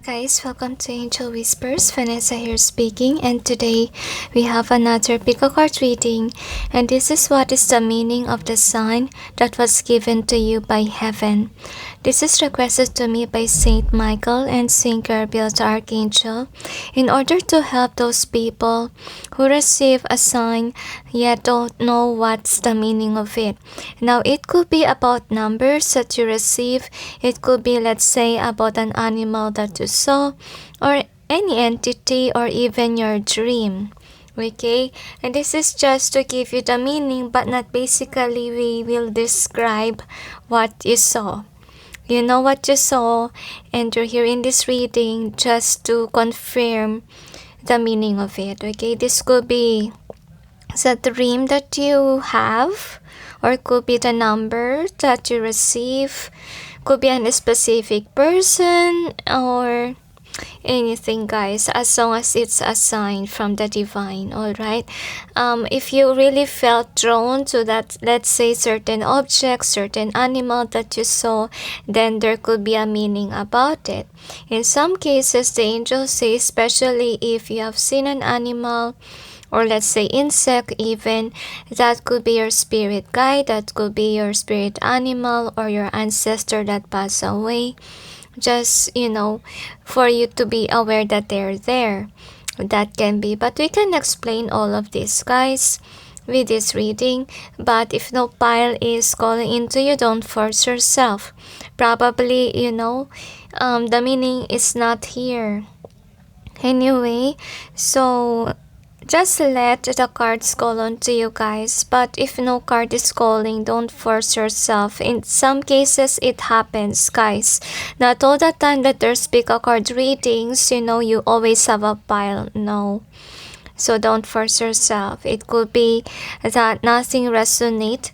Guys, welcome to Angel Whispers. Vanessa here speaking, and today we have another pick-a card reading, and this is what is the meaning of the sign that was given to you by heaven. This is requested to me by Saint Michael and Saint Gabriel the Archangel in order to help those people who receive a sign yet don't know what's the meaning of it. Now, it could be about numbers that you receive. It could be, let's say, about an animal that you saw, or any entity, or even your dream. Okay, and this is just to give you the meaning, but not basically we will describe what you saw. You know what you saw, and you're here in this reading just to confirm the meaning of it. Okay, this could be the dream that you have, or it could be the number that you receive, could be a specific person, or anything, guys, as long as it's a sign from the divine. All right, if you really felt drawn to that, let's say, certain object, certain animal that you saw, then there could be a meaning about it. In some cases, the angels say, especially if you have seen an animal, or let's say insect even, that could be your spirit guide, that could be your spirit animal, or your ancestor that passed away. Just, for you to be aware that they're there. That can be, but we can explain all of this, guys, with this reading. But if no pile is calling into you, don't force yourself. Probably, the meaning is not here. Anyway, so just let the cards call on to you, guys. But if no card is calling, don't force yourself. In some cases, it happens, guys. Not all the time that there's pick-a card readings, you always have a pile. No. So don't force yourself. It could be that nothing resonates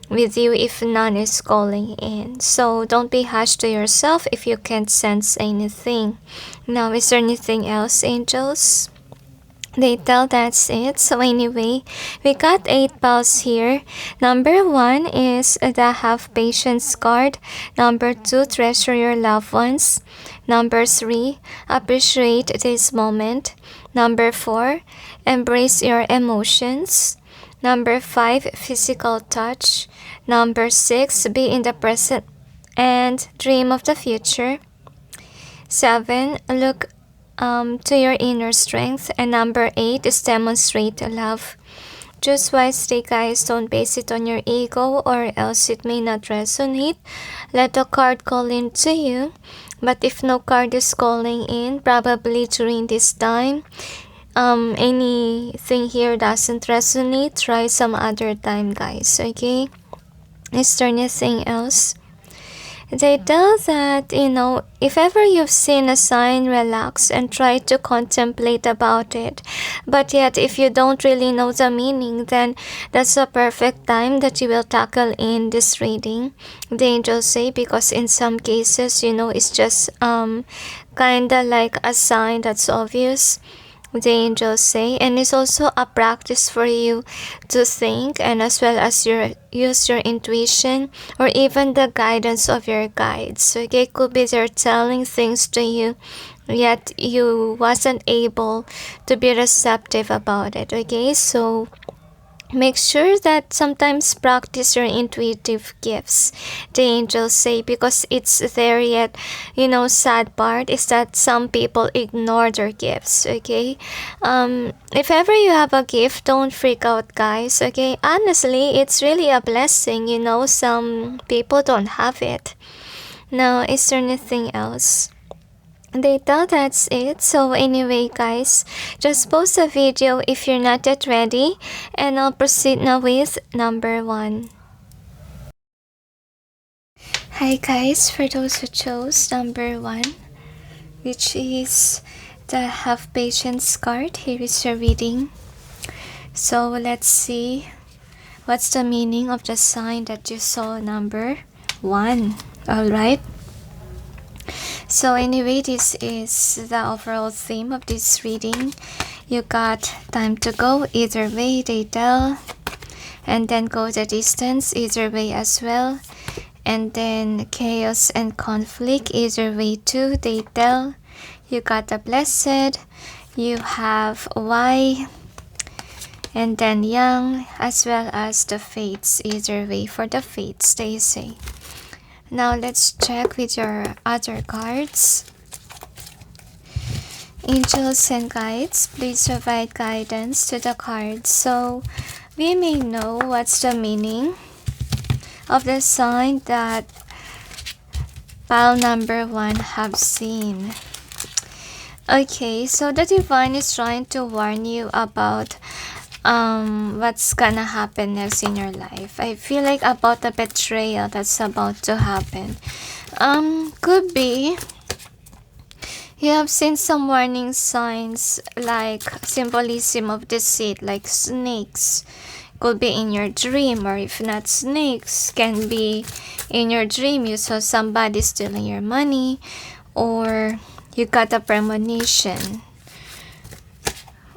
with you if none is calling in. So don't be harsh to yourself if you can't sense anything. Now, is there anything else, angels? They tell that's it. So anyway, we got 8 piles here. Number 1 is the Have Patience card. Number 2, treasure your loved ones. Number 3, appreciate this moment. Number 4, embrace your emotions. Number 5, physical touch. Number 6, be in the present and dream of the future. 7, look to your inner strength. And number 8 is demonstrate love. Choose wisely, guys. Don't base it on your ego, or else it may not resonate. Let the card call in to you. But if no card is calling in, probably during this time, anything here doesn't resonate, try some other time, guys. Okay, is there anything else? They tell that, if ever you've seen a sign, relax and try to contemplate about it. But yet, if you don't really know the meaning, then that's a perfect time that you will tackle in this reading. The angels say, because in some cases, it's just kinda like a sign that's obvious. The angels say, and it's also a practice for you to think, and as well as use your intuition, or even the guidance of your guides. Okay, could be they're telling things to you, yet you wasn't able to be receptive about it. Okay, so make sure that sometimes practice your intuitive gifts, the angels say, because it's there. Yet, sad part is that some people ignore their gifts. Okay, if ever you have a gift, don't freak out, guys. Okay, honestly, it's really a blessing. Some people don't have it. Now, is there anything else? They tell that's it. So anyway, guys, just post the video if you're not yet ready, and I'll proceed now with number 1. Hi guys, for those who chose number 1, which is the Have Patience card, here is your reading. So let's see what's the meaning of the sign that you saw, number 1. Alright, so anyway, this is the overall theme of this reading. You got time to go either way, they tell, and then go the distance either way as well, and then chaos and conflict either way too, they tell. You got the Blessed, you have Y, and then Young, as well as the Fates. Either way for the Fates, they say. Now let's check with your other cards. Angels and guides, please provide guidance to the cards so we may know what's the meaning of the sign that pile number 1 have seen. Okay, so the divine is trying to warn you about what's gonna happen next in your life. I feel like about the betrayal that's about to happen. Could be you have seen some warning signs like symbolism of deceit, like snakes. Could be in your dream, or if not snakes, can be in your dream you saw somebody stealing your money, or you got a premonition,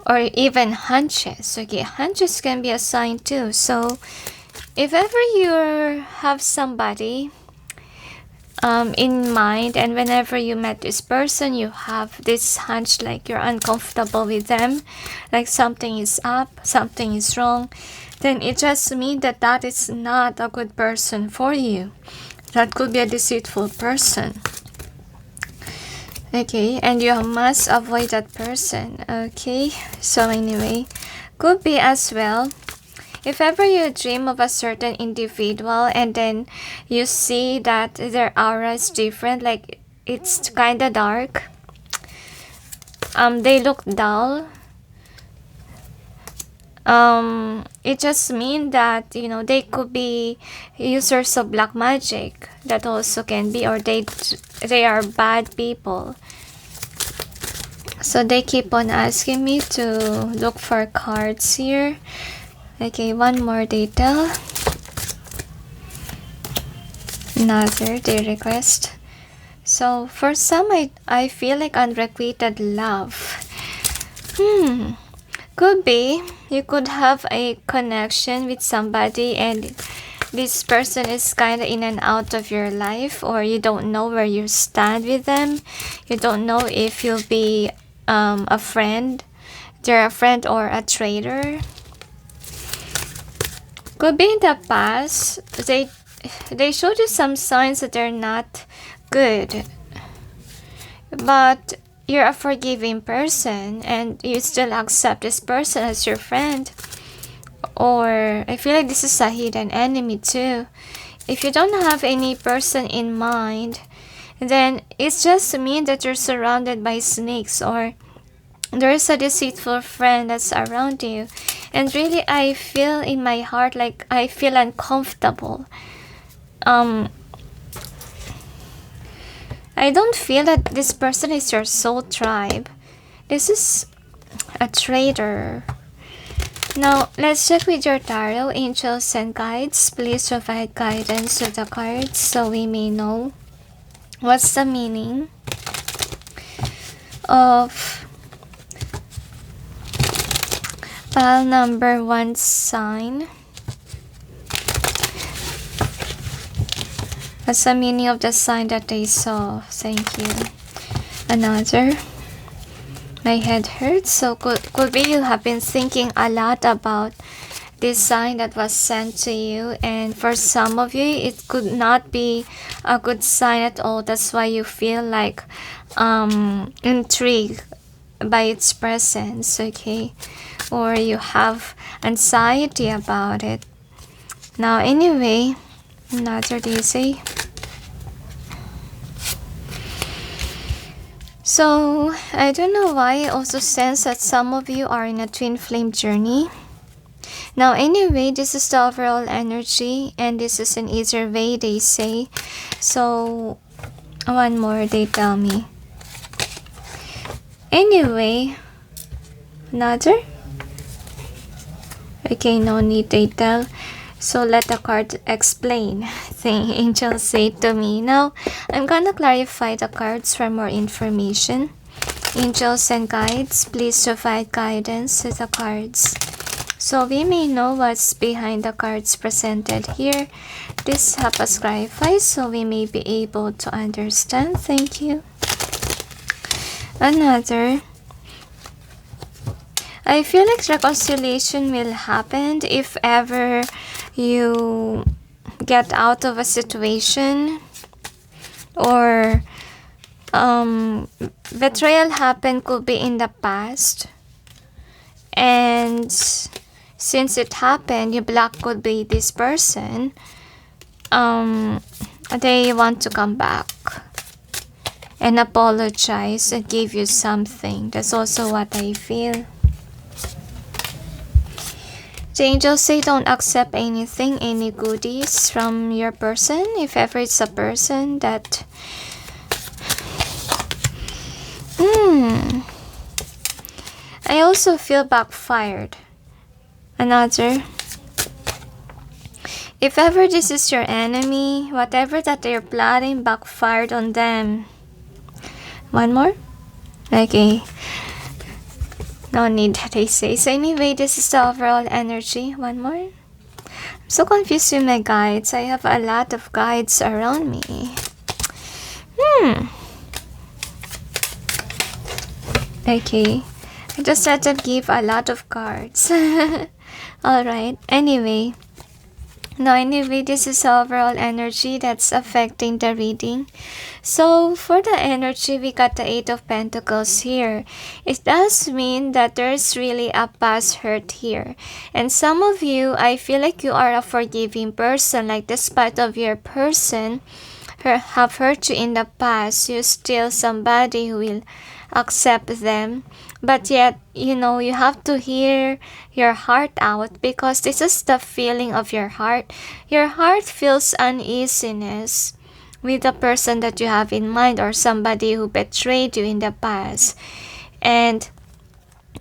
or even hunches. Okay, hunches can be a sign too. So if ever you have somebody in mind, and whenever you met this person you have this hunch like you're uncomfortable with them, like something is up, something is wrong, then it just means that that is not a good person for you. That could be a deceitful person. Okay, and you must avoid that person. Okay, so anyway, could be as well if ever you dream of a certain individual and then you see that their aura is different, like it's kind of dark, they look dull, it just means that, you know, they could be users of black magic. That also can be, or they are bad people. So they keep on asking me to look for cards here. Okay, one more detail. Another they request. So for some, I feel like unrequited love. Could be you could have a connection with somebody and this person is kind of in and out of your life, or you don't know where you stand with them. You don't know if you'll be a friend, they're a friend or a traitor. Could be in the past they showed you some signs that they're not good, but you're a forgiving person and you still accept this person as your friend. Or I feel like this is a hidden enemy too. If you don't have any person in mind, then it's just mean that you're surrounded by snakes, or there's a deceitful friend that's around you. And really, I feel in my heart like I feel uncomfortable. I don't feel that this person is your soul tribe. This is a traitor. Now, let's check with your tarot. Angels and guides, please provide guidance to the cards so we may know what's the meaning of pile number 1 sign. What's the meaning of the sign that they saw? Thank you. Another. My head hurts. So could be you have been thinking a lot about this sign that was sent to you, and for some of you it could not be a good sign at all. That's why you feel like intrigued by its presence. Okay, or you have anxiety about it. Now anyway, another they say. So I don't know why I also sense that some of you are in a twin flame journey. Now anyway, this is the overall energy, and this is an easier way they say. So one more they tell me. Anyway, another. Okay, no need they tell. So let the card explain. The angels say to me. Now, I'm gonna clarify the cards for more information. Angels and guides, please provide guidance to the cards so we may know what's behind the cards presented here. Please help us clarify so we may be able to understand. Thank you. Another, I feel like reconciliation will happen if ever you get out of a situation, or betrayal happened could be in the past, and since it happened, you block could be this person. They want to come back and apologize and give you something. That's also what I feel. The angels say don't accept anything, any goodies from your person, if ever it's a person that I also feel backfired. Another, if ever this is your enemy, whatever that they're plotting backfired on them. One more? Okay. No need that I say. So anyway, this is the overall energy. One more. I'm so confused with my guides. I have a lot of guides around me. Okay. I just had to give a lot of cards. Alright. Anyway, this is overall energy that's affecting the reading. So for the energy, we got the Eight of Pentacles here. It does mean that there's really a past hurt here. And some of you, I feel like you are a forgiving person. Like despite of your person have hurt you in the past, you're still somebody who will accept them. But yet, you have to hear your heart out, because this is the feeling of your heart. Your heart feels uneasiness with the person that you have in mind, or somebody who betrayed you in the past. And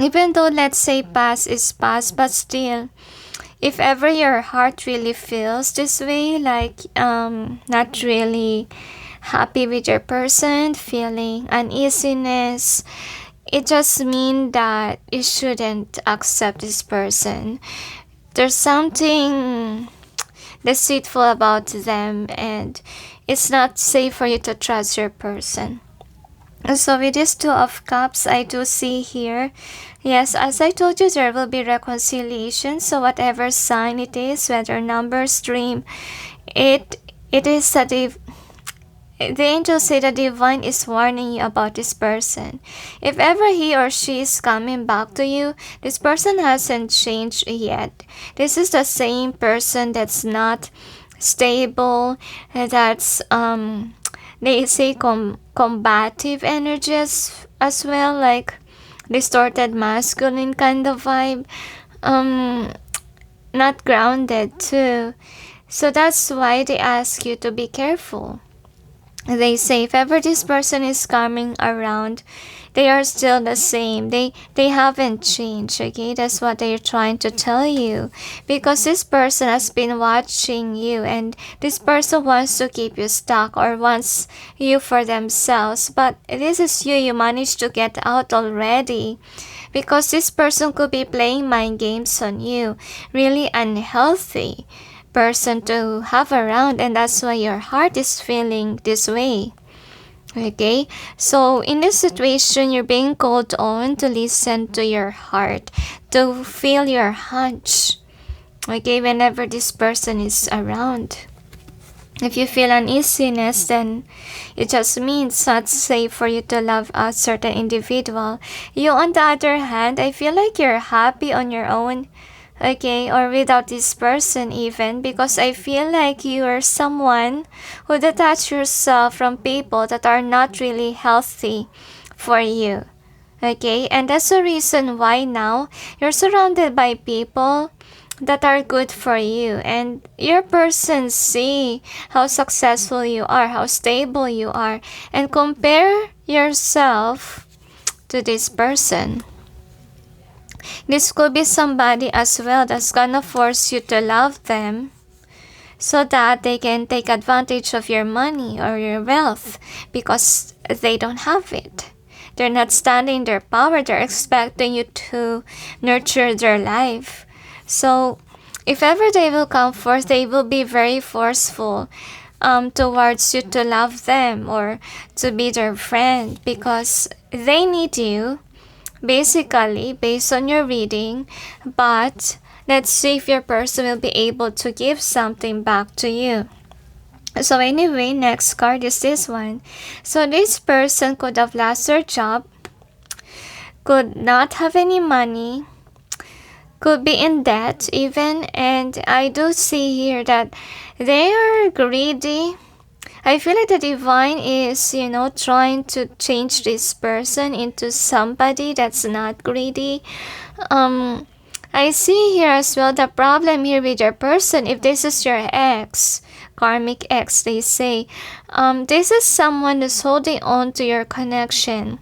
even though, let's say, past is past, but still, if ever your heart really feels this way, like not really happy with your person, feeling uneasiness, it just means that you shouldn't accept this person. There's something deceitful about them, and it's not safe for you to trust your person. So with this Two of Cups, I do see here, yes, as I told you, there will be reconciliation. So whatever sign it is, whether number, stream, it is that the angels say the divine is warning you about this person. If ever he or she is coming back to you, this person hasn't changed yet. This is the same person that's not stable, that's they say combative energies as well, like distorted masculine kind of vibe, not grounded too. So that's why they ask you to be careful. They say if ever this person is coming around, they are still the same. They haven't changed, okay? That's what they're trying to tell you. Because this person has been watching you, and this person wants to keep you stuck or wants you for themselves. But this is you managed to get out already. Because this person could be playing mind games on you. Really unhealthy person to have around, and that's why your heart is feeling this way. Okay, so in this situation, you're being called on to listen to your heart, to feel your hunch, okay, whenever this person is around. If you feel uneasiness, then it just means it's not safe for you to love a certain individual. You, on the other hand, I feel like you're happy on your own, okay, or without this person even, because I feel like you are someone who detach yourself from people that are not really healthy for you, okay, and that's the reason why now you're surrounded by people that are good for you, and your person see how successful you are, how stable you are, and compare yourself to this person. This could be somebody as well that's gonna force you to love them so that they can take advantage of your money or your wealth because they don't have it. They're not standing their power. They're expecting you to nurture their life. So if ever they will come forth, they will be very forceful. towards you to love them or to be their friend, because they need you, basically, based on your reading. But let's see if your person will be able to give something back to you. So anyway, next card is this one. So this person could have lost their job, could not have any money, could be in debt even, and I do see here that they are greedy. I feel like the divine is, trying to change this person into somebody that's not greedy. I see here as well the problem here with your person, if this is your ex, karmic ex, they say, this is someone who's holding on to your connection.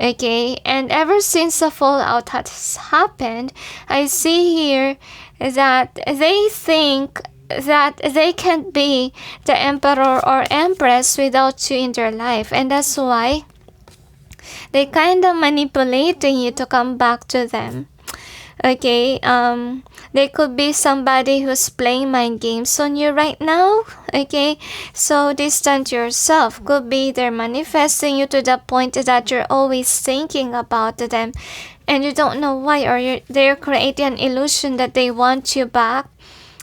Okay, and ever since the fallout has happened, I see here that they think that they can't be the emperor or empress without you in their life, and that's why they kind of manipulating you to come back to them. Okay, they could be somebody who's playing mind games on you right now. Okay, so distant yourself. Could be they're manifesting you to the point that you're always thinking about them and you don't know why, or they're creating an illusion that they want you back.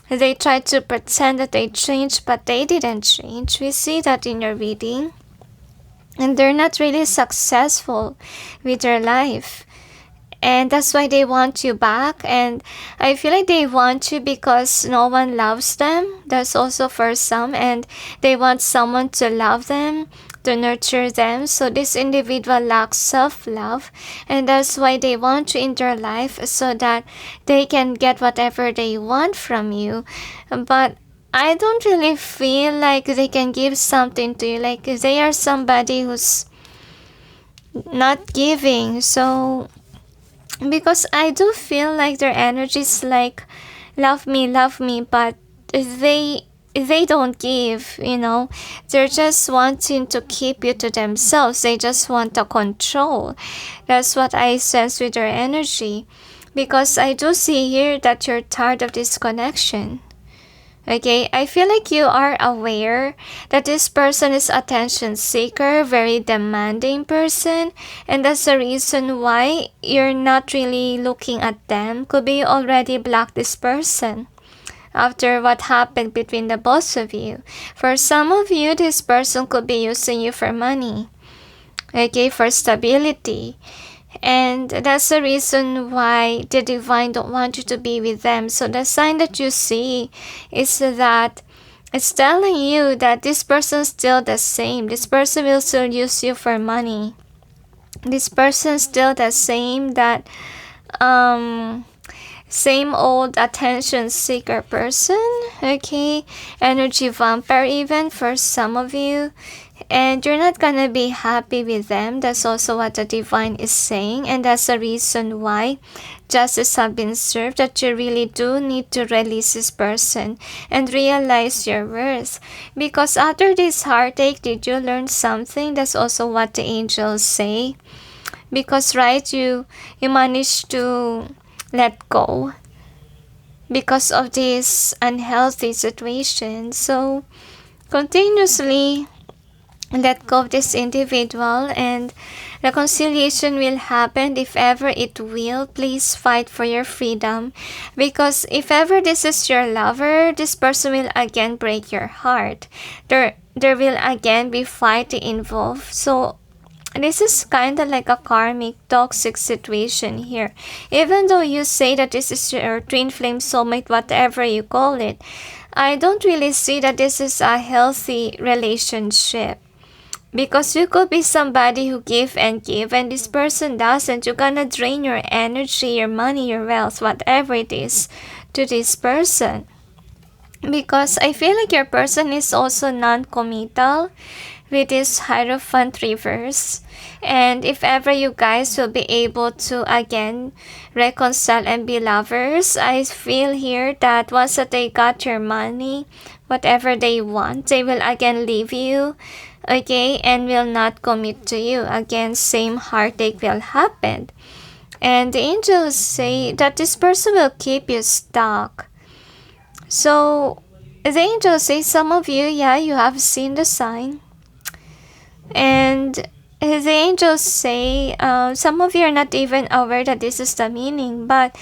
They try to pretend that they changed, but they didn't change. We see that in your reading. And they're not really successful with their life. And that's why they want you back. And I feel like they want you because no one loves them. That's also for some. And they want someone to love them, to nurture them. So this individual lacks self-love. And that's why they want you in their life, so that they can get whatever they want from you. But I don't really feel like they can give something to you. Like they are somebody who's not giving. So because I do feel like their energy is like love me, but they don't give, they're just wanting to keep you to themselves. They just want to control. That's what I sense with their energy, because I do see here that you're tired of this connection. Okay, I feel like you are aware that this person is attention seeker, very demanding person, and that's the reason why you're not really looking at them. Could be you already blocked this person after what happened between the both of you. For some of you, this person could be using you for money, okay, for stability. And that's the reason why the divine don't want you to be with them. So the sign that you see is that it's telling you that this person's still the same. This person will still use you for money. This person's still the same, that same old attention seeker person, okay? Energy vampire even for some of you. And you're not gonna be happy with them. That's also what the divine is saying. And that's the reason why justice has been served, that you really do need to release this person and realize your worth. Because after this heartache, did you learn something? That's also what the angels say. Because right, you managed to let go because of this unhealthy situation. So continuously let go of this individual, and reconciliation will happen if ever it will. Please fight for your freedom, because if ever this is your lover, this person will again break your heart. There will again be fighting involved. So this is kind of like a karmic toxic situation here. Even though you say that this is your twin flame soulmate, whatever you call it, I don't really see that this is a healthy relationship. Because you could be somebody who give, and this person doesn't. You're gonna drain your energy, your money, your wealth, whatever it is, to this person. Because I feel like your person is also non-committal with this Hierophant reverse. And if ever you guys will be able to again reconcile and be lovers, I feel here that once that they got your money, whatever they want, they will again leave you, okay, and will not commit to you. Again, same heartache will happen. And the angels say that this person will keep you stuck. So the angels say some of you, yeah, you have seen the sign. And the angels say some of you are not even aware that this is the meaning, but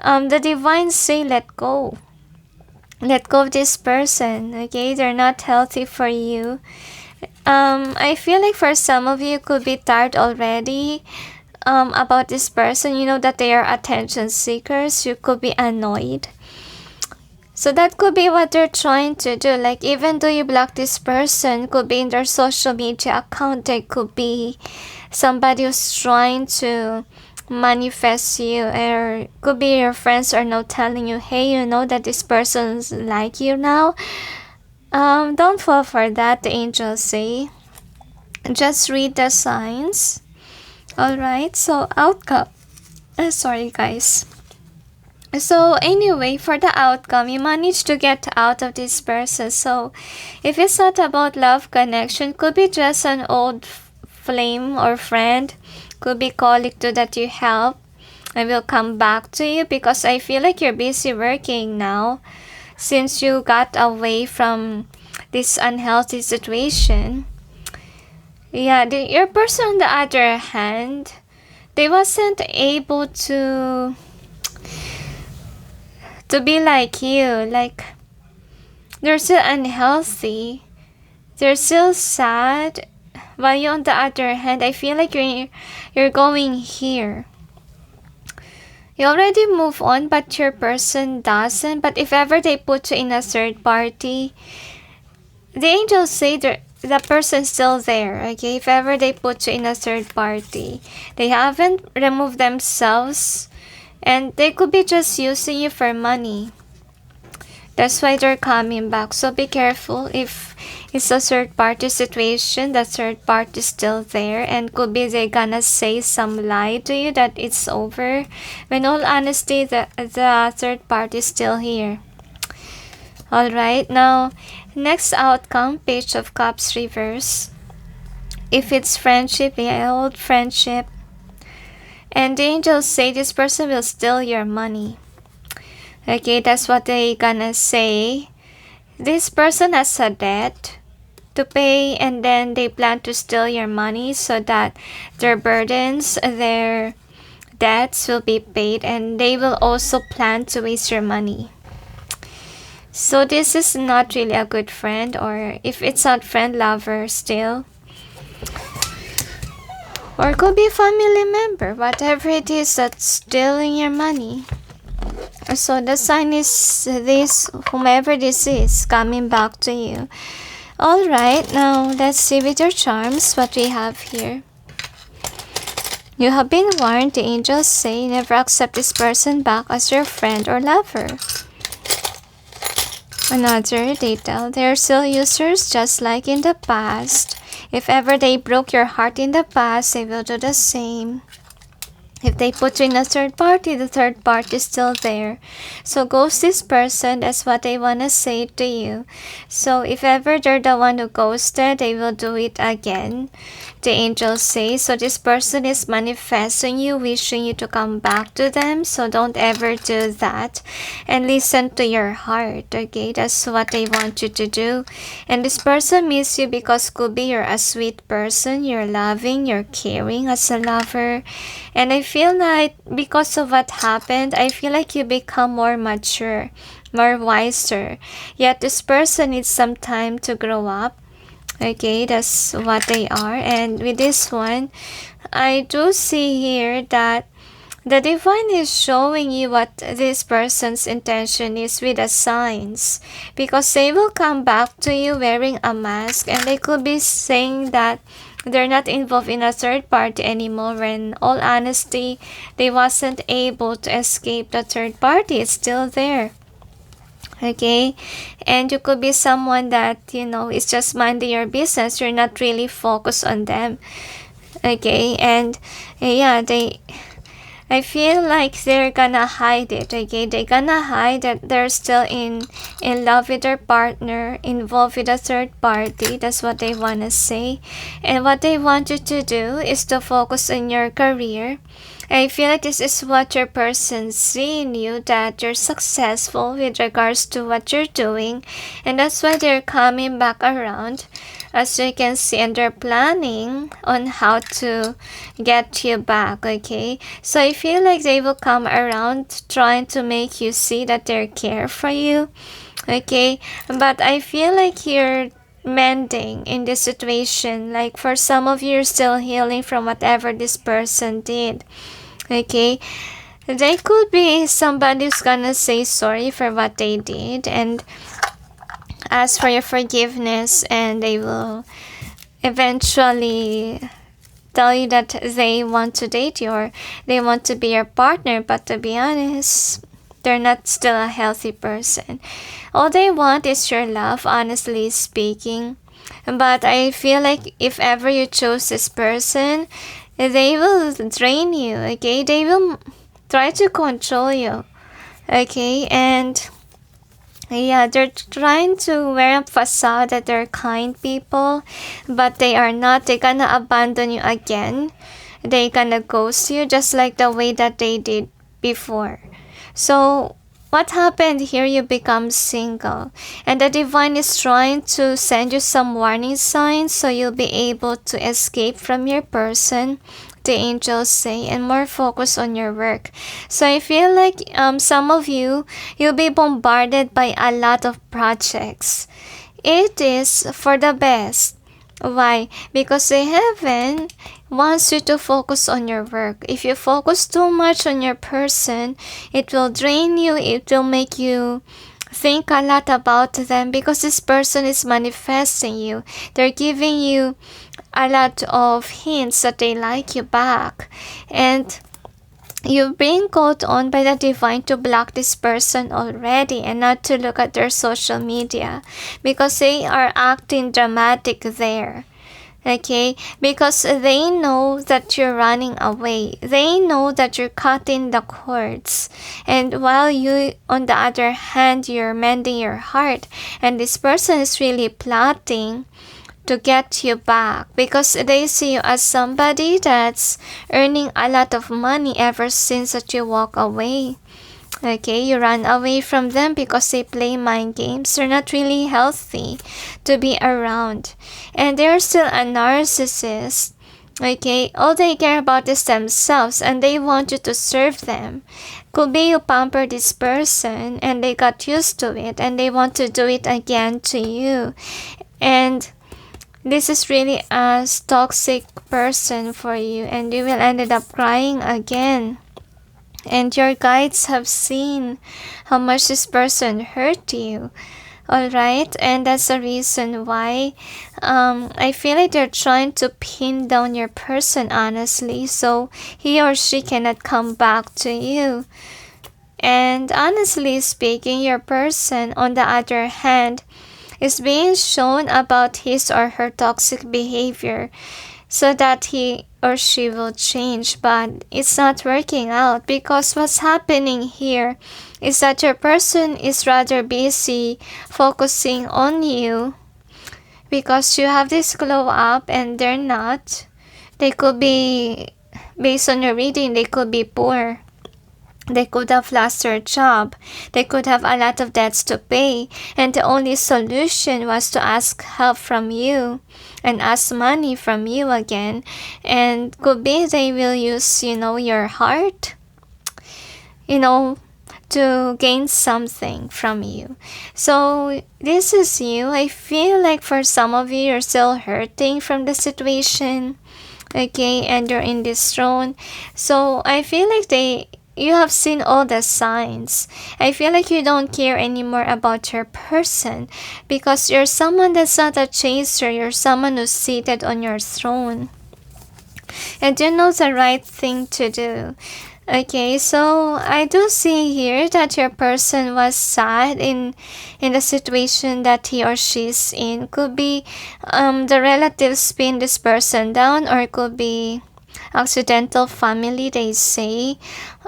the divines say let go. Let go of this person, okay? They're not healthy for you. I feel like for some of you could be tired already about this person. You know that they are attention seekers. You could be annoyed. So that could be what they're trying to do. Like, even though you block this person, could be in their social media account, there could be somebody who's trying to manifest you, or could be your friends are now telling you, hey, you know that this person's like you now. Don't fall for that, the angels say. Just read the signs. Alright, so outcome. Sorry guys. So anyway, for the outcome, you managed to get out of this person. So if it's not about love connection, could be just an old flame or friend, could be colleague too that you help. I will come back to you because I feel like you're busy working now since you got away from this unhealthy situation. Yeah, your person on the other hand, they wasn't able to be like you. Like, they're still unhealthy, they're still sad, while you on the other hand, I feel like you're going here. You already move on, but your person doesn't. But if ever they put you in a third party, the angels say the person's still there, okay? If ever they put you in a third party, they haven't removed themselves, and they could be just using you for money. That's why they're coming back. So be careful if it's a third party situation. The third party is still there, and could be they gonna say some lie to you that it's over. When all honesty, the third party is still here. Alright, now next outcome, Page of Cups reverse. If it's friendship, yeah, old friendship. And the angels say this person will steal your money. Okay, that's what they gonna say. This person has a debt to pay, and then they plan to steal your money so that their burdens, their debts will be paid, and they will also plan to waste your money. So this is not really a good friend, or if it's not friend, lover still. Or it could be a family member, whatever it is that's stealing your money. So the sign is this, whomever this is, coming back to you. Alright, now let's see with your charms what we have here. You have been warned, the angels say, never accept this person back as your friend or lover. Another, they tell they're still users just like in the past. If ever they broke your heart in the past, they will do the same. If they put you in a third party, the third party is still there. So ghost this person, that's what they want to say to you. So if ever they're the one who ghosted, they will do it again, the angels say. So this person is manifesting you, wishing you to come back to them. So don't ever do that. And listen to your heart, okay? That's what they want you to do. And this person misses you because could be you're a sweet person, you're loving, you're caring as a lover. And I feel like because of what happened, I feel like you become more mature, more wiser. Yet this person needs some time to grow up. Okay, that's what they are. And with this one, I do see here that the divine is showing you what this person's intention is with the signs, because they will come back to you wearing a mask, and they could be saying that they're not involved in a third party anymore, when all honesty, they wasn't able to escape the third party. It's still there. Okay, and you could be someone that, you know, is just minding your business. You're not really focused on them. Okay, and yeah, I feel like they're gonna hide it, okay? They're gonna hide that they're still in love with their partner, involved with a third party. That's what they wanna say. And what they want you to do is to focus on your career. I feel like this is what your person see in you, that you're successful with regards to what you're doing, and that's why they're coming back around, as you can see, and they're planning on how to get you back. Okay, so I feel like they will come around trying to make you see that they care for you. Okay, but I feel like you're mending in this situation. Like for some of you, you're still healing from whatever this person did. Okay, they could be somebody who's gonna say sorry for what they did and ask for your forgiveness, and they will eventually tell you that they want to date you or they want to be your partner, but to be honest, they're not still a healthy person. All they want is your love, honestly speaking. But I feel like if ever you chose this person, they will drain you. Okay, they will try to control you. Okay, and yeah, they're trying to wear a facade that they're kind people, but they are not. They're gonna abandon you again. They gonna ghost you just like the way that they did before. So what happened here? You become single, and the divine is trying to send you some warning signs so you'll be able to escape from your person, the angels say, and more focus on your work. So I feel like some of you'll be bombarded by a lot of projects. It is for the best. Why? Because the heaven wants you to focus on your work. If you focus too much on your person, it will drain you, it will make you think a lot about them, because this person is manifesting you. They're giving you a lot of hints that they like you back, and you're being called on by the divine to block this person already and not to look at their social media, because they are acting dramatic there. Okay, because they know that you're running away. They know that you're cutting the cords. And while you, on the other hand, you're mending your heart. And this person is really plotting to get you back, because they see you as somebody that's earning a lot of money ever since that you walk away. Okay, you run away from them because they play mind games. They're not really healthy to be around. And they're still a narcissist. Okay, all they care about is themselves and they want you to serve them. Could be you pamper this person and they got used to it and they want to do it again to you. And this is really a toxic person for you, and you will end up crying again. And your guides have seen how much this person hurt you. Alright, and that's the reason why I feel like they're trying to pin down your person, honestly, so he or she cannot come back to you. And honestly speaking, your person, on the other hand, is being shown about his or her toxic behavior so that he or she will change, but it's not working out, because what's happening here is that your person is rather busy focusing on you because you have this glow up and they're not. They could be, based on your reading, they could be poor. They could have lost their job. They could have a lot of debts to pay. And the only solution was to ask help from you and ask money from you again. And could be they will use, your heart, to gain something from you. So this is you. I feel like for some of you, you're still hurting from the situation. Okay, and you're in this throne. So I feel like you have seen all the signs. I feel like you don't care anymore about your person because you're someone that's not a chaser. You're someone who's seated on your throne. And you know the right thing to do. Okay, so I do see here that your person was sad in the situation that he or she's in. Could be the relatives pin this person down, or it could be accidental family, they say.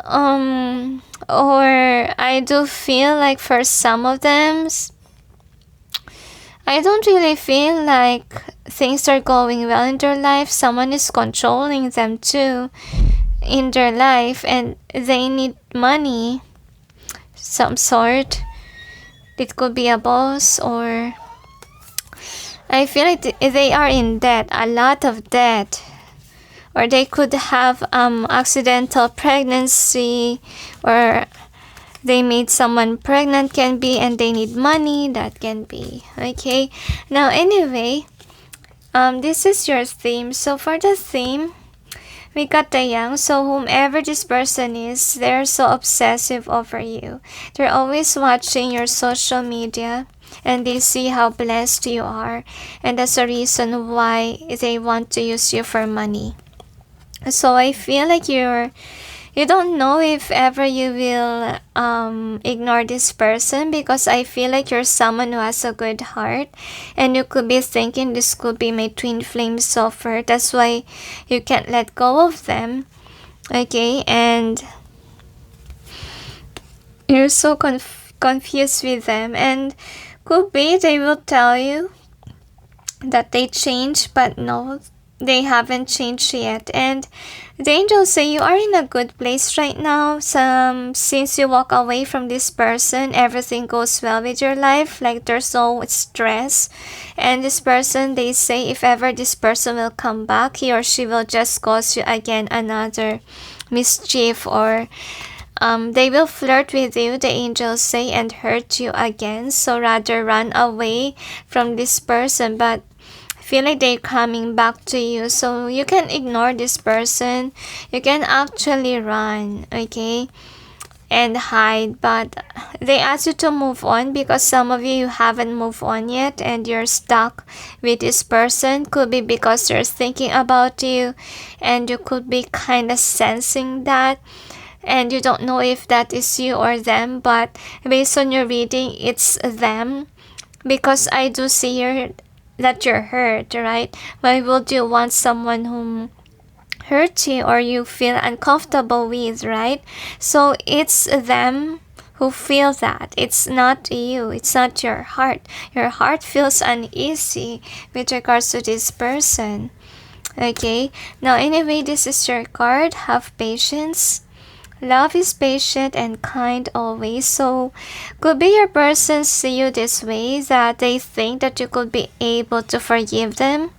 Or I do feel like for some of them, I don't really feel like things are going well in their life. Someone is controlling them too. in their life and they need money, some sort. It could be a boss, or I feel like they are in debt, a lot of debt. Or they could have accidental pregnancy, or they made someone pregnant, can be, and they need money, that can be. Okay, now anyway, this is your theme. So for the theme, we got the young. So whomever this person is, they're so obsessive over you. They're always watching your social media and they see how blessed you are, and that's the reason why they want to use you for money. So I feel like you don't know if ever you will ignore this person, because I feel like you're someone who has a good heart, and you could be thinking this could be my twin flame sulfur. That's why you can't let go of them. Okay, and you're so confused with them, and could be they will tell you that they changed, but no, they haven't changed yet. And the angels say you are in a good place right now. Since you walk away from this person, everything goes well with your life, like there's no stress. And this person, they say if ever this person will come back, he or she will just cause you again another mischief, or they will flirt with you, the angels say, and hurt you again. So rather run away from this person, but feel like they're coming back to you. So you can ignore this person. You can actually run, okay, and hide. But they ask you to move on, because some of you haven't moved on yet and you're stuck with this person. Could be because they're thinking about you and you could be kind of sensing that, and you don't know if that is you or them. But based on your reading, it's them, because I do see here that you're hurt, right? Why would you want someone whom hurt you or you feel uncomfortable with, right? So it's them who feel that. It's not you. It's not your heart. Your heart feels uneasy with regards to this person. Okay, now anyway, this is your card. Have patience. Love is patient and kind always. So could be your person see you this way, that they think that you could be able to forgive them.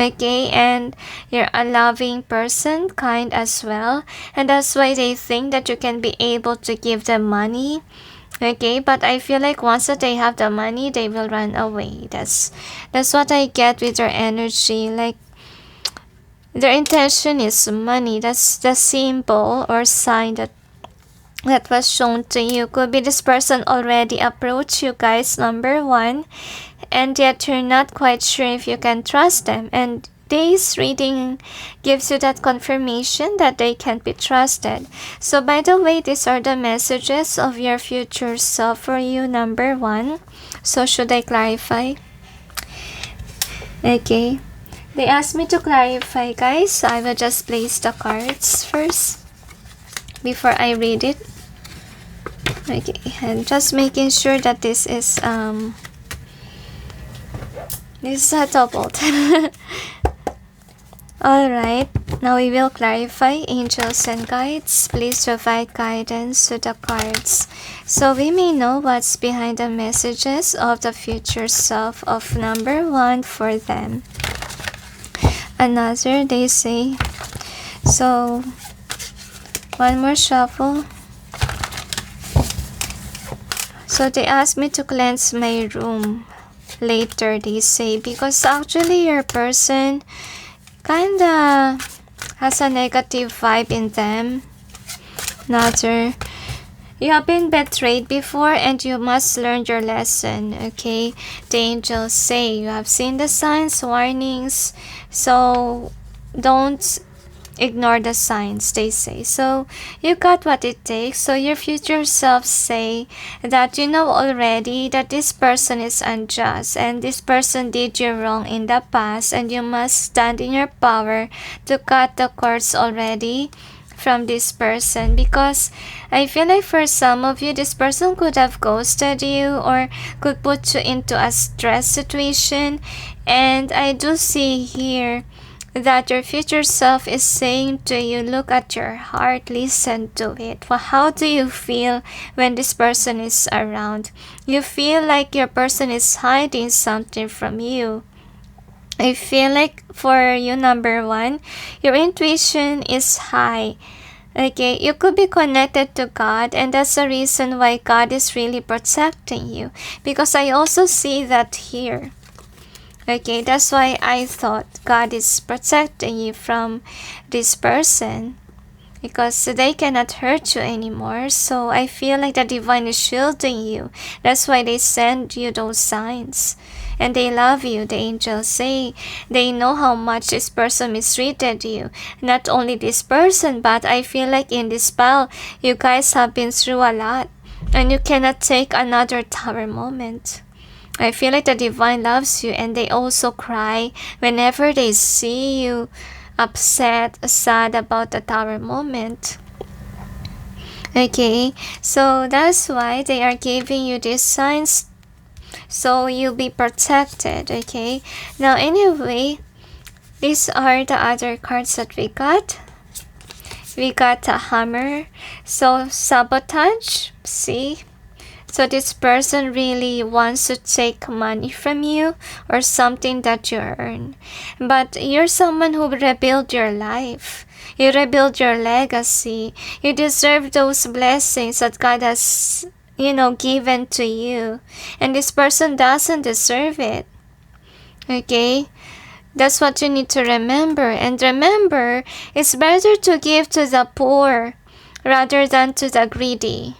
Okay, and you're a loving person, kind as well, and that's why they think that you can be able to give them money. Okay, but I feel like once that they have the money, they will run away. That's what I get with their energy. Like, their intention is money. That's the symbol or sign that was shown to you. Could be this person already approached you guys, number one, and yet you're not quite sure if you can trust them. And this reading gives you that confirmation that they can't be trusted. So by the way, these are the messages of your future self for you, number one. So should I clarify? Okay. They asked me to clarify, guys. So I will just place the cards first before I read it. Okay, and just making sure that this is a doubled. Alright, now we will clarify. Angels and guides, please provide guidance to the cards, so we may know what's behind the messages of the future self of number one for them. Another, they say. So one more shuffle. So they asked me to cleanse my room later, they say, because actually your person kinda has a negative vibe in them. Another, you have been betrayed before and you must learn your lesson. Okay, the angels say you have seen the signs, warnings, so don't ignore the signs, they say. So you got what it takes. So your future self say that you know already that this person is unjust and this person did you wrong in the past, and you must stand in your power to cut the cords already from this person, because I feel like for some of you, this person could have ghosted you or could put you into a stress situation. And I do see here that your future self is saying to you, look at your heart, listen to it. Well, how do you feel when this person is around? You feel like your person is hiding something from you. I feel like for you, number one, your intuition is high. Okay, you could be connected to God, and that's the reason why God is really protecting you. Because I also see that here. Okay, that's why I thought God is protecting you from this person, because they cannot hurt you anymore. So I feel like the divine is shielding you. That's why they send you those signs. And they love you. The angels say they know how much this person mistreated you. Not only this person, but I feel like in this spell, you guys have been through a lot. And you cannot take another tower moment. I feel like the divine loves you, and they also cry whenever they see you upset, sad about the tower moment. Okay, so that's why they are giving you these signs, so you'll be protected. Okay, now anyway, these are the other cards that we got. We got a hammer, so sabotage, see? So this person really wants to take money from you or something that you earn. But you're someone who rebuilt your life. You rebuild your legacy. You deserve those blessings that God has, given to you. And this person doesn't deserve it. Okay? That's what you need to remember. And remember, it's better to give to the poor rather than to the greedy.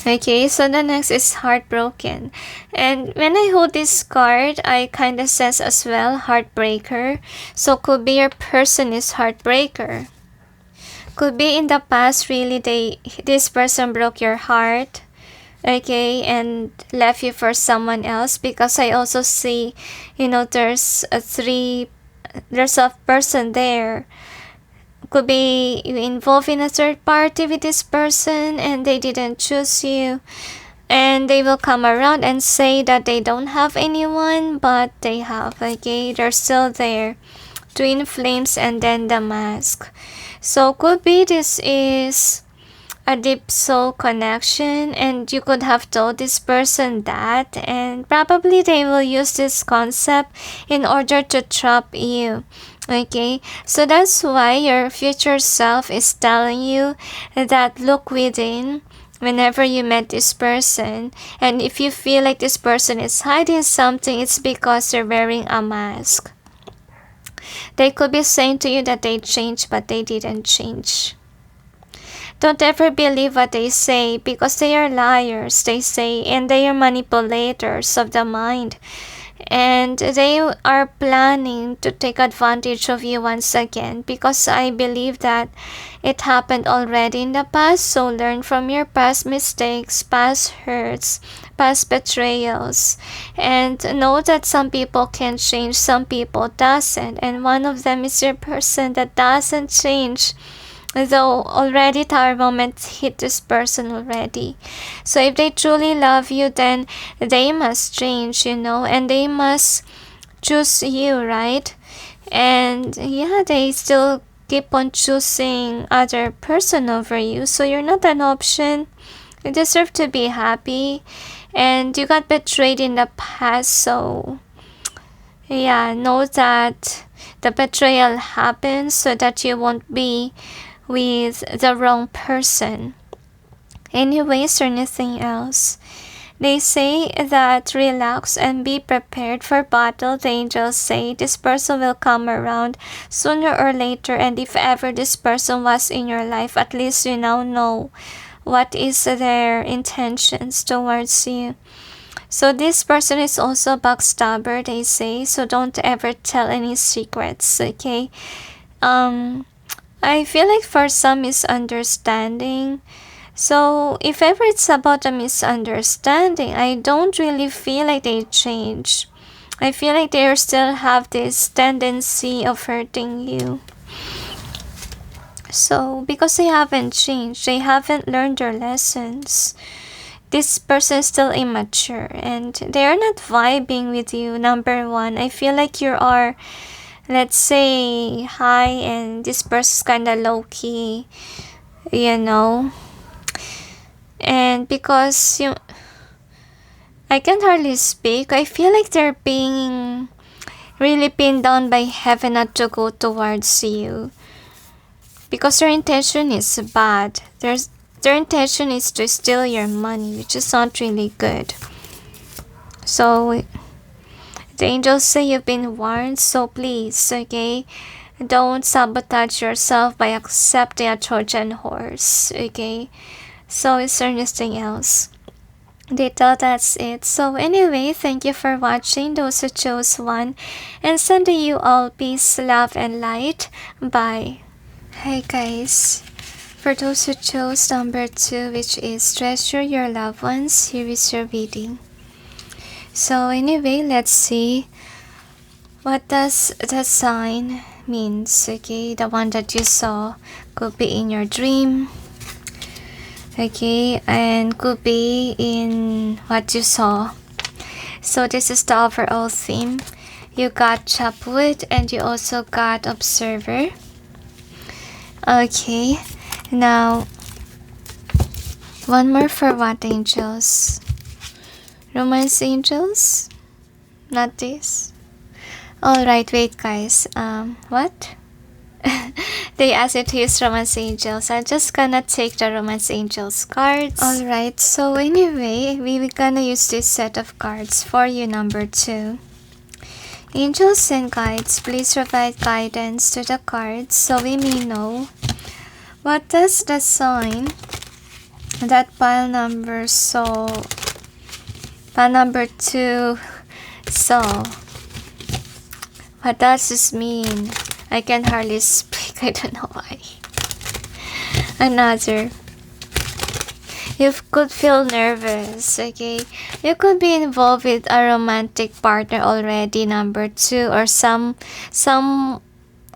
Okay, so the next is heartbroken. And when I hold this card, I kind of sense as well heartbreaker. So could be your person is heartbreaker. Could be in the past really this person broke your heart. Okay, and left you for someone else, because I also see, there's a person there. Could be you involved in a third party with this person and they didn't choose you, and they will come around and say that they don't have anyone, but they have. Okay, they're still there. Twin flames and then the mask. So could be this is a deep soul connection, and you could have told this person that, and probably they will use this concept in order to trap you. Okay, so that's why your future self is telling you that look within whenever you met this person. And if you feel like this person is hiding something, it's because they're wearing a mask. They could be saying to you that they changed, but they didn't change. Don't ever believe what they say, because they are liars, they say, and they are manipulators of the mind. And they are planning to take advantage of you once again, because I believe that it happened already in the past. So learn from your past mistakes, past hurts, past betrayals, and know that some people can change, some people doesn't, and one of them is your person that doesn't change. Though already tower moment hit this person already. So if they truly love you, then they must change, and they must choose you, right? And yeah, they still keep on choosing other person over you. So you're not an option. You deserve to be happy. And you got betrayed in the past, so yeah, know that the betrayal happens so that you won't be with the wrong person. Anyways, or anything else. They say that relax and be prepared for battle. The angels say this person will come around sooner or later, and if ever this person was in your life, at least you now know what is their intentions towards you. So this person is also a backstabber, they say, so don't ever tell any secrets, okay? I feel like for some misunderstanding, so if ever it's about a misunderstanding, I don't really feel like they change. I feel like they still have this tendency of hurting you. So because they haven't changed, they haven't learned their lessons. this person is still immature and they are not vibing with you. Number one, I feel like you are, let's say, high and this person's kind of low-key, you know. And because I can hardly speak, I feel like they're being really pinned down by heaven not to go towards you. Because their intention is bad. Their intention is to steal your money, which is not really good. So, the angels say you've been warned, so please, okay? Don't sabotage yourself by accepting a Trojan horse, okay? So, is there anything else? They thought that's it. So anyway, thank you for watching, those who chose 1. And sending you all peace, love, and light. Bye. Hey guys. For those who chose number 2, which is treasure your loved ones, here is your reading. So anyway, let's see. What does the sign means? Okay, the one that you saw could be in your dream. Okay, and could be in what you saw. So this is the overall theme. You got chopwood and you also got observer. Okay, now one more for what angels? Romance angels? Not this. Alright, wait guys. What? They asked me to use romance angels. I'm just gonna take the romance angels cards. Alright, so anyway, we're gonna use this set of cards for you, number 2. Angels and guides, please provide guidance to the cards so we may know what does the sign that pile number 2 saw. What does this mean? I can hardly speak, I don't know why. Another. You could feel nervous, okay? You could be involved with a romantic partner already, number 2. Or some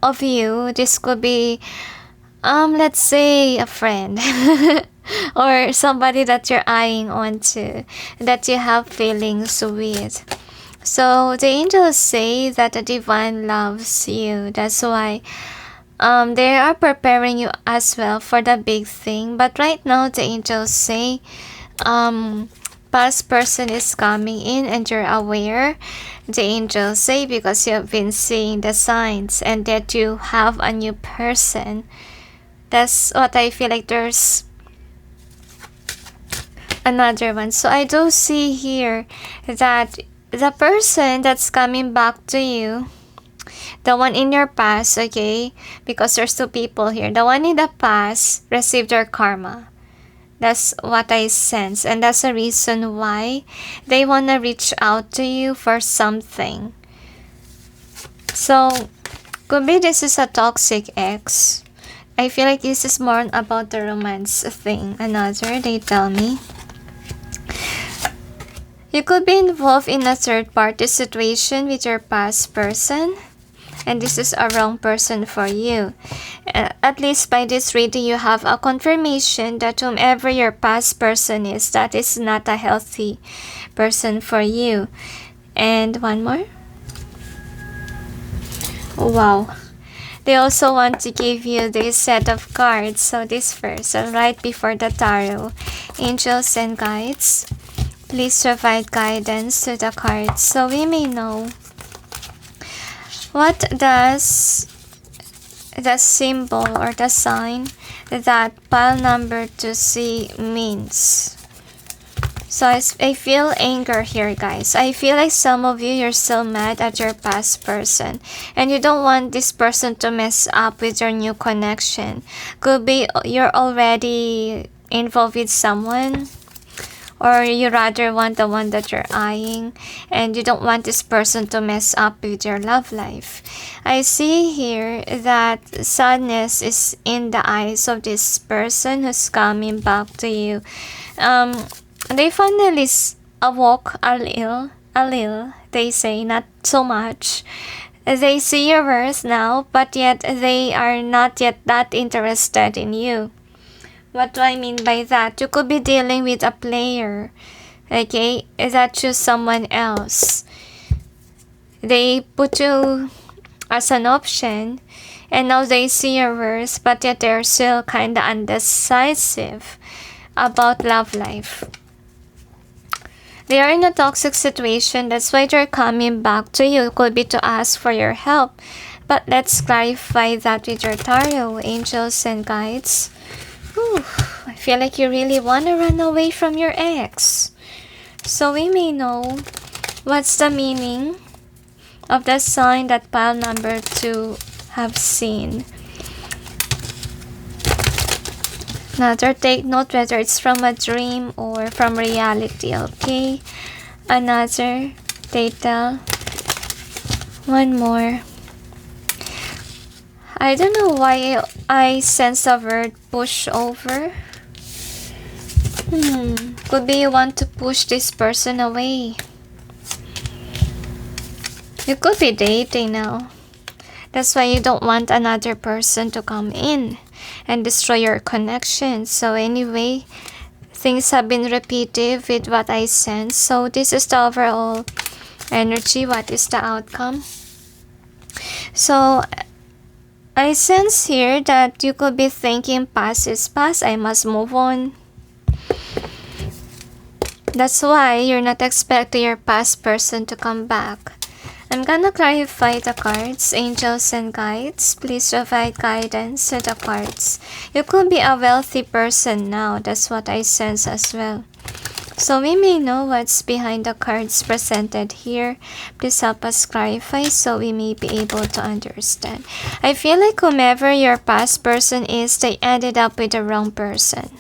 of you, this could be, let's say, a friend. Or somebody that you're eyeing onto, that you have feelings with. So the angels say that the divine loves you. That's why they are preparing you as well for the big thing. But right now the angels say past person is coming in and you're aware. The angels say because you have been seeing the signs and that you have a new person. That's what I feel like. There's another one. So I do see here that the person that's coming back to you, the one in your past, okay, because there's 2 people here. The one in the past received their karma. That's what I sense, and that's the reason why they want to reach out to you for something. So could be this is a toxic ex. I feel like this is more about the romance thing. Another, they tell me. You could be involved in a third-party situation with your past person. And this is a wrong person for you. At least by this reading, you have a confirmation that whomever your past person is, that is not a healthy person for you. And one more. Wow. They also want to give you this set of cards. So this first, right before the tarot. Angels and guides, please provide guidance to the cards so we may know what does the symbol or the sign that pile number 2C means. So I feel anger here, guys. I feel like some of you, you're still mad at your past person and you don't want this person to mess up with your new connection. Could be you're already involved with someone, or you rather want the one that you're eyeing and you don't want this person to mess up with your love life. I see here that sadness is in the eyes of this person who's coming back to you. They finally awoke a little, they say, not so much. They see your worth now, but yet they are not yet that interested in you. What do I mean by that? You could be dealing with a player, okay, that choose someone else. They put you as an option, and now they see your worth, but yet they're still kind of undecisive about love life. They are in a toxic situation, that's why they're coming back to you. It could be to ask for your help. But let's clarify that with your tarot, angels and guides. Whew, I feel like you really want to run away from your ex. So we may know what's the meaning of the sign that pile number 2 have seen. Another, take note whether it's from a dream or from reality, okay? Another data. One more. I don't know why I sense the word push over. Could be you want to push this person away. You could be dating now. That's why you don't want another person to come in and destroy your connection. So anyway, things have been repetitive with what I sense. So this is the overall energy. What is the outcome? So I sense here that you could be thinking past is past. I must move on. That's why you're not expecting your past person to come back. I'm gonna clarify the cards, angels and guides. Please provide guidance to the cards. You could be a wealthy person now. That's what I sense as well. So we may know what's behind the cards presented here. Please help us clarify so we may be able to understand. I feel like whomever your past person is, they ended up with the wrong person.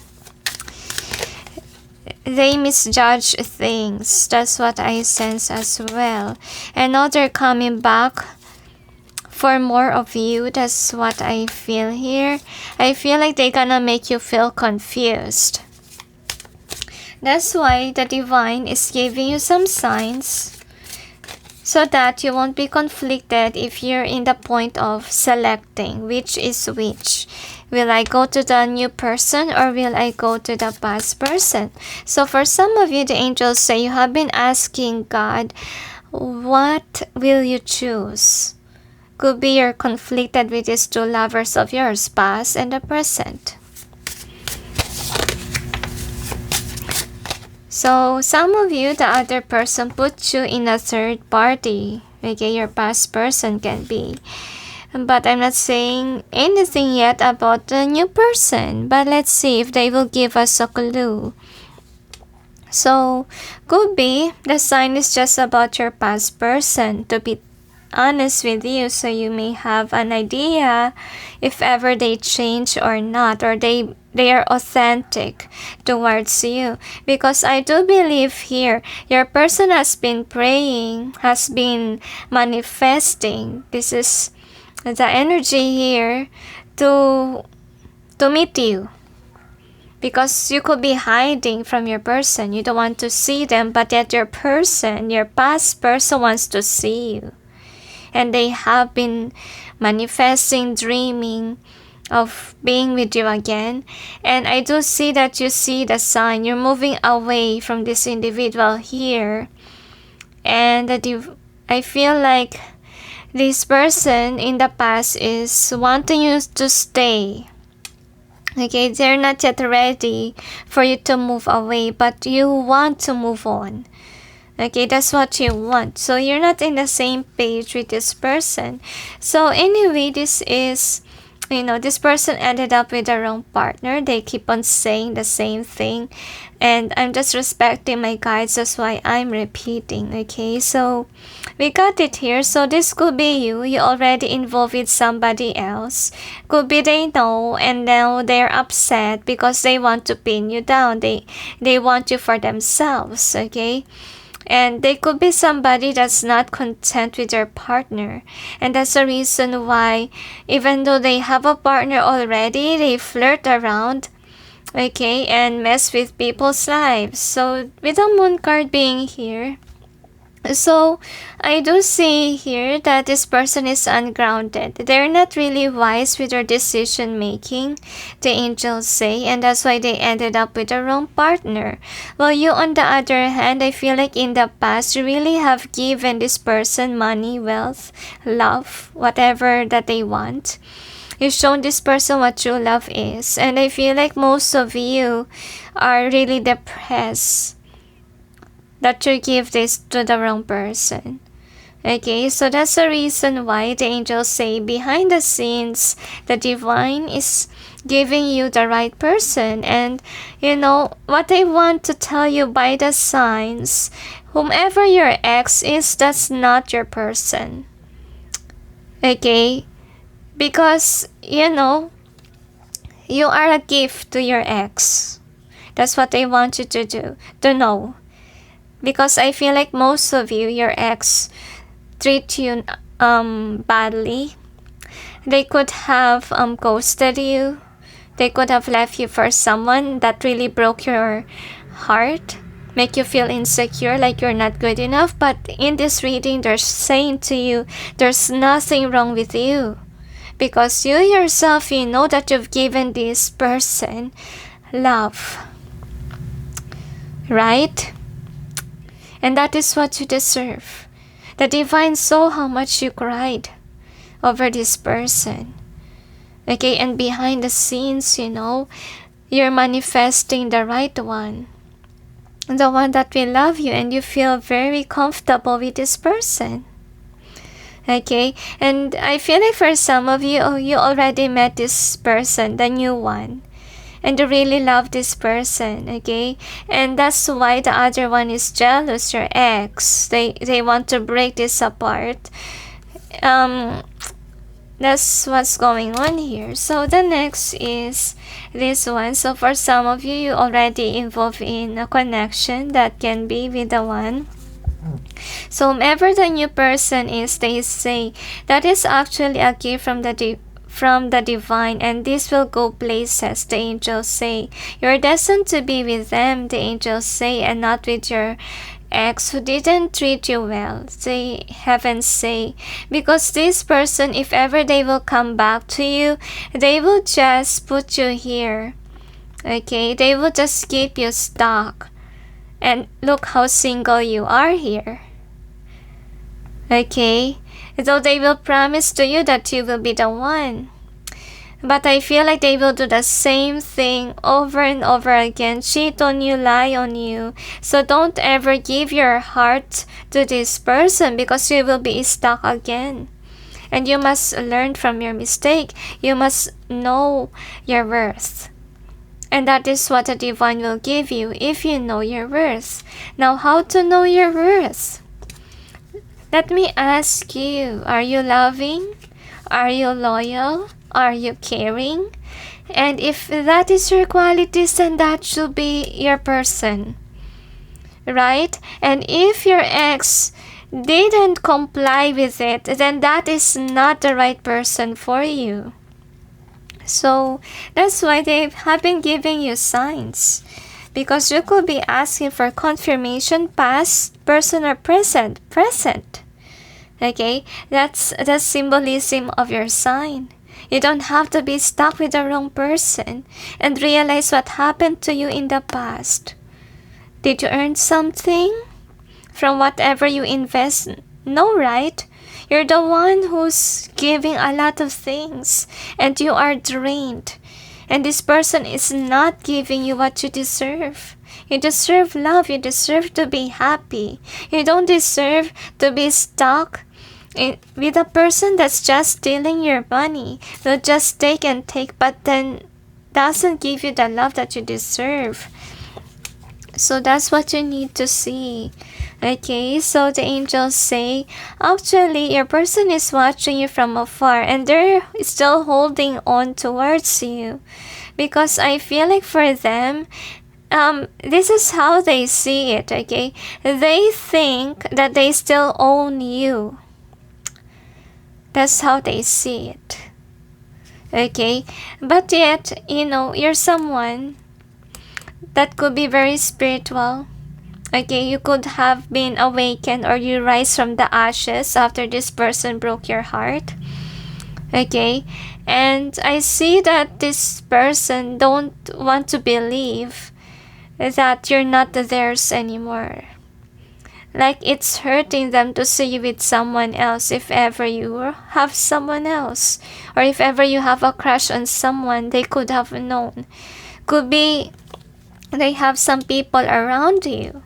They misjudge things. That's what I sense as well. And now they're coming back for more of you. That's what I feel here. I feel like they're gonna make you feel confused. That's why the divine is giving you some signs so that you won't be conflicted if you're in the point of selecting which is which. Will I go to the new person or will I go to the past person? So for some of you, the angels say you have been asking God, what will you choose? Could be you're conflicted with these two lovers of yours, past and the present. So some of you, the other person put you in a third party. Okay, your past person can be. But I'm not saying anything yet about the new person. But let's see if they will give us a clue. So, could be the sign is just about your past person, to be honest with you, so you may have an idea if ever they change or not, or they are authentic towards you. Because I do believe here, your person has been praying, has been manifesting. This is the energy here to meet you, because you could be hiding from your person. You don't want to see them, but yet your person, your past person, wants to see you, and they have been manifesting, dreaming of being with you again. And I do see that you see the sign. You're moving away from this individual here, and that I feel like this person in the past is wanting you to stay. Okay, they're not yet ready for you to move away, but you want to move on. Okay, that's what you want. So you're not in the same page with this person. So anyway, this is, this person ended up with the wrong partner. They keep on saying the same thing. And I'm just respecting my guides. That's why I'm repeating. Okay, so we got it here. So this could be you. You already involved with somebody else. Could be they know, and now they're upset because they want to pin you down. They want you for themselves. Okay. And they could be somebody that's not content with their partner. And that's the reason why, even though they have a partner already, they flirt around, okay, and mess with people's lives. So with the moon card being here, So, I do see here that this person is ungrounded. They're not really wise with their decision making, the angels say, and that's why they ended up with the wrong partner. Well, you, on the other hand, I feel like in the past, you really have given this person money, wealth, love, whatever that they want. You've shown this person what true love is. And I feel like most of you are really depressed that you give this to the wrong person. Okay, so that's the reason why the angels say behind the scenes, the divine is giving you the right person. And you know, what I want to tell you by the signs, whomever your ex is, that's not your person. Okay? Because, you know, you are a gift to your ex. That's what I want you to know. Because I feel like most of you, your ex, treat you badly. They could have ghosted you. They could have left you for someone that really broke your heart, make you feel insecure, like you're not good enough. But in this reading, they're saying to you, there's nothing wrong with you. Because you yourself, you know that you've given this person love. Right? And that is what you deserve. The divine saw how much you cried over this person. Okay, and behind the scenes, you know, you're manifesting the right one. The one that will love you, and you feel very comfortable with this person. Okay, and I feel like for some of you, you already met this person, the new one. And you really love this person, okay? And that's why the other one is jealous, your ex. They want to break this apart. That's what's going on here. So the next is this one. So for some of you, you already involved in a connection that can be with the one. So whomever the new person is, they say that is actually a gift from the divine, and this will go places, the angels say. You're destined to be with them, the angels say, and not with your ex who didn't treat you well, they heavens say. Because this person, if ever they will come back to you, they will just put you here. Okay, they will just keep you stuck. And look how single you are here. Okay, though they will promise to you that you will be the one. But I feel like they will do the same thing over and over again. Cheat on you, lie on you. So don't ever give your heart to this person, because you will be stuck again. And you must learn from your mistake. You must know your worth. And that is what the divine will give you if you know your worth. Now, how to know your worth? Let me ask you, are you loving? Are you loyal? Are you caring? And if that is your qualities, then that should be your person. Right? And if your ex didn't comply with it, then that is not the right person for you. So that's why they have been giving you signs. Because you could be asking for confirmation, past, person, or present. Present. Okay? That's the symbolism of your sign. You don't have to be stuck with the wrong person and realize what happened to you in the past. Did you earn something from whatever you invest? No, right? You're the one who's giving a lot of things and you are drained. And this person is not giving you what you deserve. You deserve love. You deserve to be happy. You don't deserve to be stuck with a person that's just stealing your money. They'll just take and take, but then doesn't give you the love that you deserve. So that's what you need to see. Okay, so the angels say, actually, your person is watching you from afar and they're still holding on towards you. Because I feel like for them, this is how they see it, okay? They think that they still own you. That's how they see it. Okay? But yet, you know, you're someone that could be very spiritual. Okay, you could have been awakened or you rise from the ashes after this person broke your heart. Okay, and I see that this person don't want to believe that you're not theirs anymore. Like it's hurting them to see you with someone else if ever you have someone else. Or if ever you have a crush on someone, they could have known. Could be they have some people around you.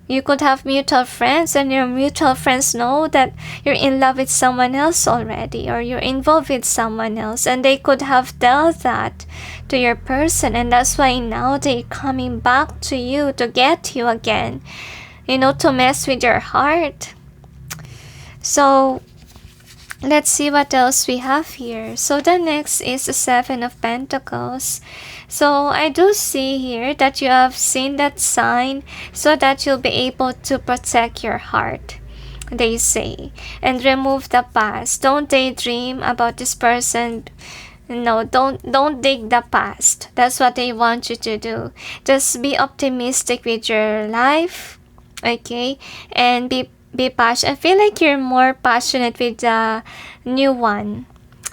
You could have mutual friends and your mutual friends know that you're in love with someone else already or you're involved with someone else, and they could have told that to your person, and that's why now they're coming back to you to get you again, to mess with your heart. So let's see what else we have here. So the next is the Seven of Pentacles. So I do see here that you have seen that sign so that you'll be able to protect your heart, they say, and remove the past. Don't daydream about this person. No, don't dig the past. That's what they want you to do. Just be optimistic with your life, okay? And be passionate. I feel like you're more passionate with the new one,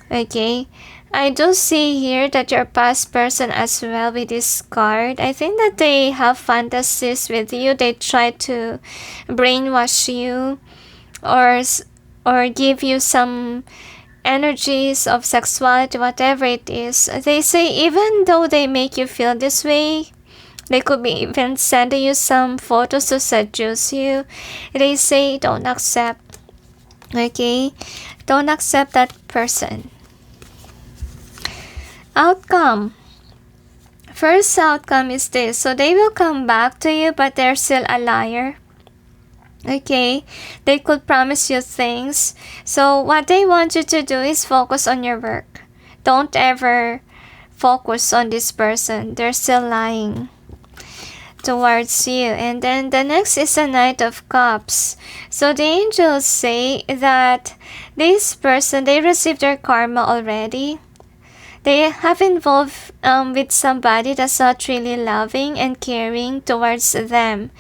okay? I do see here that your past person as well with this card. I think that they have fantasies with you. They try to brainwash you or give you some energies of sexuality, whatever it is. They say even though they make you feel this way, they could be even sending you some photos to seduce you. They say don't accept, okay? Don't accept that person. Outcome. First outcome is this. So they will come back to you, but they're still a liar. Okay, they could promise you things. So what they want you to do is focus on your work. Don't ever focus on this person. They're still lying towards you. And then the next is a Knight of Cups. So the angels say that this person, they received their karma already. They have involved with somebody that's not really loving and caring towards them.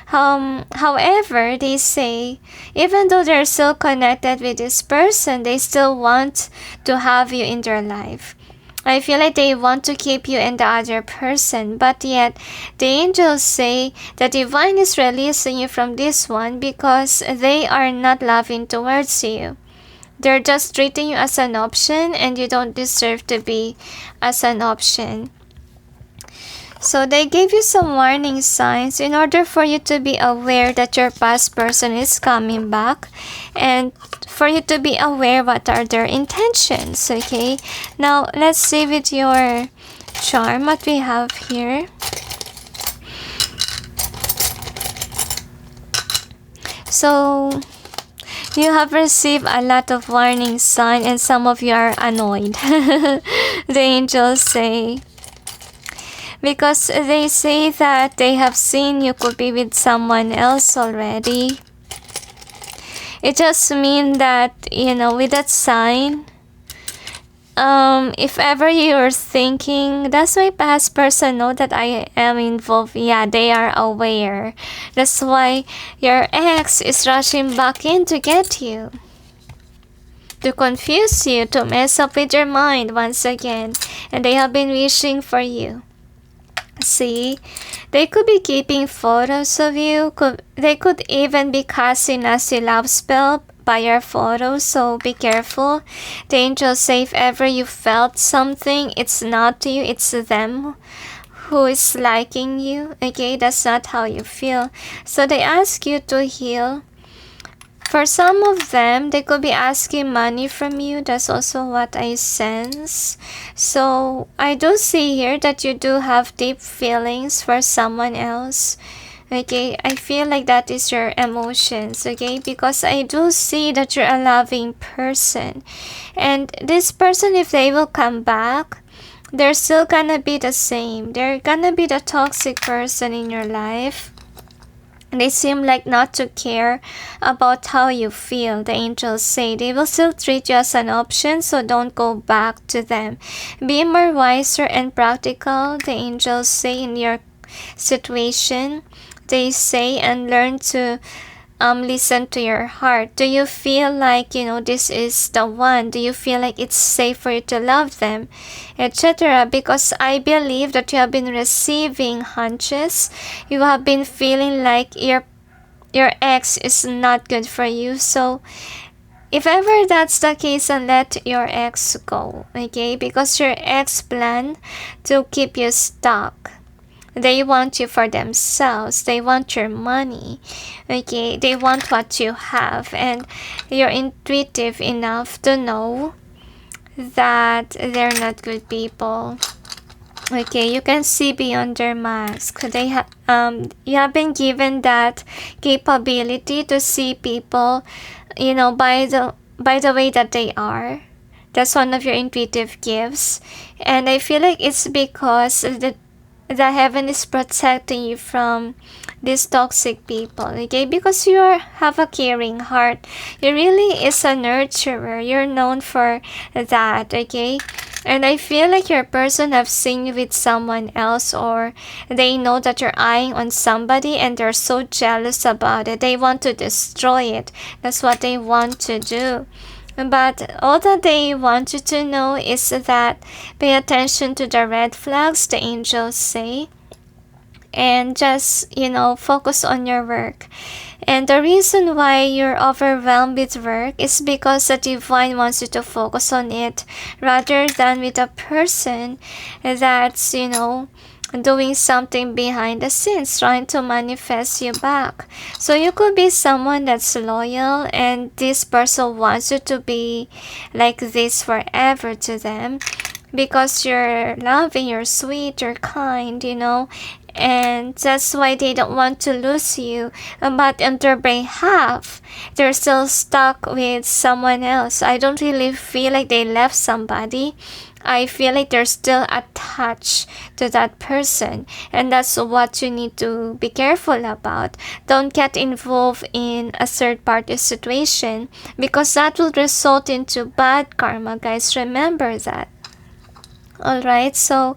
However, they say, even though they're still connected with this person, they still want to have you in their life. I feel like they want to keep you and the other person, but yet the angels say the divine is releasing you from this one because they are not loving towards you. They're just treating you as an option, and you don't deserve to be as an option. So they gave you some warning signs in order for you to be aware that your past person is coming back, and for you to be aware what are their intentions, okay? Now, let's see with your charm what we have here. So you have received a lot of warning signs, and some of you are annoyed. The angels say, because they say that they have seen you could be with someone else already. It just means that, with that sign, if ever you're thinking, does my past person know that I am involved? Yeah, they are aware. That's why your ex is rushing back in to get you, to confuse you, to mess up with your mind once again. And they have been wishing for you. See, they could be keeping photos of you. They could even be casting a love spell by your photos, so be careful. The angels say if ever you felt something, it's not you, it's them who is liking you. Okay, that's not how you feel. So they ask you to heal. For some of them, they could be asking money from you. That's also what I sense. So I do see here that you do have deep feelings for someone else. Okay, I feel like that is your emotions, okay? Because I do see that you're a loving person. And this person, if they will come back, they're still gonna be the same. They're gonna be the toxic person in your life. They seem like not to care about how you feel. The angels say they will still treat you as an option, so don't go back to them. Be more wiser and practical, the angels say, in your situation. they say and learn to listen to your heart. Do you feel like, this is the one? Do you feel like it's safe for you to love them, etc.? Because I believe that you have been receiving hunches. You have been feeling like your ex is not good for you. So if ever that's the case, then let your ex go, okay? Because your ex plan to keep you stuck. They want you for themselves. They want your money, okay? They want what you have, and you're intuitive enough to know that they're not good people. Okay, you can see beyond their mask. You have been given that capability to see people, by the way that they are. That's one of your intuitive gifts, and I feel like it's because the heaven is protecting you from these toxic people, okay? Because you have a caring heart. You really is a nurturer. You're known for that, okay? And I feel like your person have seen you with someone else, or they know that you're eyeing on somebody and they're so jealous about it. They want to destroy it. That's what they want to do. But all that they want you to know is that pay attention to the red flags the angels say, and just, focus on your work. And the reason why you're overwhelmed with work is because the divine wants you to focus on it rather than with a person that's, doing something behind the scenes, trying to manifest you back. So you could be someone that's loyal, and this person wants you to be like this forever to them, because you're loving, you're sweet, you're kind, and that's why they don't want to lose you. But on their behalf, they're still stuck with someone else. I don't really feel like they left somebody. I feel like they're still attached to that person, and that's what you need to be careful about. Don't get involved in a third party situation, because that will result into bad karma, guys. Remember that. Alright, so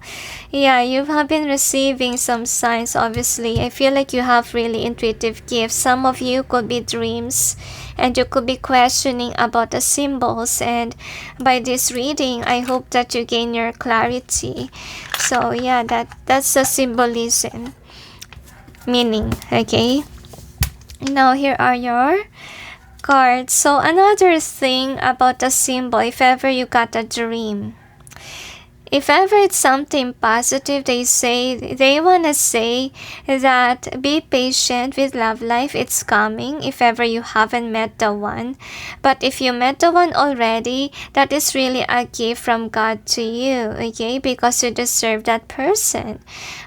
yeah, you have been receiving some signs. Obviously, I feel like you have really intuitive gifts. Some of you could be dreams, and you could be questioning about the symbols, and by this reading, I hope that you gain your clarity. So yeah, that's the symbolism meaning, okay? Now here are your cards. So another thing about the symbol, if ever you got a dream, if ever it's something positive, they want to say that be patient with love life. It's coming if ever you haven't met the one. But if you met the one already, that is really a gift from God to you, okay? Because you deserve that person.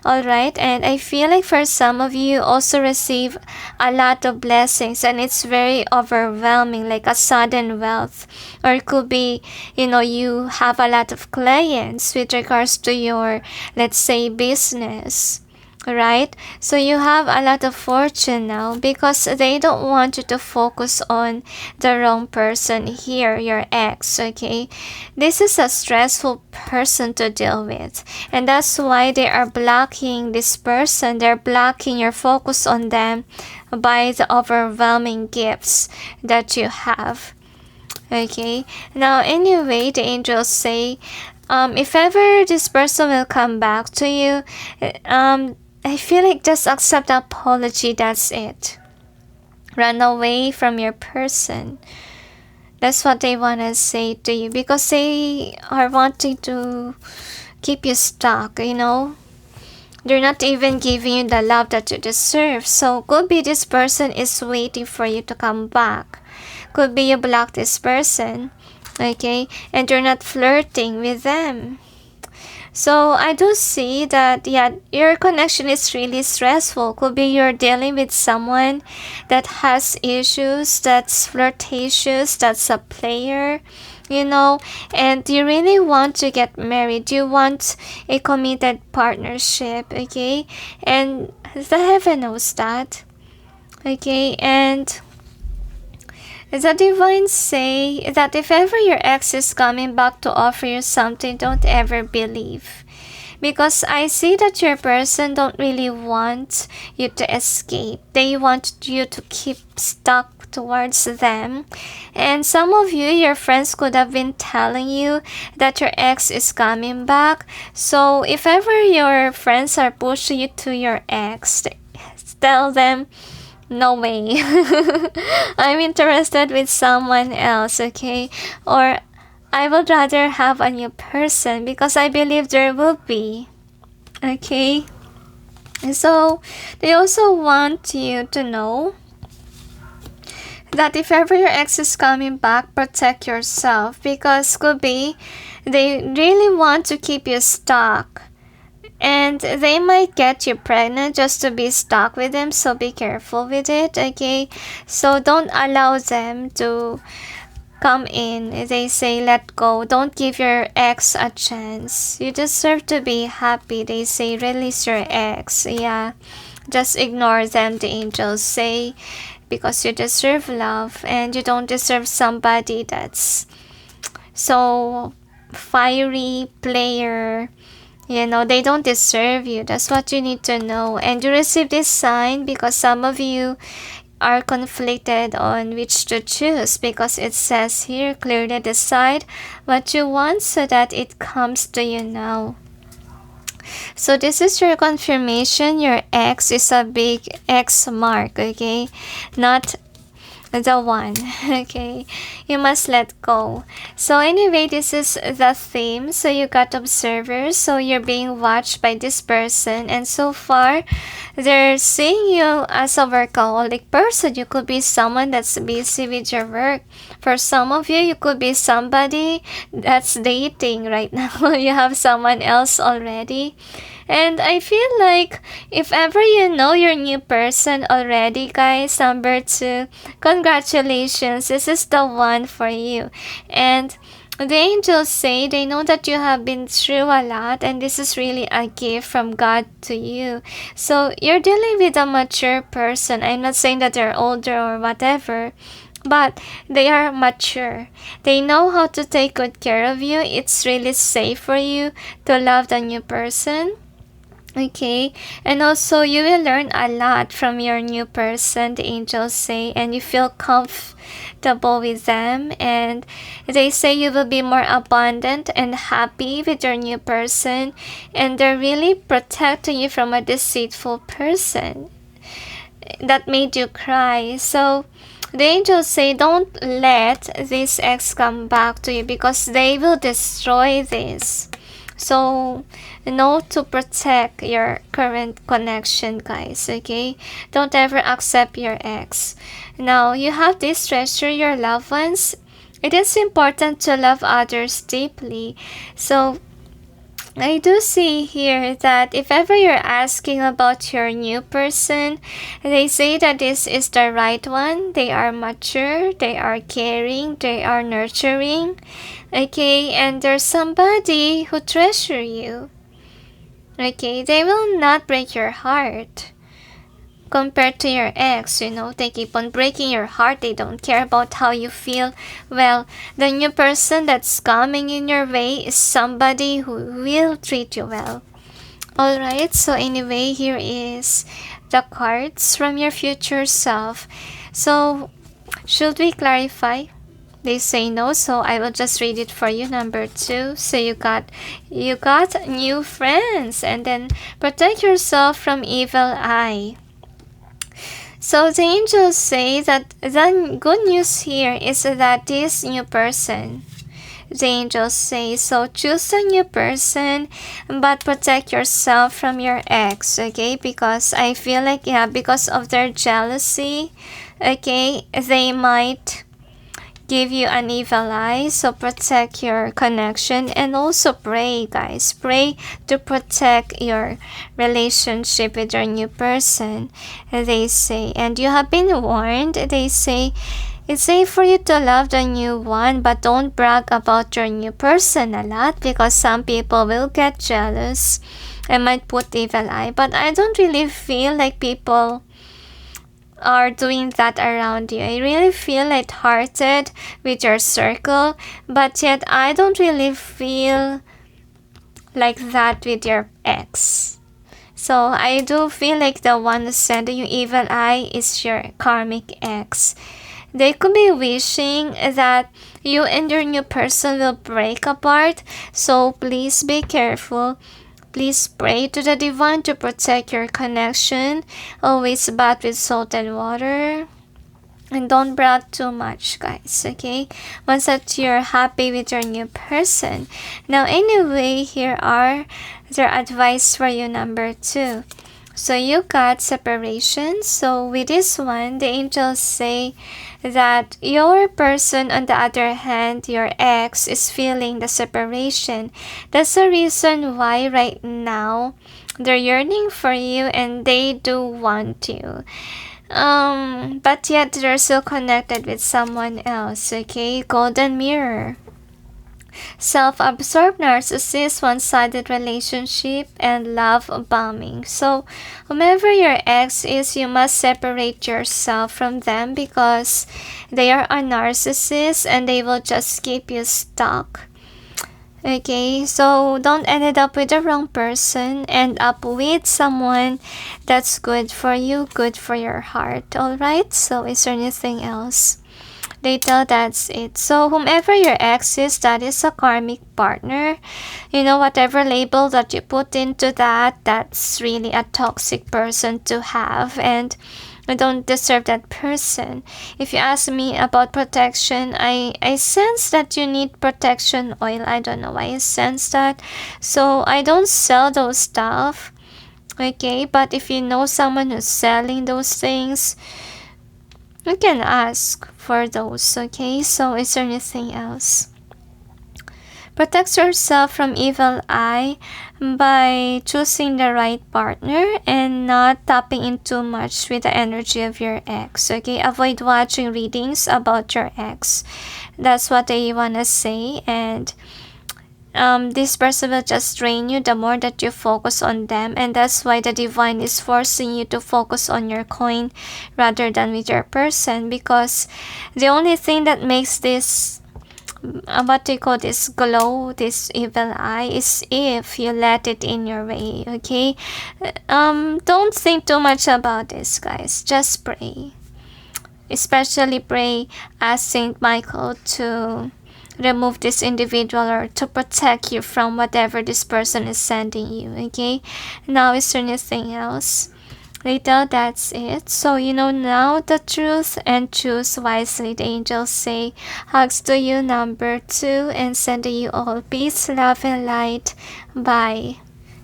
Alright, and I feel like for some of you also receive a lot of blessings, and it's very overwhelming, like a sudden wealth. Or it could be, you have a lot of clients with regards to your, let's say, business, right? So you have a lot of fortune now, because they don't want you to focus on the wrong person here, your ex, okay? This is a stressful person to deal with, and that's why they are blocking this person. They're blocking your focus on them by the overwhelming gifts that you have. Okay, now anyway, the angels say, if ever this person will come back to you, I feel like just accept the apology. That's it. Run away from your person. That's what they want to say to you, because they are wanting to keep you stuck, They're not even giving you the love that you deserve. So could be this person is waiting for you to come back. Could be you block this person, okay? And you're not flirting with them. So I do see that, yeah, your connection is really stressful. Could be you're dealing with someone that has issues, that's flirtatious, that's a player, and you really want to get married. You want a committed partnership, okay? And the heaven knows that, okay? And the divine say that if ever your ex is coming back to offer you something, don't ever believe. because I see that your person don't really want you to escape. They want you to keep stuck towards them. And some of you, your friends could have been telling you that your ex is coming back. So if ever your friends are pushing you to your ex, tell them, no way. I'm interested with someone else, okay? Or I would rather have a new person, because I believe there will be. Okay? So, they also want you to know that if ever your ex is coming back, protect yourself, because could be they really want to keep you stuck. And they might get you pregnant just to be stuck with them, so be careful with it, okay? So don't allow them to come in. They say let go. Don't give your ex a chance. You deserve to be happy. They say release your ex. Yeah, just ignore them, the angels say, because you deserve love and you don't deserve somebody that's so fiery player. You know, they don't deserve you. That's what you need to know. And you receive this sign because some of you are conflicted on which to choose, because it says here, clearly decide what you want so that it comes to you now. So this is your confirmation. Your ex is a big X mark, okay? Not the one, okay? You must let go. So anyway, this is the theme. So you got observers, so you're being watched by this person, and so far they're seeing you as a workaholic person. You could be someone that's busy with your work. For some of you, you could be somebody that's dating right now. You have someone else already. And I feel like if ever you know your new person already, guys, number 2, congratulations, this is the one for you. And the angels say they know that you have been through a lot, and this is really a gift from God to you. So you're dealing with a mature person. I'm not saying that they're older or whatever, but they are mature. They know how to take good care of you. It's really safe for you to love the new person. Okay, and also you will learn a lot from your new person, the angels say, and you feel comfortable with them, and they say you will be more abundant and happy with your new person, and they're really protecting you from a deceitful person that made you cry. So the angels say don't let this ex come back to you, because they will destroy this. So know to protect your current connection, guys, okay? Don't ever accept your ex. Now, you have this, treasure your loved ones. It is important to love others deeply. So I do see here that if ever you're asking about your new person, they say that this is the right one. They are mature, they are caring, they are nurturing, okay? And there's somebody who treasure you, okay? They will not break your heart. Compared to your ex, you know, they keep on breaking your heart. They don't care about how you feel. Well, the new person that's coming in your way is somebody who will treat you well. Alright, so anyway, here is the cards from your future self. So, should we clarify? They say no, so I will just read it for you. Number 2, so you got new friends, and then protect yourself from evil eye. So the angels say that the good news here is that this new person, the angels say, so choose a new person, but protect yourself from your ex, okay? Because I feel like, yeah, because of their jealousy, okay, they might give you an evil eye. So protect your connection, and also pray, guys. Pray to protect your relationship with your new person, they say. And you have been warned, they say. It's safe for you to love the new one, but don't brag about your new person a lot, because some people will get jealous and might put evil eye. But I don't really feel like people are doing that around you. I really feel lighthearted with your circle, but yet I don't really feel like that with your ex. So I do feel like the one who's sending you evil eye is your karmic ex. They could be wishing that you and your new person will break apart. So please be careful. Please pray to the divine to protect your connection. Always bath with salt and water. And don't brag too much, guys, okay? Once that you're happy with your new person. Now, anyway, here are their advice for you, number 2. So you got separation. So with this one, the angels say that your person, on the other hand, your ex, is feeling the separation. That's the reason why right now they're yearning for you and they do want you. But yet they're still connected with someone else, okay? Golden mirror. Self-absorbed narcissist, one-sided relationship, and love bombing. So, whomever your ex is, you must separate yourself from them because they are a narcissist and they will just keep you stuck. Okay, so don't end up with the wrong person. End up with someone that's good for you, good for your heart. Alright, so is there anything else? Data, that's it. So whomever your ex is, that is a karmic partner. You know, whatever label that you put into that, that's really a toxic person to have, and you don't deserve that person. If you ask me about protection, I sense that you need protection oil. I don't know why I sense that. So I don't sell those stuff. Okay, but if you know someone who's selling those things, you can ask for those, okay? So is there anything else? Protect yourself from evil eye by choosing the right partner and not tapping in too much with the energy of your ex, okay? Avoid watching readings about your ex. That's what I want to say. And this person will just drain you the more that you focus on them, and that's why the divine is forcing you to focus on your coin rather than with your person, because the only thing that makes this what they call this glow, this evil eye, is if you let it in your way, okay? Don't think too much about this, guys. Just pray, especially pray, ask Saint Michael to remove this individual or to protect you from whatever this person is sending you, okay? Now, is there anything else? Later, that's it. So you know now the truth and choose wisely. The angels say hugs to you, number 2, and sending you all peace, love, and light. Bye.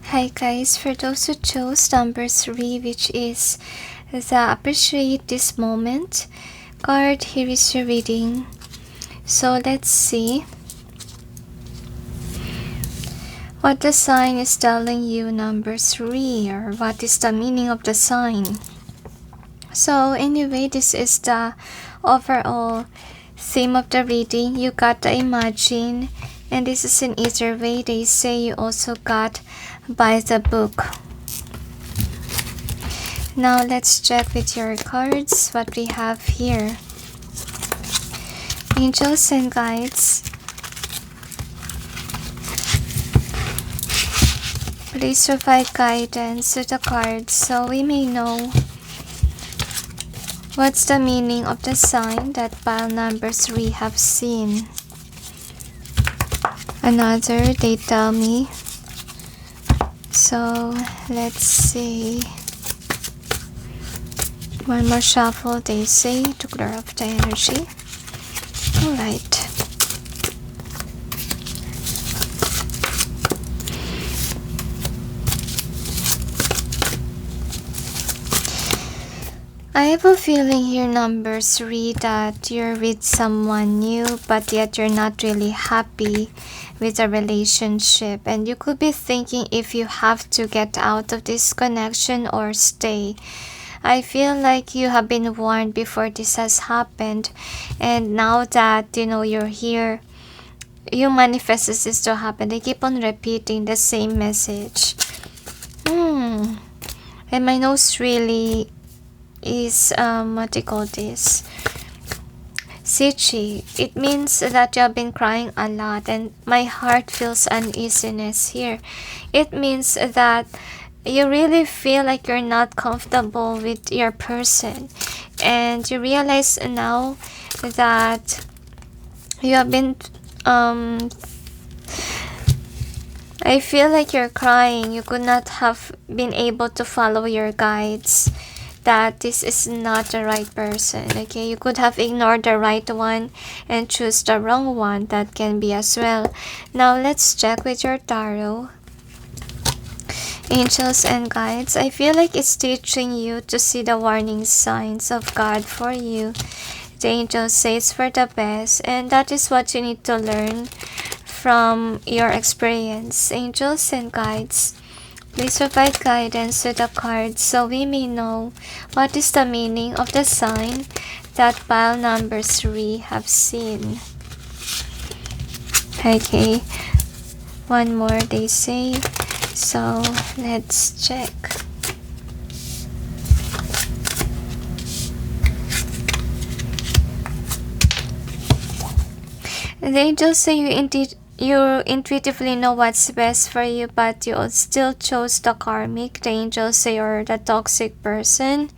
Hi guys, for those who chose number 3, which is the appreciate this moment card, here is your reading. So let's see what the sign is telling you, number 3, or what is the meaning of the sign. So anyway, this is the overall theme of the reading. You got the imagine, and this is in either way. They say you also got by the book. Now let's check with your cards what we have here. Angels and guides, please provide guidance to the cards so we may know what's the meaning of the sign that pile number 3 have seen. Another, they tell me. So let's see. One more shuffle, they say, to clear up the energy. Alright. I have a feeling here, number 3, that you're with someone new, but yet you're not really happy with a relationship, and you could be thinking if you have to get out of this connection or stay. I feel like you have been warned before this has happened, and now that you know you're here, you manifest this to happen. They keep on repeating the same message. And my nose really is what do you call this? Sichi, it means that you have been crying a lot and my heart feels uneasiness here. It means that you really feel like you're not comfortable with your person, and you realize now that you have been I feel like you're crying. You could not have been able to follow your guides, that this is not the right person. Okay, you could have ignored the right one and choose the wrong one. That can be as well. Now let's check with your tarot. Angels and guides, I feel like it's teaching you to see the warning signs of God for you. The angels say it's for the best, and that is what you need to learn from your experience. Angels and guides, please provide guidance with the cards so we may know what is the meaning of the sign that pile number 3 have seen. Okay, one more they say, so let's check. The angels say you intuitively know what's best for you, but you still chose the karmic. The angels say you're the toxic person.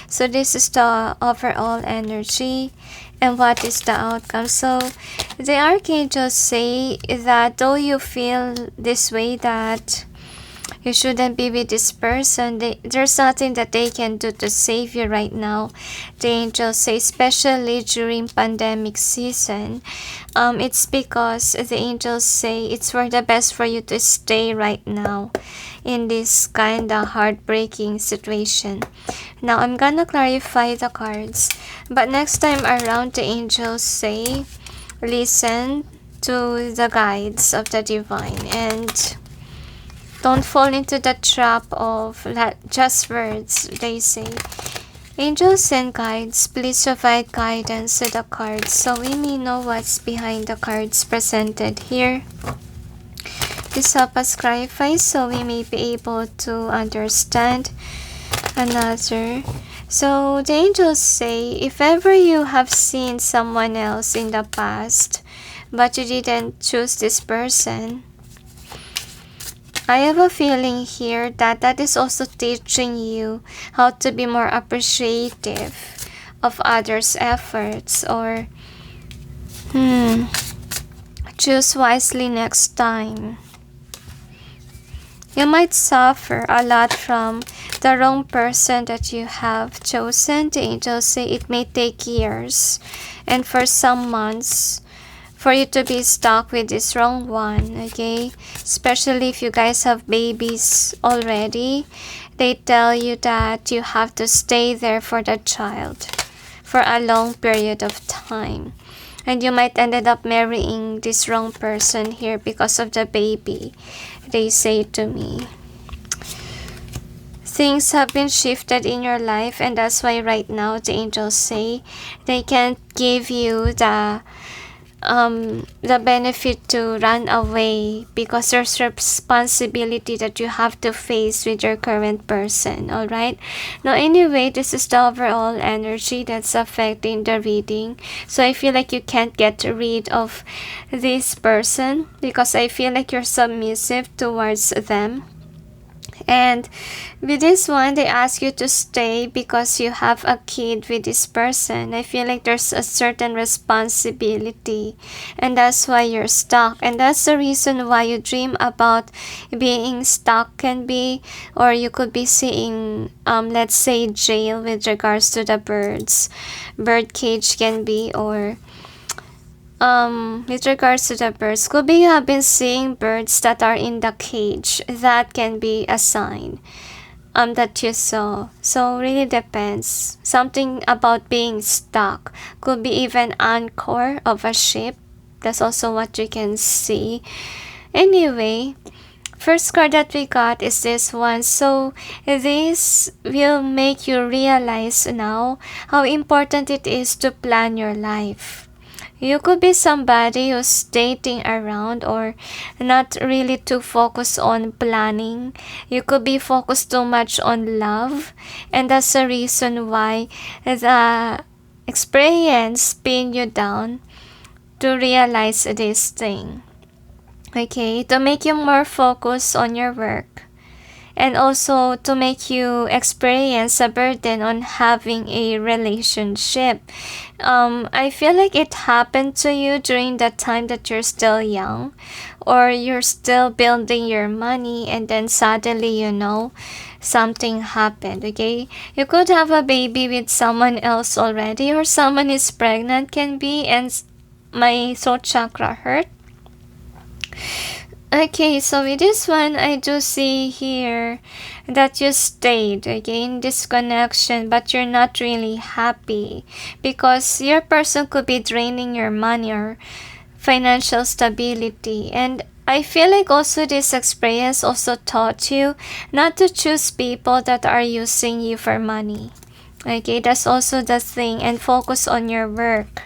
So this is the overall energy and what is the outcome. So the archangels say that though you feel this way, that you shouldn't be with this person, there's nothing that they can do to save you right now. The angels say, especially during pandemic season, it's because the angels say it's for the best for you to stay right now in this kind of heartbreaking situation. Now I'm gonna clarify the cards, but next time around the angels say listen to the guides of the divine and don't fall into the trap of just words, they say. Angels and guides, please provide guidance to the cards so we may know what's behind the cards presented here. Please help us clarify so we may be able to understand another. So the angels say, if ever you have seen someone else in the past, but you didn't choose this person, I have a feeling here that that is also teaching you how to be more appreciative of others' efforts, or choose wisely next time. You might suffer a lot from the wrong person that you have chosen. The angels say it may take years and for some months for you to be stuck with this wrong one, okay? Especially if you guys have babies already. They tell you that you have to stay there for the child for a long period of time. And you might ended up marrying this wrong person here because of the baby, they say to me. Things have been shifted in your life, and that's why right now the angels say they can't give you the benefit to run away because there's responsibility that you have to face with your current person. All right, now anyway, this is the overall energy that's affecting the reading. So I feel like you can't get rid of this person because I feel like you're submissive towards them. And with this one, they ask you to stay because you have a kid with this person. I feel like there's a certain responsibility, and that's why you're stuck. And that's the reason why you dream about being stuck, can be, or you could be seeing, let's say, jail with regards to the birds. Bird cage can be, or with regards to the birds, could be you have been seeing birds that are in the cage. That can be a sign that you saw. So really depends. Something about being stuck. Could be even anchor of a ship. That's also what you can see. Anyway, first card that we got is this one. So this will make you realize now how important it is to plan your life. You could be somebody who's dating around or not really too focused on planning. You could be focused too much on love, and that's the reason why experience pin you down to realize this thing. Okay, to make you more focused on your work. And also to make you experience a burden on having a relationship. I feel like it happened to you during the time that you're still young, or you're still building your money, and then suddenly, something happened. Okay, you could have a baby with someone else already, or someone is pregnant, can be, and my throat chakra hurt. Okay, so with this one, I do see here that you stayed, okay, in this connection, but you're not really happy because your person could be draining your money or financial stability. And I feel like also this experience also taught you not to choose people that are using you for money. Okay, that's also the thing. And focus on your work.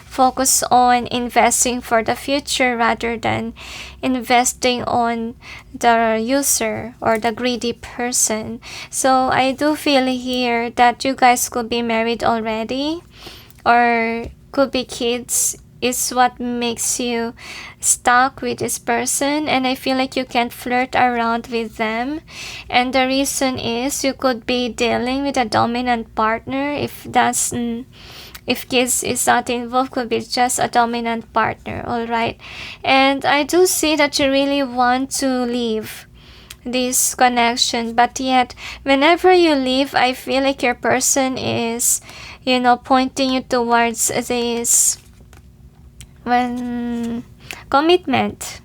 Focus on investing for the future rather than investing on the user or the greedy person. So I do feel here that you guys could be married already or could be kids is what makes you stuck with this person, and I feel like you can't flirt around with them. And the reason is you could be dealing with a dominant partner. If kids is not involved, could be just a dominant partner. All right, and I do see that you really want to leave this connection, but yet whenever you leave, I feel like your person is pointing you towards this commitment,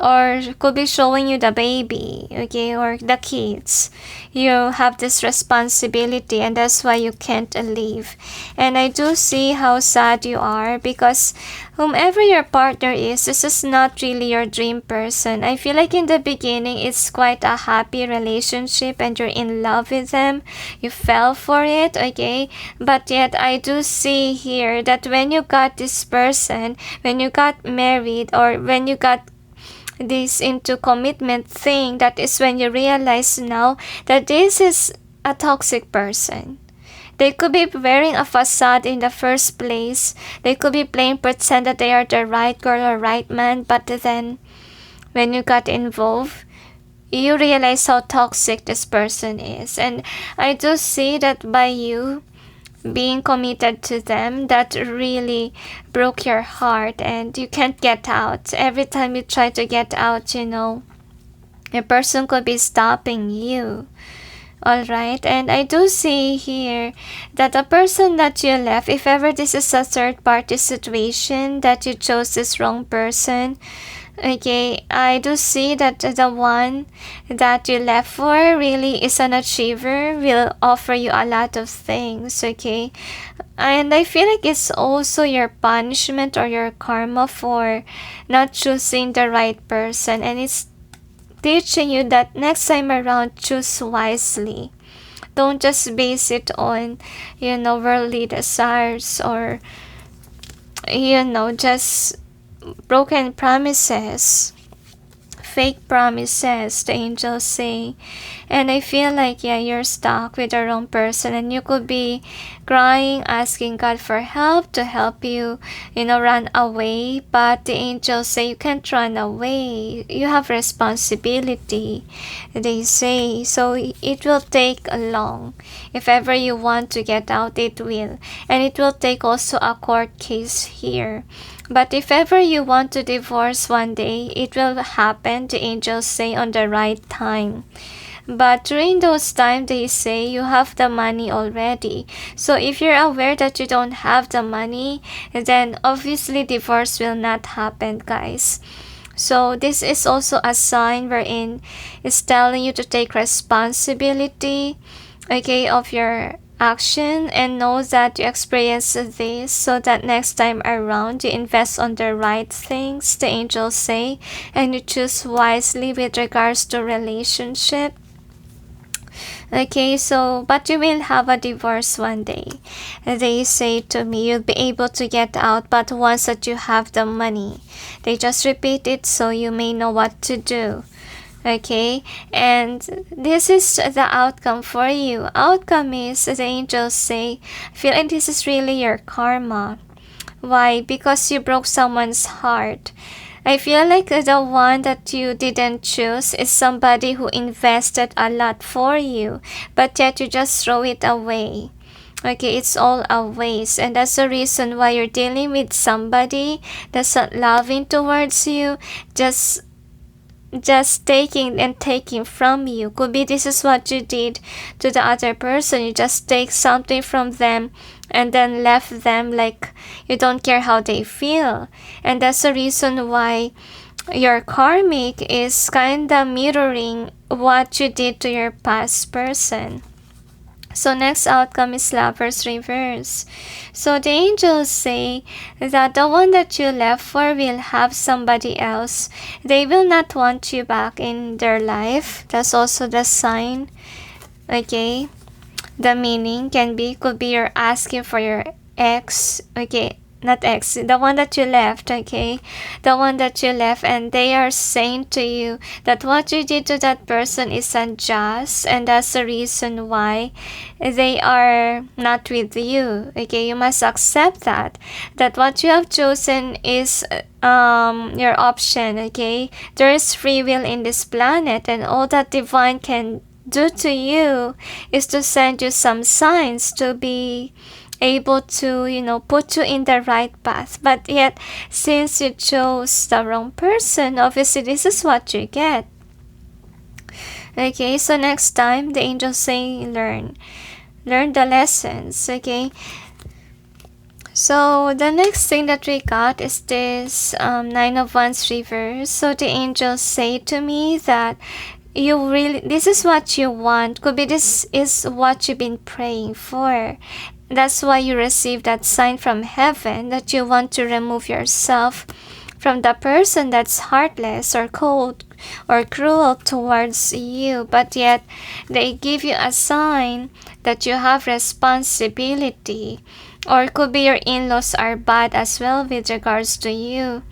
or could be showing you the baby, okay, or the kids. You have this responsibility, and that's why you can't leave. And I do see how sad you are because whomever your partner is, this is not really your dream person. I feel like in the beginning it's quite a happy relationship and you're in love with them, you fell for it, okay, but yet I do see here that when you got this person, when you got married, or when you got this into commitment thing, that is when you realize now that this is a toxic person. They could be wearing a facade in the first place. They could be playing pretend that they are the right girl or right man, but then when you got involved, you realize how toxic this person is. And I do see that by you being committed to them, that really broke your heart and you can't get out. Every time you try to get out, a person could be stopping you. Alright, and I do see here that the person that you left, if ever this is a third party situation, that you chose this wrong person, okay, I do see that the one that you left for really is an achiever, will offer you a lot of things, okay? And I feel like it's also your punishment or your karma for not choosing the right person, and it's teaching you that next time around, choose wisely. Don't just base it on, worldly desires or, just broken promises, fake promises, the angels say. And I feel like, you're stuck with the wrong person, and you could be crying, asking God for help to help you, run away. But the angels say you can't run away. You have responsibility, they say. So it will take long. If ever you want to get out, it will. And it will take also a court case here. But if ever you want to divorce one day, it will happen, the angels say, on the right time. But during those times, they say you have the money already. So if you're aware that you don't have the money, then obviously divorce will not happen, guys. So this is also a sign wherein it's telling you to take responsibility, okay, of your action, and know that you experience this so that next time around you invest on the right things, the angels say, and you choose wisely with regards to relationship. Okay, so, but you will have a divorce one day. They say to me, you'll be able to get out, but once that you have the money. They just repeat it so you may know what to do. Okay, and this is the outcome for you. Outcome is, the angels say, I feel like this is really your karma. Why? Because you broke someone's heart. I feel like the one that you didn't choose is somebody who invested a lot for you, but yet you just throw it away. Okay, it's all a waste, and that's the reason why you're dealing with somebody that's not loving towards you, just taking and taking from you. Could be this is what you did to the other person. You just take something from them and then left them like you don't care how they feel. And that's the reason why your karmic is kinda mirroring what you did to your past person. So next outcome is Lovers Reverse. So the angels say that the one that you left for will have somebody else. They will not want you back in their life. That's also the sign. Okay. The meaning could be you're asking for your ex. Okay. Not ex, the one that you left, okay? The one that you left, and they are saying to you that what you did to that person is unjust, and that's the reason why they are not with you, okay? You must accept that what you have chosen is your option, okay? There is free will in this planet, and all that divine can do to you is to send you some signs to be able to, put you in the right path. But yet, since you chose the wrong person, obviously this is what you get. Okay, so next time, the angels say learn the lessons, okay? So the next thing that we got is this Nine of Wands reverse. So the angels say to me that this is what you want. Could be this is what you've been praying for. That's why you receive that sign from heaven that you want to remove yourself from the person that's heartless or cold or cruel towards you. But yet they give you a sign that you have responsibility. Or it could be your in-laws are bad as well with regards to you.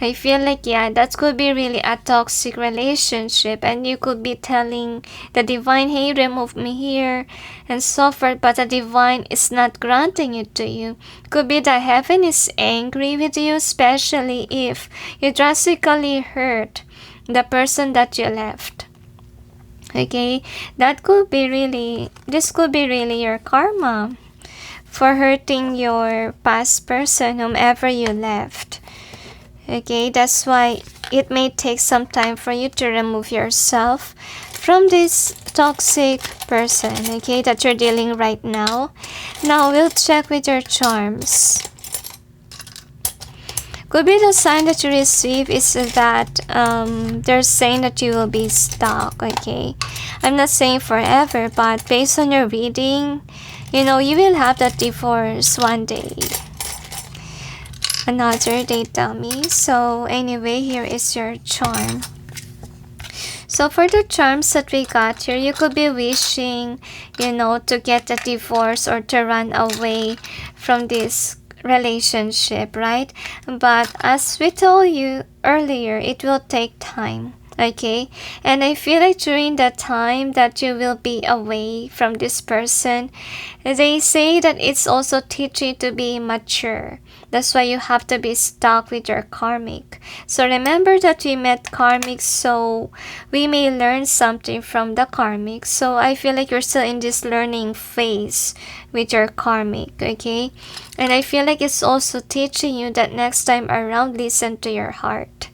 I feel like, that could be really a toxic relationship, and you could be telling the divine, hey, remove me here and so forth, but the divine is not granting it to you. Could be that heaven is angry with you, especially if you drastically hurt the person that you left. Okay, this could be really your karma for hurting your past person, whomever you left. Okay, that's why it may take some time for you to remove yourself from this toxic person, okay, that you're dealing right now. Now, we'll check with your charms. Could be the sign that you receive is that they're saying that you will be stuck, okay? I'm not saying forever, but based on your reading, you will have that divorce one day. Another, they tell me. So anyway, here is your charm. So for the charms that we got here, you could be wishing, to get a divorce or to run away from this relationship, right? But as we told you earlier, it will take time. Okay, and I feel like during the time that you will be away from this person, they say that it's also teaching to be mature. That's why you have to be stuck with your karmic. So remember that we met karmic, so we may learn something from the karmic. So I feel like you're still in this learning phase with your karmic, okay? And I feel like it's also teaching you that next time around, listen to your heart.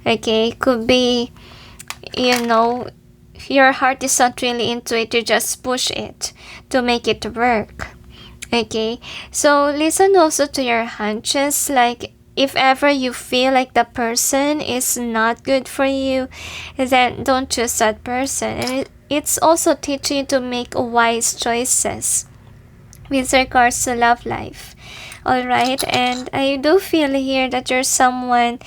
Okay, could be, your heart is not really into it, you just push it to make it work. Okay, so listen also to your hunches, like if ever you feel like the person is not good for you, then don't choose that person. And it's also teaching you to make wise choices with regards to love life. Alright, and I do feel here that you're someone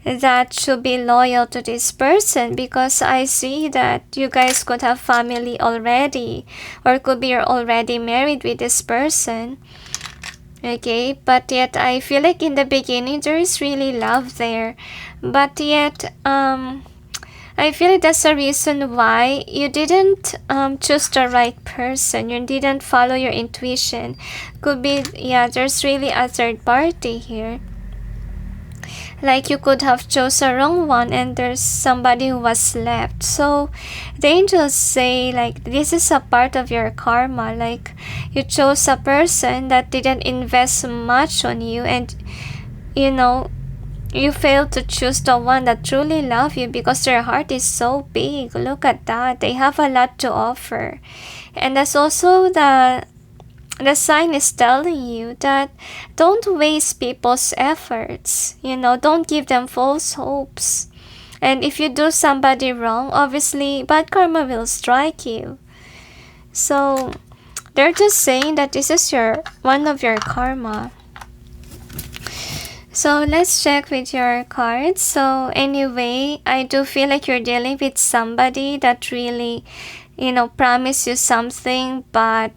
that should be loyal to this person, because I see that you guys could have family already, or could be you're already married with this person. Okay, but yet I feel like in the beginning there is really love there, but yet I feel like that's the reason why you didn't choose the right person. You didn't follow your intuition. Could be, yeah, there's really a third party here. Like you could have chose a wrong one and there's somebody who was left. So the angels say like this is a part of your karma. Like you chose a person that didn't invest much on you, and you know, you failed to choose the one that truly loves you because their heart is so big. Look at that. They have a lot to offer. And that's also the sign is telling you that don't waste people's efforts. Don't give them false hopes. And if you do somebody wrong, obviously bad karma will strike you. So they're just saying that this is one of your karma. So let's check with your cards. So anyway, I do feel like you're dealing with somebody that really, promise you something, but,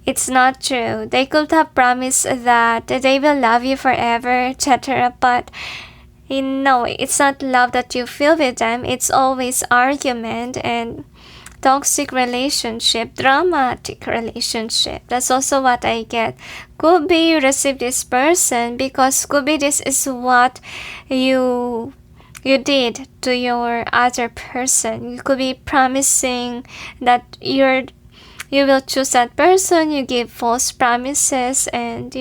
it's not true. They could have promised that they will love you forever, etc. But, it's not love that you feel with them. It's always argument and toxic relationship, dramatic relationship. That's also what I get. Could be you receive this person because could be this is what you did to your other person. You could be promising that you will choose that person. You give false promises, and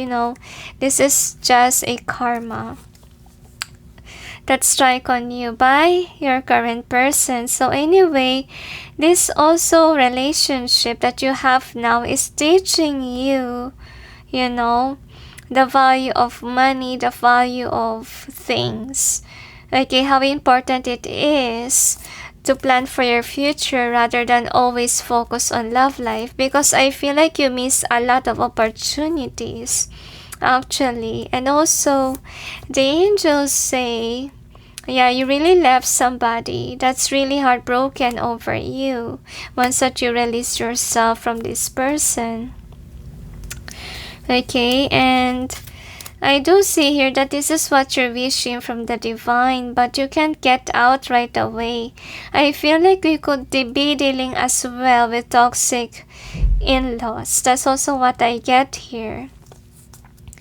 this is just a karma that strike on you by your current person. So anyway, this also relationship that you have now is teaching you, the value of money, the value of things. Okay, how important it is to plan for your future rather than always focus on love life, because I feel like you miss a lot of opportunities actually. And also the angels say, yeah, you really left somebody that's really heartbroken over you once that you release yourself from this person. Okay, and I do see here that this is what you're wishing from the divine, but you can't get out right away. I feel like you could be dealing as well with toxic in-laws. That's also what I get here.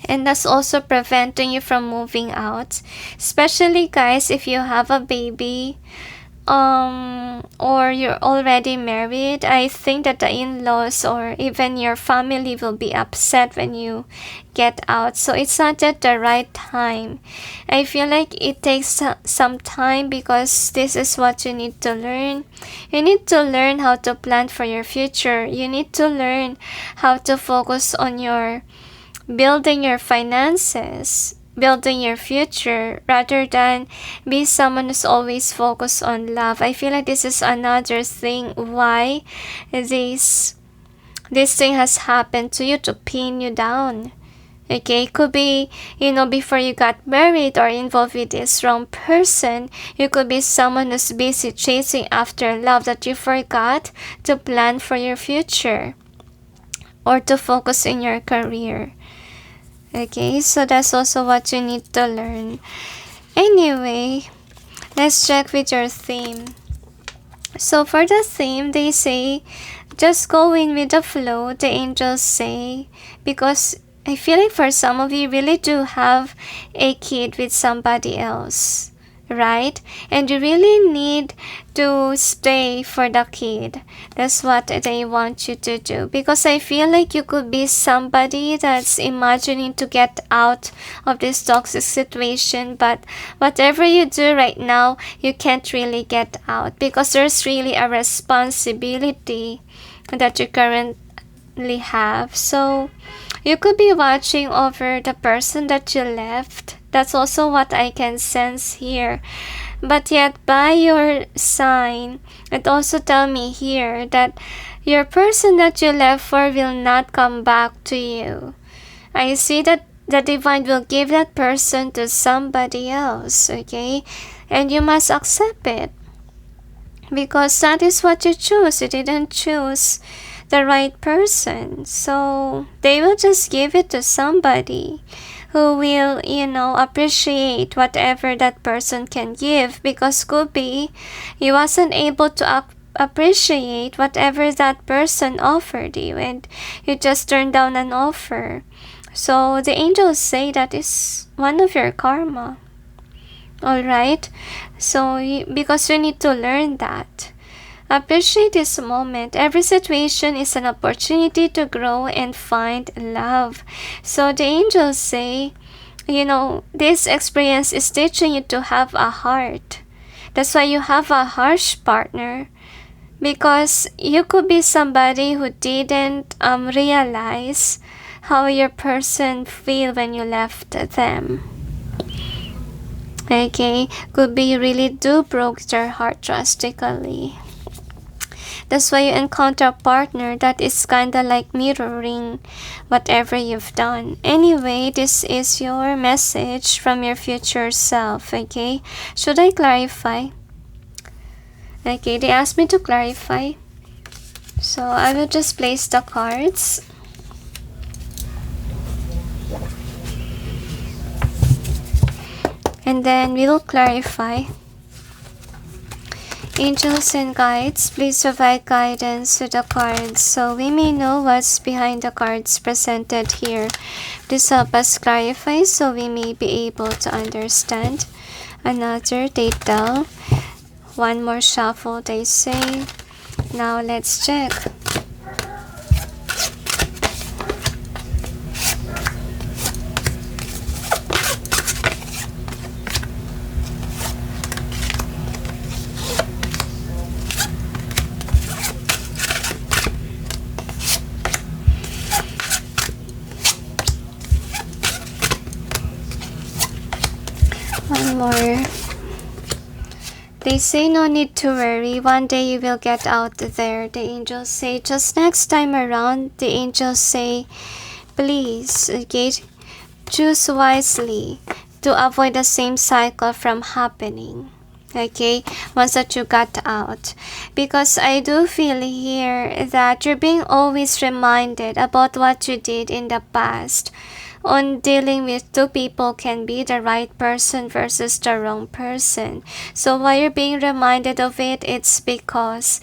And that's also preventing you from moving out, especially guys if you have a baby or you're already married. I think that the in-laws or even your family will be upset when you get out. So it's not at the right time. I feel like it takes some time because this is what you need to learn. You need to learn how to plan for your future. You need to learn how to focus on your building your finances, building your future, rather than be someone who's always focused on love. I feel like this is another thing why this thing has happened to you, to pin you down. Okay, could be, before you got married or involved with this wrong person, you could be someone who's busy chasing after love that you forgot to plan for your future or to focus in your career. Okay, so that's also what you need to learn. Anyway, let's check with your theme. So for the theme, they say, just go in with the flow, the angels say, because I feel like for some of you really do have a kid with somebody else, right? And you really need to stay for the kid. That's what they want you to do, because I feel like you could be somebody that's imagining to get out of this toxic situation, but whatever you do right now, you can't really get out because there's really a responsibility that you currently have. So you could be watching over the person that you left. That's also what I can sense here. But yet by your sign, it also tells me here that your person that you left for will not come back to you. I see that the divine will give that person to somebody else, okay? And you must accept it, because that is what you choose. You didn't choose the right person, so they will just give it to somebody. who will, appreciate whatever that person can give, because could be you wasn't able to appreciate whatever that person offered you and you just turned down an offer. So the angels say that is one of your karma. Alright? So because you need to learn that. Appreciate this moment. Every situation is an opportunity to grow and find love. So the angels say, this experience is teaching you to have a heart. That's why you have a harsh partner. Because you could be somebody who didn't realize how your person feel when you left them. Okay, could be you really do broke their heart drastically. That's why you encounter a partner that is kinda like mirroring whatever you've done. Anyway, this is your message from your future self, okay? Should I clarify? Okay, they asked me to clarify. So I will just place the cards. And then we will clarify. Angels and guides, please provide guidance to the cards so we may know what's behind the cards presented here. Please help us clarify so we may be able to understand. Another detail. One more shuffle, they say. Now let's check. One more. They say no need to worry, one day you will get out there. The angels say just next time around. The angels say please, okay, choose wisely to avoid the same cycle from happening. Okay, once that you got out. Because I do feel here that you're being always reminded about what you did in the past. On dealing with two people can be the right person versus the wrong person. So why you're being reminded of it, it's because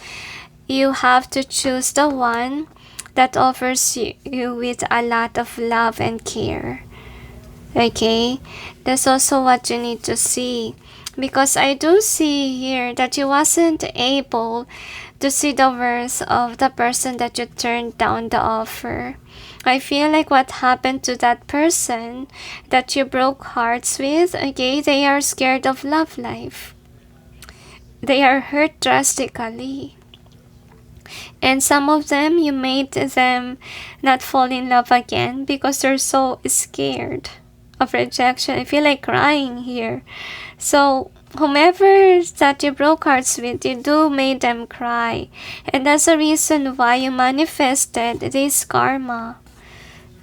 you have to choose the one that offers you with a lot of love and care. Okay, that's also what you need to see. Because I do see here that you wasn't able to see the worth of the person that you turned down the offer. I feel like what happened to that person that you broke hearts with, okay, they are scared of love life. They are hurt drastically. And some of them, you made them not fall in love again because they're so scared of rejection. I feel like crying here. So whomever that you broke hearts with, you do made them cry. And that's the reason why you manifested this karma.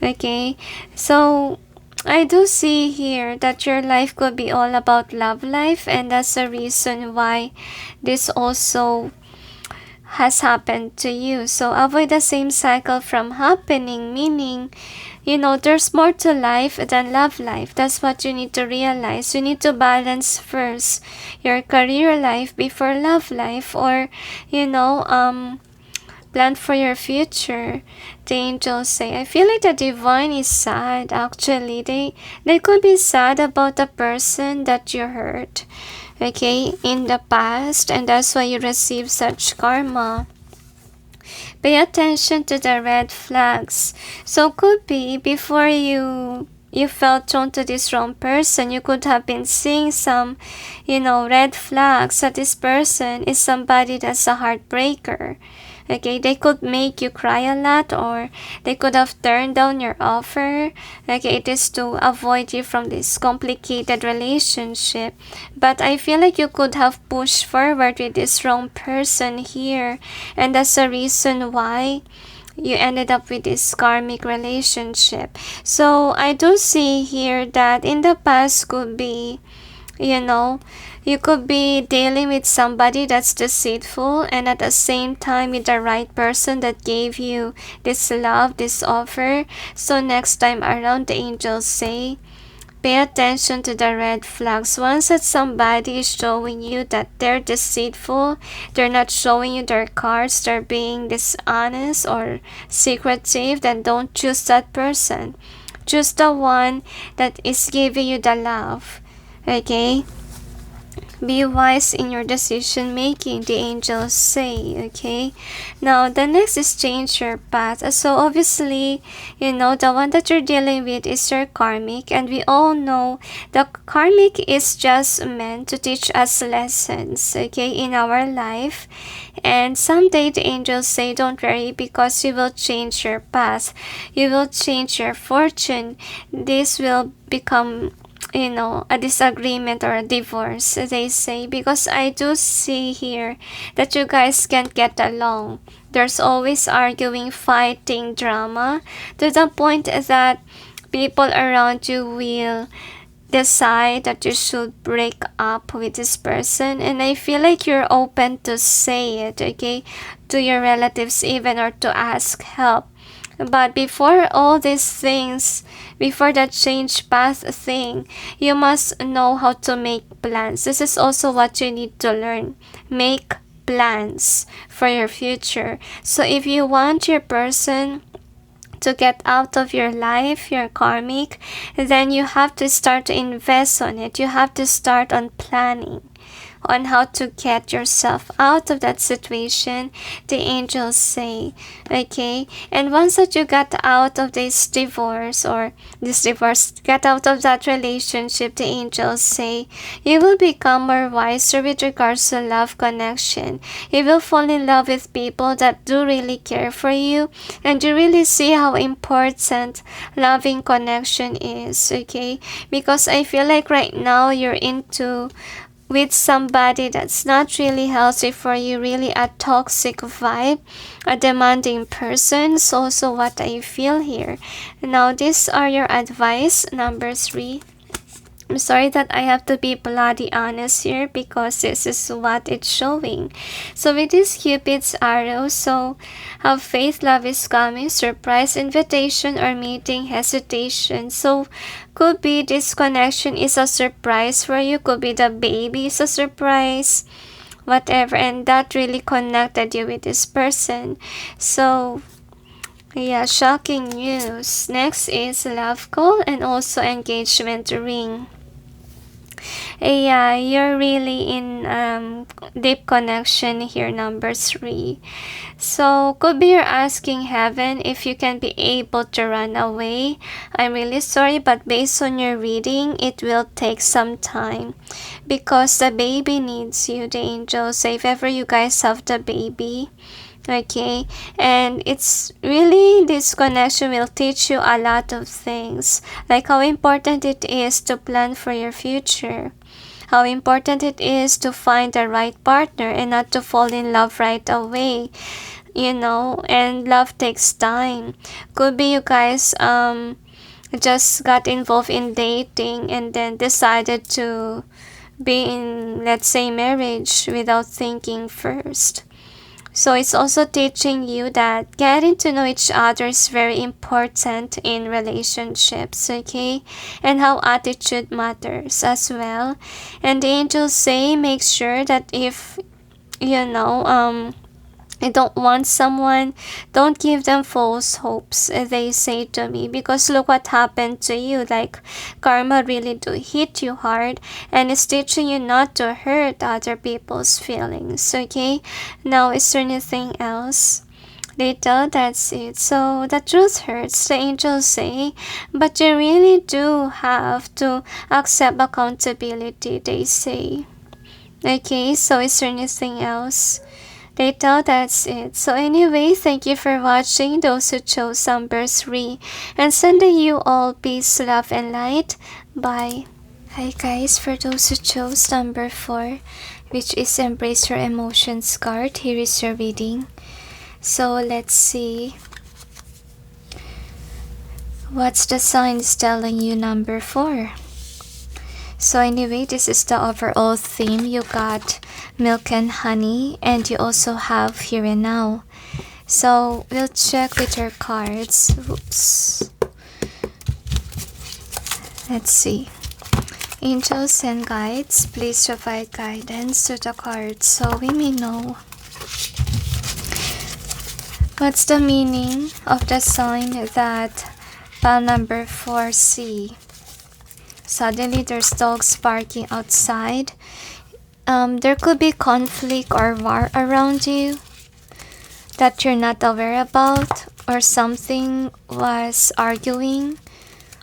Okay, so I do see here that your life could be all about love life, and that's the reason why this also has happened to you. So avoid the same cycle from happening, meaning, there's more to life than love life. That's what you need to realize. You need to balance first your career life before love life, or, plan for your future. The angels say, I feel like the divine is sad actually. They could be sad about the person that you hurt, okay, in the past, and that's why you receive such karma. Pay attention to the red flags. So could be before you felt drawn to this wrong person, you could have been seeing some, red flags that this person is somebody that's a heartbreaker. Okay, they could make you cry a lot, or they could have turned down your offer. Okay, it is to avoid you from this complicated relationship. But I feel like you could have pushed forward with this wrong person here. And that's the reason why you ended up with this karmic relationship. So I do see here that in the past could be, You could be dealing with somebody that's deceitful and at the same time with the right person that gave you this love, this offer. So next time around, the angels say, pay attention to the red flags. Once that somebody is showing you that they're deceitful, they're not showing you their cards, they're being dishonest or secretive, then don't choose that person. Choose the one that is giving you the love. Okay? Be wise in your decision making, the angels say, okay? Now, the next is change your path. So, obviously, the one that you're dealing with is your karmic, and we all know the karmic is just meant to teach us lessons, okay, in our life. And someday the angels say, don't worry, because you will change your path. You will change your fortune. This will become a disagreement or a divorce, they say, because I do see here that you guys can't get along. There's always arguing, fighting, drama, to the point that people around you will decide that you should break up with this person. And I feel like you're open to say it, okay, to your relatives even, or to ask help. But before all these things, before that change path thing, you must know how to make plans. This is also what you need to learn. Make plans for your future. So if you want your person to get out of your life, your karmic, then you have to start to invest on it. You have to start on planning on how to get yourself out of that situation, the angels say, okay? And once that you got out of this divorce, get out of that relationship, the angels say, you will become more wiser with regards to love connection. You will fall in love with people that do really care for you, and you really see how important loving connection is, okay? Because I feel like right now you're into with somebody that's not really healthy for you, really a toxic vibe, a demanding person. It's also what I feel here. Now, these are your advice, number 3. I'm sorry that I have to be bloody honest here because this is what it's showing. So with this Cupid's arrow, so have faith, love is coming, surprise, invitation, or meeting, hesitation. So could be this connection is a surprise for you, could be the baby is a surprise, whatever, and that really connected you with this person. So yeah, shocking news. Next is love call and also engagement ring. Yeah, you're really in deep connection here, number 3. So could be you're asking heaven if you can be able to run away. I'm really sorry, but based on your reading, it will take some time because the baby needs you, the angels say, if ever you guys have the baby. Okay, and it's really, this connection will teach you a lot of things, like how important it is to plan for your future, how important it is to find the right partner and not to fall in love right away, and love takes time. Could be you guys just got involved in dating and then decided to be in, let's say, marriage without thinking first. So it's also teaching you that getting to know each other is very important in relationships, okay? And how attitude matters as well. And the angels say, make sure that if, you don't want someone, don't give them false hopes, they say to me, because look what happened to you. Like, karma really do hit you hard, and it's teaching you not to hurt other people's feelings, okay? Now, is there anything else? Little, that's it. So the truth hurts, the angels say, but you really do have to accept accountability, they say. Okay, so is there anything else? Little, that's it. So anyway, thank you for watching, those who chose number 3. And sending you all peace, love, and light. Bye. Hi guys, for those who chose number 4, which is Embrace Your Emotions card, here is your reading. So let's see what's the signs telling you, number 4. So anyway, this is the overall theme. You got milk and honey, and you also have here and now. So we'll check with your cards. Oops. Let's see. Angels and guides, please provide guidance to the cards so we may know. What's the meaning of the sign that pile number 4C? Suddenly there's dogs barking outside. There could be conflict or war around you that you're not aware about, or something was arguing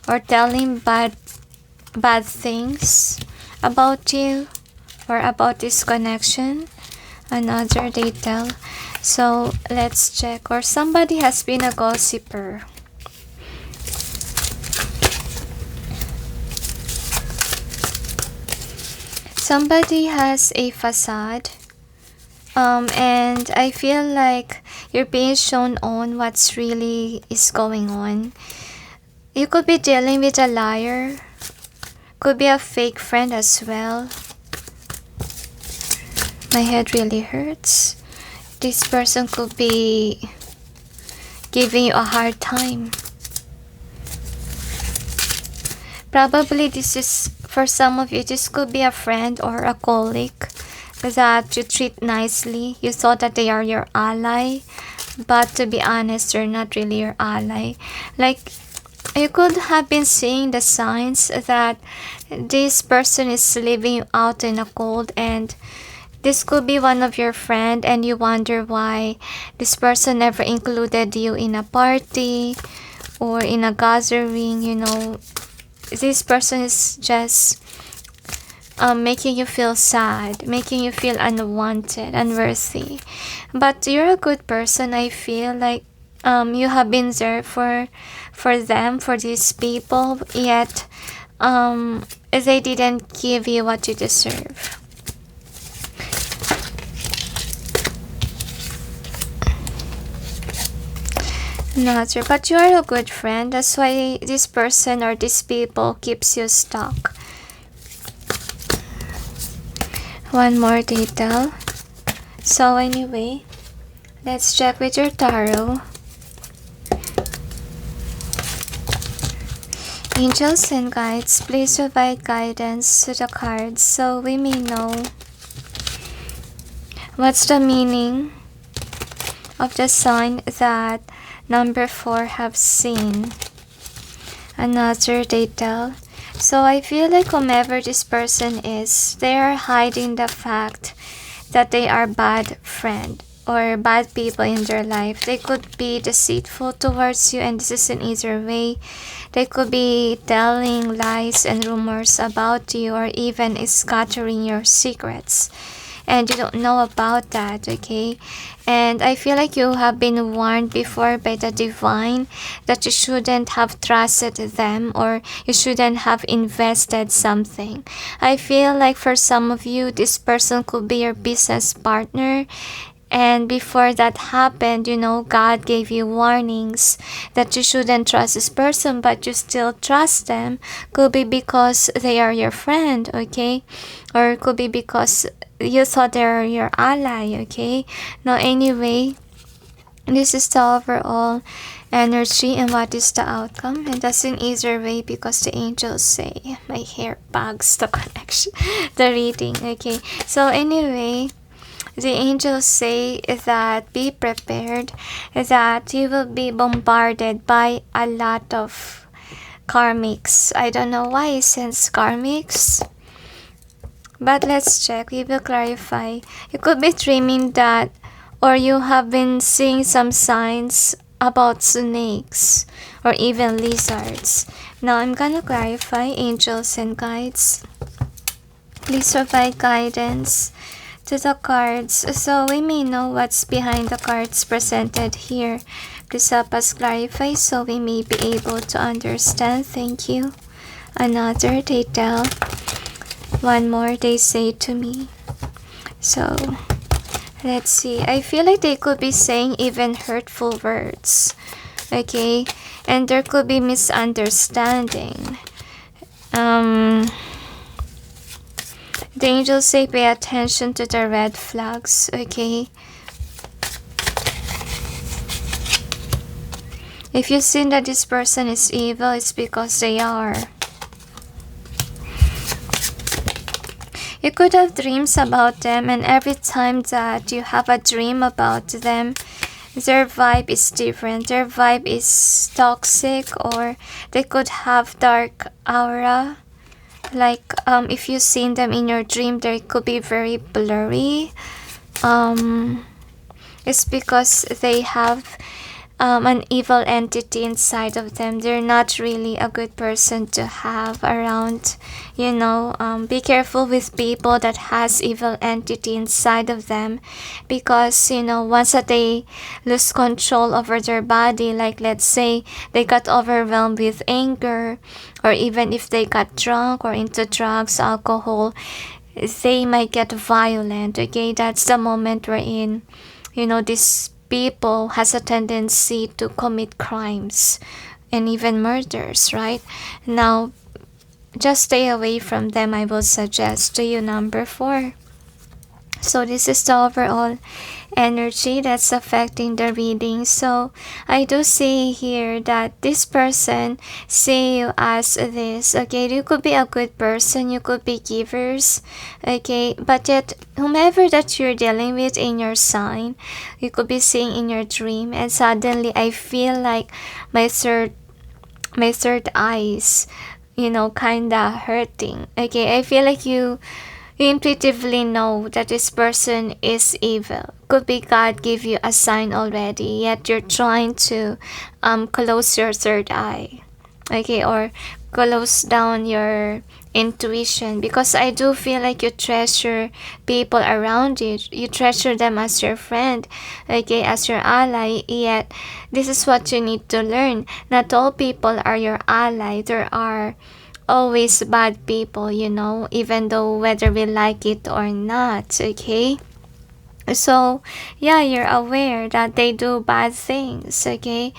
or telling bad things about you or about this connection. Another detail. So let's check. Or somebody has been a gossiper. Somebody has a facade, and I feel like you're being shown on what's really is going on. You could be dealing with a liar, could be a fake friend as well. My head really hurts. This person could be giving you a hard time. Probably this is, for some of you, this could be a friend or a colleague that you treat nicely. You thought that they are your ally, but to be honest, they're not really your ally. Like, you could have been seeing the signs that this person is leaving you out in the cold, and this could be one of your friend, and you wonder why this person never included you in a party or in a gathering. You know, this person is just making you feel sad, making you feel unwanted, unworthy. But you're a good person. I feel like you have been there for them, for these people, yet they didn't give you what you deserve. Another, but you are a good friend. That's why this person or these people keeps you stuck. One more detail. So anyway, let's check with your tarot. Angels and guides, please provide guidance to the cards so we may know what's the meaning of the sign that number 4 have seen. Another detail. So I feel like whomever this person is, they are hiding the fact that they are bad friend or bad people in their life. They could be deceitful towards you, and this is in either way. They could be telling lies and rumors about you, or even scattering your secrets, and you don't know about that, okay? And I feel like you have been warned before by the divine that you shouldn't have trusted them, or you shouldn't have invested something. I feel like for some of you, this person could be your business partner, and before that happened, you know, God gave you warnings that you shouldn't trust this person, but you still trust them. Could be because they are your friend, okay? Or could be because you thought they're your ally, okay? Now anyway, this is the overall energy and what is the outcome. And that's in either way because the angels say, my hair bugs the connection, the reading, okay? So anyway, the angels say that be prepared, that you will be bombarded by a lot of karmics. I don't know why I sense karmics, but let's check. We will clarify. You could be dreaming that, or you have been seeing some signs about snakes or even lizards. Now I'm gonna clarify. Angels and guides, please provide guidance to the cards so we may know what's behind the cards presented here. Please help us clarify so we may be able to understand. Thank you. Another detail. One more, they say to me. So let's see. I feel like they could be saying even hurtful words, okay? And there could be misunderstanding. The angels say pay attention to the red flags, okay? If you think that this person is evil, it's because they are. You could have dreams about them, and every time that you have a dream about them, their vibe is different. Their vibe is toxic, or they could have dark aura. Like if you seen them in your dream, they could be very blurry. It's because they have an evil entity inside of them. They're not really a good person to have around, you know. Be careful with people that has evil entity inside of them, because, you know, once that they lose control over their body, like let's say they got overwhelmed with anger, or even if they got drunk or into drugs, alcohol, they might get violent, okay? That's the moment we're in, you know, this people has a tendency to commit crimes and even murders, right? Now, just stay away from them, I will suggest to you, number 4. So this is the overall energy that's affecting the reading. So I do see here that this person see you as this, okay? You could be a good person, you could be givers, okay? But yet whomever that you're dealing with in your sign, you could be seeing in your dream, and suddenly I feel like my third eyes, you know, kinda hurting, okay? I feel like you intuitively know that this person is evil. Could be God give you a sign already, yet you're trying to close your third eye, okay, or close down your intuition, because I do feel like you treasure people around you. You treasure them as your friend, okay, as your ally, yet this is what you need to learn. Not all people are your ally. There are always bad people, you know, even though whether we like it or not, okay? So yeah, you're aware that they do bad things, okay?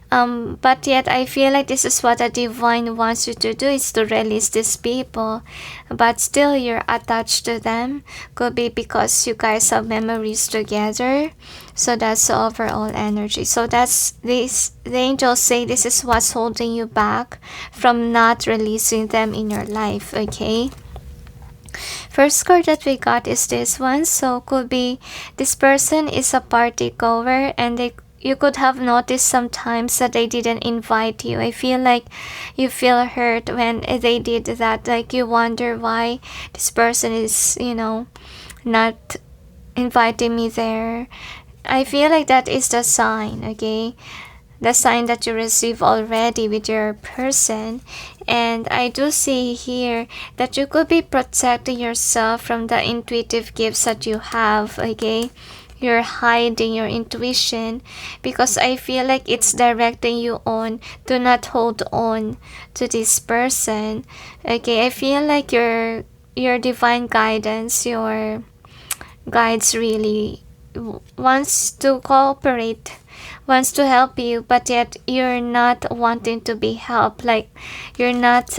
But yet I feel like this is what the divine wants you to do, is to release these people, but still you're attached to them. Could be because you guys have memories together. So that's the overall energy. So that's this, the angels say this is what's holding you back from not releasing them in your life, okay? First card that we got is this one. So could be this person is a party goer, and you could have noticed sometimes that they didn't invite you. I feel like you feel hurt when they did that. Like you wonder why this person is, you know, not inviting me there. I feel like that is the sign, okay? The sign that you receive already with your person. And I do see here that you could be protecting yourself from the intuitive gifts that you have, okay? You're hiding your intuition because I feel like it's directing you on to not hold on to this person, okay? I feel like your divine guidance, your guides really wants to cooperate, wants to help you, but yet you're not wanting to be helped. Like you're not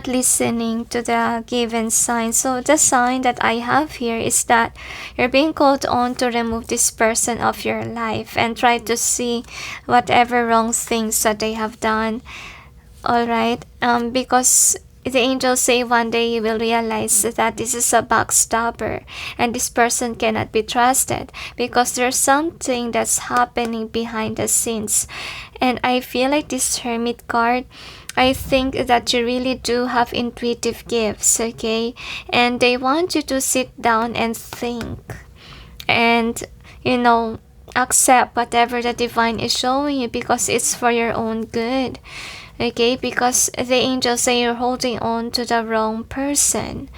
listening to the given sign. So the sign that I have here is that you're being called on to remove this person of your life and try to see whatever wrong things that they have done. All right, because the angels say one day you will realize that this is a backstabber and this person cannot be trusted because there's something that's happening behind the scenes. And I feel like this Hermit card, I think that you really do have intuitive gifts, okay? And they want you to sit down and think and, you know, accept whatever the divine is showing you because it's for your own good. Okay, because the angels say you're holding on to the wrong person.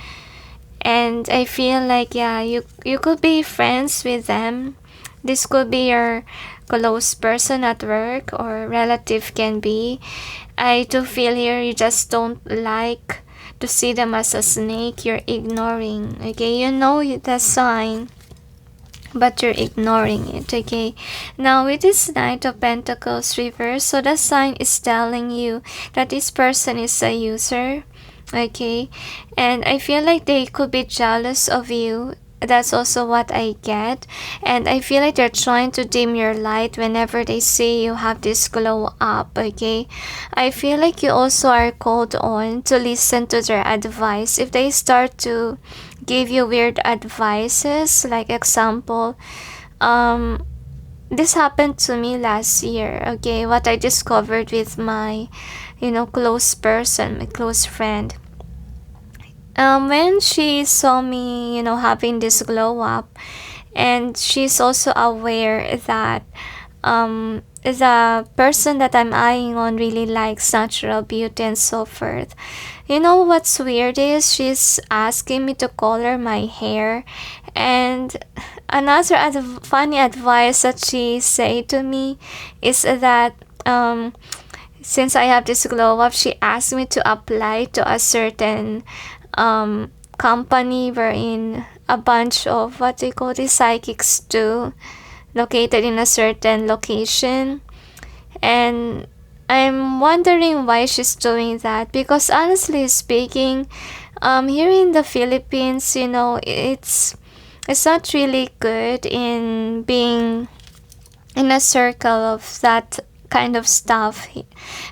And I feel like, yeah, you could be friends with them. This could be your close person at work or relative can be. I do feel here you just don't like to see them as a snake. You're ignoring, okay? You know the sign, but you're ignoring it, okay? Now with this Knight of Pentacles reverse, so the sign is telling you that this person is a user, Okay, and I feel like they could be jealous of you. That's also what I get. And I feel like they're trying to dim your light whenever they see you have this glow up. Okay, I feel like you also are called on to listen to their advice. If they start to give you weird advices, like example, this happened to me last year. Okay, what I discovered with my close person, my close friend. When she saw me, having this glow up, and she's also aware that the person that I'm eyeing on really likes natural beauty and so forth. You know what's weird is she's asking me to color my hair, and another funny advice that she said to me is that since I have this glow up, she asked me to apply to a certain company wherein a bunch of what they call the psychics do, located in a certain location. And I'm wondering why she's doing that, because honestly speaking, here in the Philippines, it's not really good in being in a circle of that kind of stuff,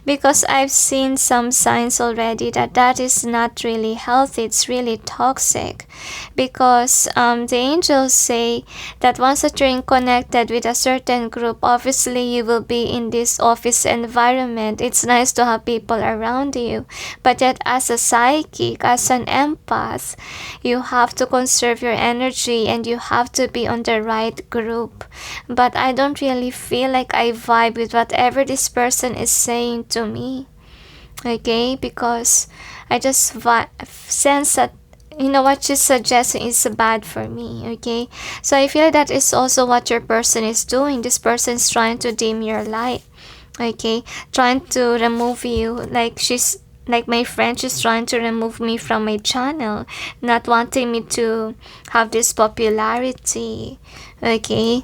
because I've seen some signs already that that is not really healthy. It's really toxic, because the angels say that once that you're connected with a certain group, obviously you will be in this office environment. It's nice to have people around you, but yet as a psychic, as an empath, you have to conserve your energy and you have to be on the right group. But I don't really feel like I vibe with whatever this person is saying to me. Okay, because I just sense that what she's suggesting is bad for me. Okay, so I feel that is also what your person is doing. This person is trying to dim your light. Okay, trying to remove you, like my friend, she's trying to remove me from my channel, not wanting me to have this popularity. Okay,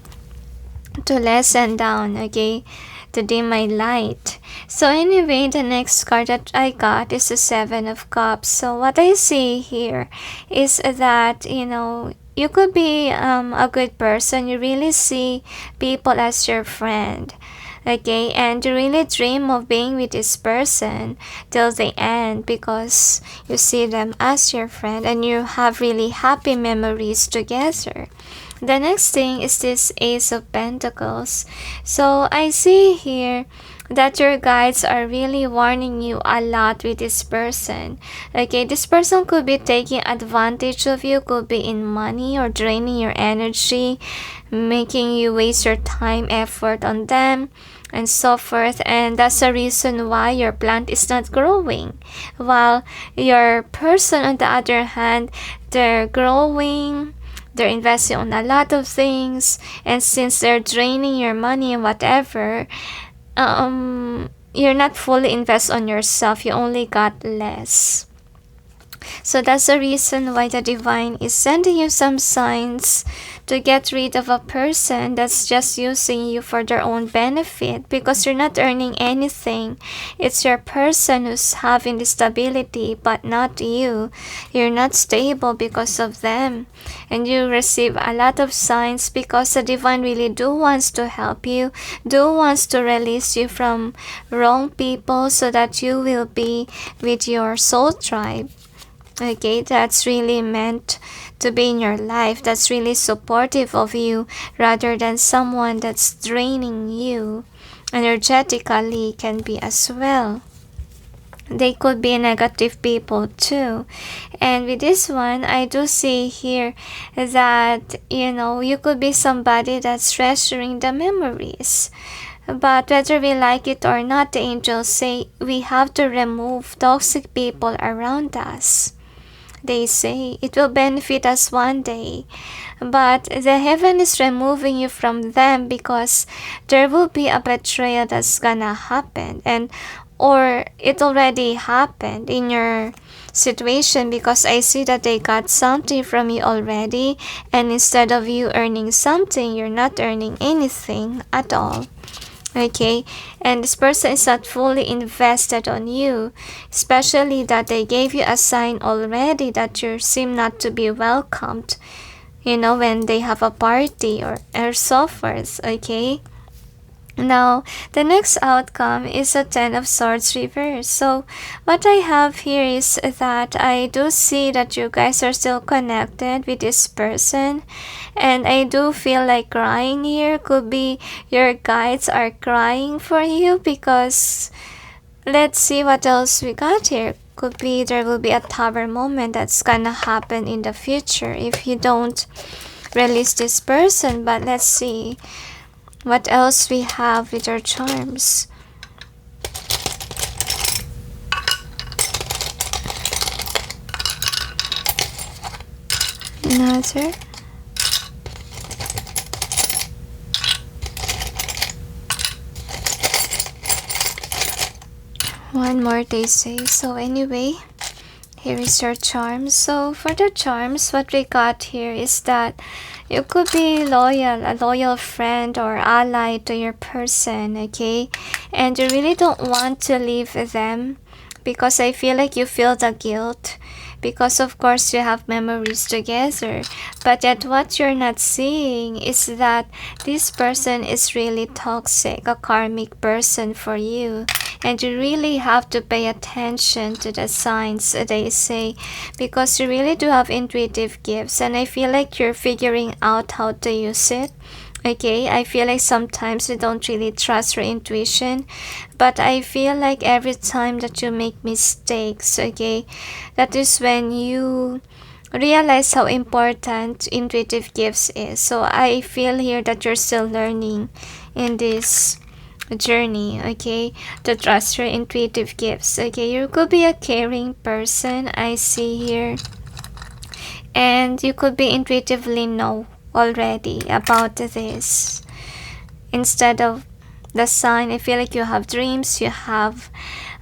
to lessen down. Okay, to dim my light. So anyway, the next card that I got is the Seven of Cups. So what I see here is that you could be a good person. You really see people as your friend. Okay, and you really dream of being with this person till the end, because you see them as your friend and you have really happy memories together. The next thing is this Ace of Pentacles. So I see here that your guides are really warning you a lot with this person. Okay, this person could be taking advantage of you, could be in money or draining your energy, making you waste your time, effort on them, and so forth. And that's the reason why your plant is not growing. While your person, on the other hand, they're growing, they're investing on a lot of things, and since they're draining your money and whatever, you're not fully invest on yourself. You only got less. So that's the reason why the divine is sending you some signs to get rid of a person that's just using you for their own benefit, because you're not earning anything. It's your person who's having the stability, but not you. You're not stable because of them. And you receive a lot of signs because the divine really do wants to help you, do wants to release you from wrong people so that you will be with your soul tribe. Okay, that's really meant to be in your life, that's really supportive of you, rather than someone that's draining you energetically. Can be as well. They could be negative people too. And with this one, I do see here that you could be somebody that's treasuring the memories. But whether we like it or not, the angels say we have to remove toxic people around us. They say it will benefit us one day, but the heaven is removing you from them because there will be a betrayal that's gonna happen, or it already happened in your situation, because I see that they got something from you already, and instead of you earning something, you're not earning anything at all. Okay, and this person is not fully invested on you, especially that they gave you a sign already that you seem not to be welcomed, you know, when they have a party or so forth. Okay, now the next outcome is a 10 of swords reverse. So what I have here is that I do see that you guys are still connected with this person, and I do feel like crying here. Could be your guides are crying for you, because let's see what else we got here. Could be there will be a tower moment that's gonna happen in the future if you don't release this person. But let's see what else we have with our charms. Another. One more, they say. So anyway, here is your charms. So for the charms, what we got here is that you could be loyal, a loyal friend or ally to your person, okay? And you really don't want to leave them, because I feel like you feel the guilt, because of course you have memories together. But yet what you're not seeing is that this person is really toxic, a karmic person for you. And you really have to pay attention to the signs, they say, because you really do have intuitive gifts, and I feel like you're figuring out how to use it. Okay, I feel like sometimes you don't really trust your intuition, but I feel like every time that you make mistakes, okay, that is when you realize how important intuitive gifts is. So I feel here that you're still learning in this journey, okay, to trust your intuitive gifts. Okay, you could be a caring person, I see here, and you could be intuitively know already about this. Instead of the sign, I feel like you have dreams, you have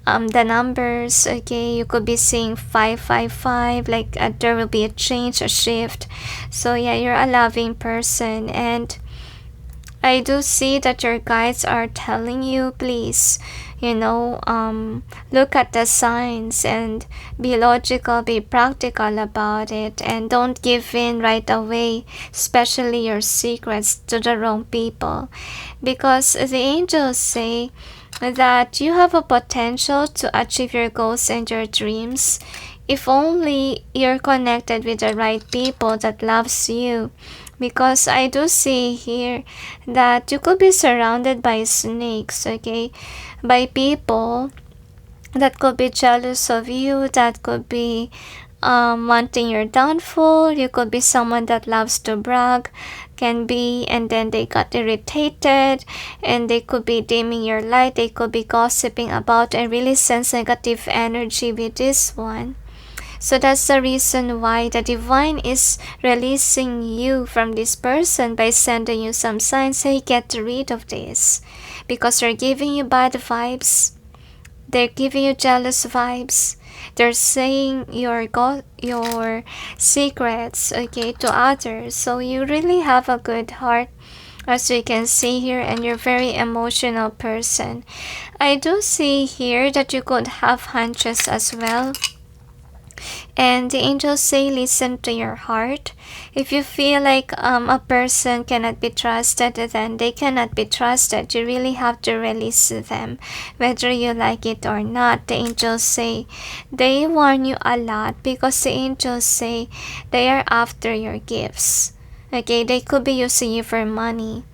the numbers. Okay, you could be seeing 555, like there will be a change, a shift. So yeah, you're a loving person, and I do see that your guides are telling you, please, you know, look at the signs and be logical, be practical about it, and don't give in right away, especially your secrets, to the wrong people. Because the angels say that you have a potential to achieve your goals and your dreams if only you're connected with the right people that loves you. Because I do see here that you could be surrounded by snakes, okay, by people that could be jealous of you, that could be wanting your downfall. You could be someone that loves to brag, can be, and then they got irritated, and they could be dimming your light, they could be gossiping about and really sense negative energy with this one. So that's the reason why the divine is releasing you from this person by sending you some signs. Hey, get rid of this, because they're giving you bad vibes, they're giving you jealous vibes, they're saying your secrets, okay, to others. So you really have a good heart, as you can see here, and you're a very emotional person. I do see here that you could have hunches as well. And the angels say, listen to your heart. If you feel like a person cannot be trusted, then they cannot be trusted. You really have to release them, whether you like it or not. The angels say they warn you a lot, because the angels say they are after your gifts. Okay, they could be using you for money.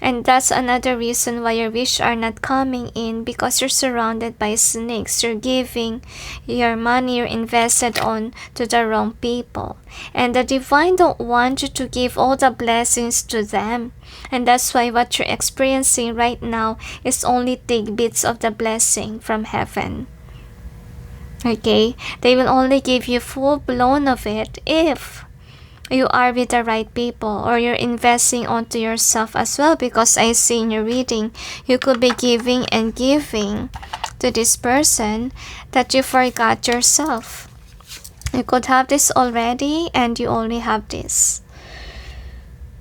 And that's another reason why your wish are not coming in, because you're surrounded by snakes. You're giving your money, you're invested on to the wrong people. And the divine don't want you to give all the blessings to them. And that's why what you're experiencing right now is only tidbits of the blessing from heaven. Okay? They will only give you full blown of it if you are with the right people, or you're investing onto yourself as well, because I see in your reading you could be giving and giving to this person that you forgot yourself. You could have this already and you only have this.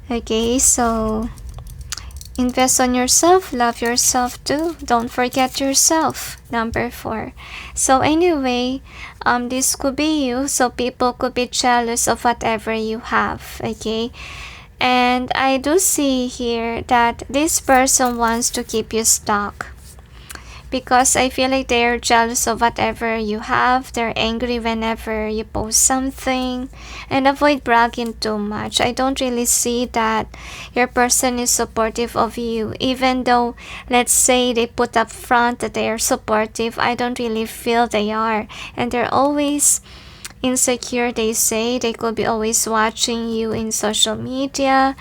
Okay, so Invest on yourself, love yourself too. Don't forget yourself. Number 4. So anyway, this could be you. So people could be jealous of whatever you have, okay? And I do see here that this person wants to keep you stuck, because I feel like they're jealous of whatever you have. They're angry whenever you post something. And avoid bragging too much. I don't really see that your person is supportive of you. Even though, let's say, they put up front that they are supportive, I don't really feel they are. And they're always insecure, they say. They could be always watching you in social media.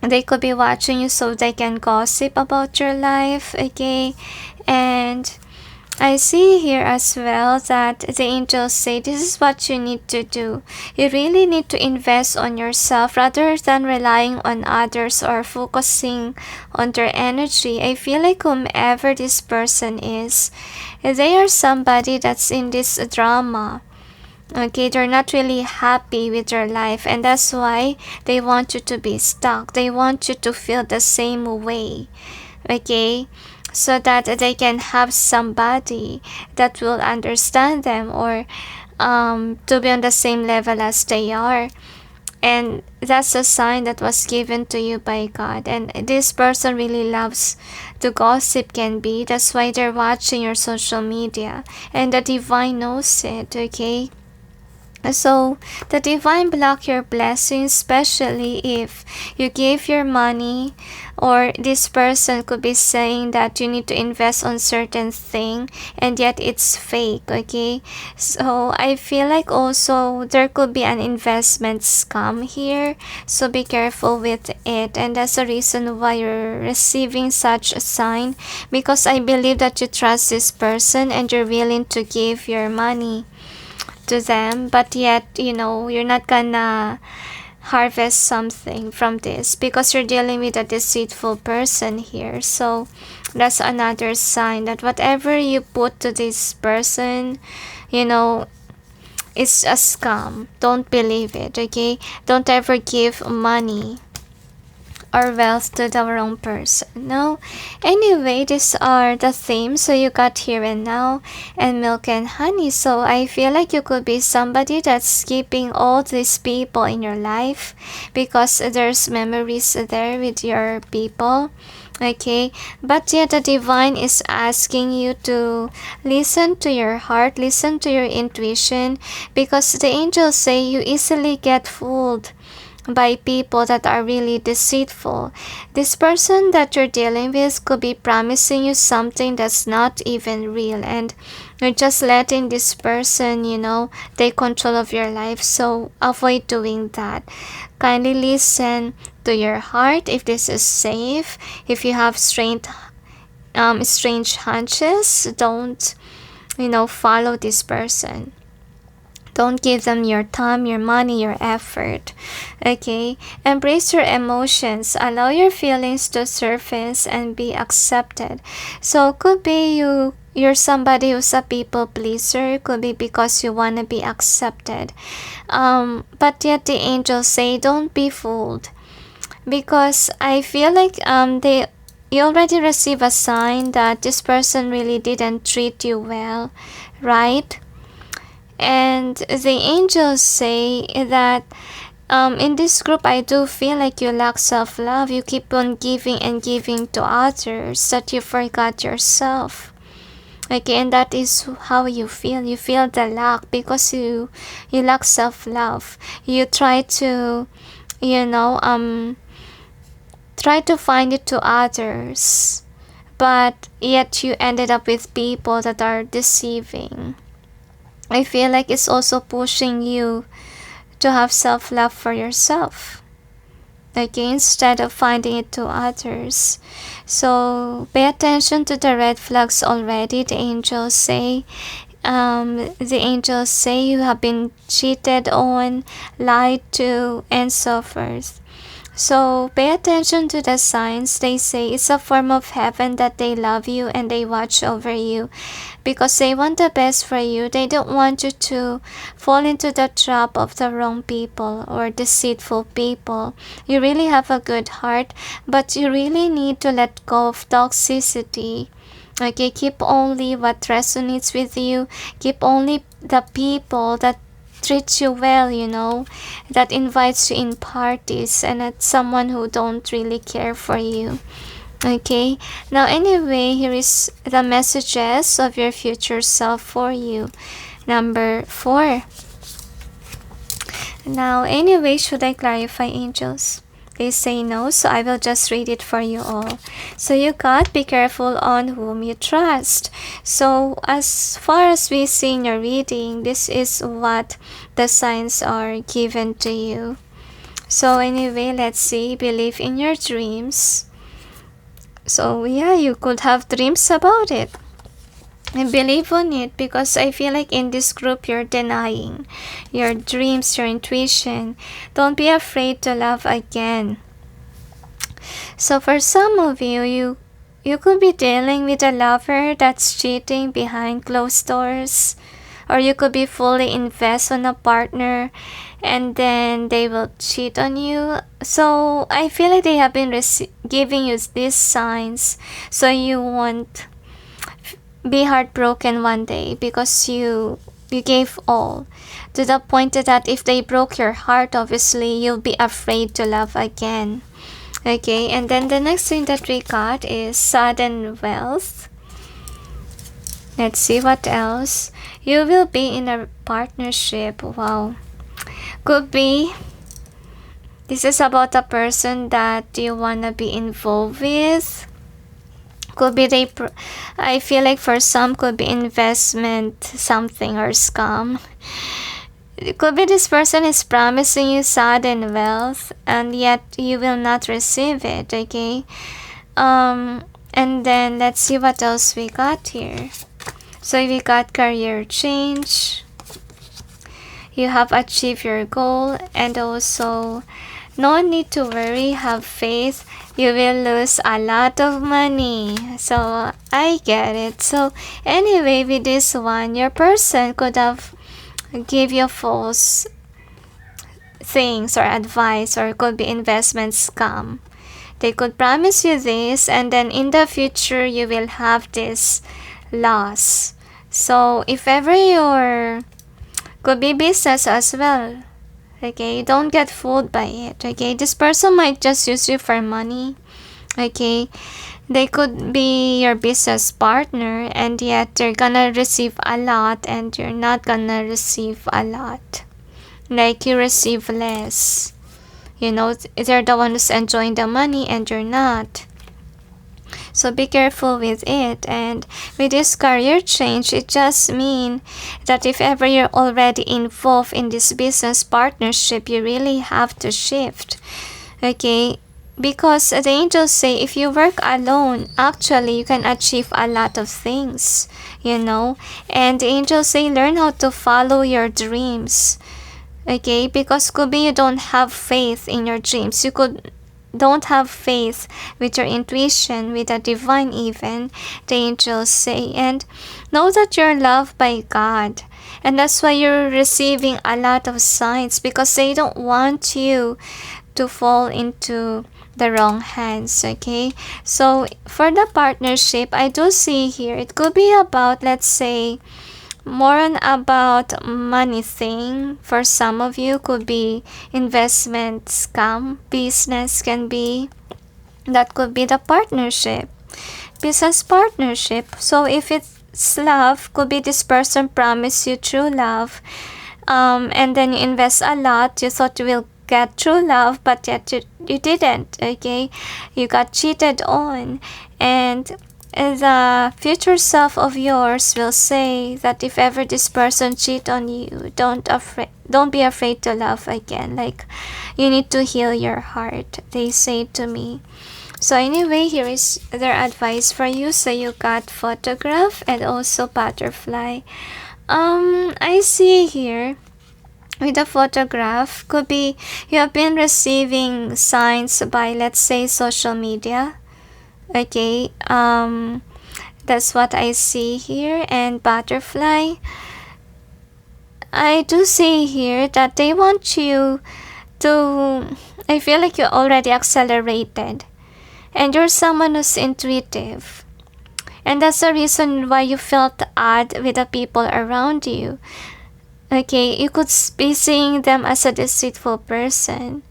They could be watching you so they can gossip about your life, okay? And I see here as well that the angels say this is what you need to do. You really need to invest on yourself rather than relying on others or focusing on their energy. I feel like whomever this person is, they are somebody that's in this drama. Okay, they're not really happy with their life, and that's why they want you to be stuck. They want you to feel the same way, okay, so that they can have somebody that will understand them, or to be on the same level as they are. And that's a sign that was given to you by God. And this person really loves to gossip, can be. That's why they're watching your social media, and the divine knows it, okay? So the divine block your blessings, especially if you give your money, or this person could be saying that you need to invest on certain thing and yet it's fake, okay? So I feel like also there could be an investment scam here, so be careful with it. And that's the reason why you're receiving such a sign, because I believe that you trust this person and you're willing to give your money to them, but yet, you're not gonna harvest something from this because you're dealing with a deceitful person here. So that's another sign that whatever you put to this person, it's a scam. Don't believe it, okay? Don't ever give money or wealth to the wrong person. No. Anyway, these are the themes. So you got Here and Now and Milk and Honey. So I feel like you could be somebody that's keeping all these people in your life because there's memories there with your people. Okay, but yet the divine is asking you to listen to your heart, listen to your intuition, because the angels say you easily get fooled by people that are really deceitful. This person that you're dealing with could be promising you something that's not even real, and you're just letting this person, take control of your life. So avoid doing that. Kindly listen to your heart if this is safe. If you have strange hunches, don't, follow this person. Don't give them your time, your money, your effort. Okay? Embrace your emotions. Allow your feelings to surface and be accepted. So could be you're somebody who's a people pleaser. Could be because you want to be accepted. But yet the angels say don't be fooled. Because I feel like you already receive a sign that this person really didn't treat you well, right? And the angels say that in this group, I do feel like you lack self-love. You keep on giving and giving to others that you forgot yourself. Okay, and that is how you feel. You feel the lack because you lack self-love. You try to, try to find it to others, but yet you ended up with people that are deceiving. I feel like it's also pushing you to have self-love for yourself, okay, instead of finding it to others. So pay attention to the red flags already. The angels say you have been cheated on, lied to, and so forth. So pay attention to the signs. They say it's a form of heaven that they love you and they watch over you because they want the best for you. They don't want you to fall into the trap of the wrong people or deceitful people. You really have a good heart, but you really need to let go of toxicity. Okay, keep only what resonates with you. Keep only the people that treats you well, that invites you in parties, and not someone who don't really care for you. Okay, now anyway, here is the messages of your future self for you. Number 4. Now anyway, should I clarify, angels? They say no, so I will just read it for you all. So you got, be careful on whom you trust. So as far as we see in your reading, this is what the signs are given to you. So anyway, let's see, believe in your dreams. So yeah, you could have dreams about it. And believe on it, because I feel like in this group you're denying your dreams, your intuition. Don't be afraid to love again. So for some of you, you could be dealing with a lover that's cheating behind closed doors. Or you could be fully invest on a partner and then they will cheat on you. So I feel like they have been giving you these signs so you won't be heartbroken one day, because you gave all, to the point that if they broke your heart, obviously you'll be afraid to love again. Okay, and then the next thing that we got is sudden wealth. Let's see what else. You will be in a partnership. Wow, could be this is about a person that you wanna be involved with. Could be I feel like for some could be investment something or scam. It could be this person is promising you sudden wealth and yet you will not receive it. Okay, and then let's see what else we got here. So we got career change. You have achieved your goal, and also no need to worry, have faith. You will lose a lot of money. So I get it. So anyway, with this one, your person could have give you false things or advice, or could be investment scam. They could promise you this and then in the future you will have this loss. So if ever could be business as well. Okay, don't get fooled by it. Okay, this person might just use you for money. Okay, they could be your business partner and yet they're gonna receive a lot and you're not gonna receive a lot. Like you receive less. They're the one who's enjoying the money and you're not. So be careful with it. And with this career change, it just means that if ever you're already involved in this business partnership, you really have to shift. Okay, because the angels say if you work alone, actually you can achieve a lot of things, and the angels say learn how to follow your dreams. Okay, because could be you don't have faith in your dreams. You don't have faith with your intuition, with the divine even, the angels say. And know that you're loved by God. And that's why you're receiving a lot of signs, because they don't want you to fall into the wrong hands. Okay, so for the partnership, I do see here it could be about, let's say, more on about money thing. For some of you could be investment scam, business can be, that could be the partnership, business partnership. So if it's love, could be this person promised you true love, and then you invest a lot, you thought you will get true love, but yet you didn't. Okay, you got cheated on, and the future self of yours will say that if ever this person cheat on you, don't be afraid to love again. Like, you need to heal your heart, they say to me. So anyway, here is their advice for you. So you got photograph and also butterfly. I see here with a photograph. Could be you have been receiving signs by, let's say, social media. Okay, that's what I see here. And butterfly, I do see here that they want you to, I feel like you're already accelerated and you're someone who's intuitive. And that's the reason why you felt odd with the people around you. Okay, you could be seeing them as a deceitful person,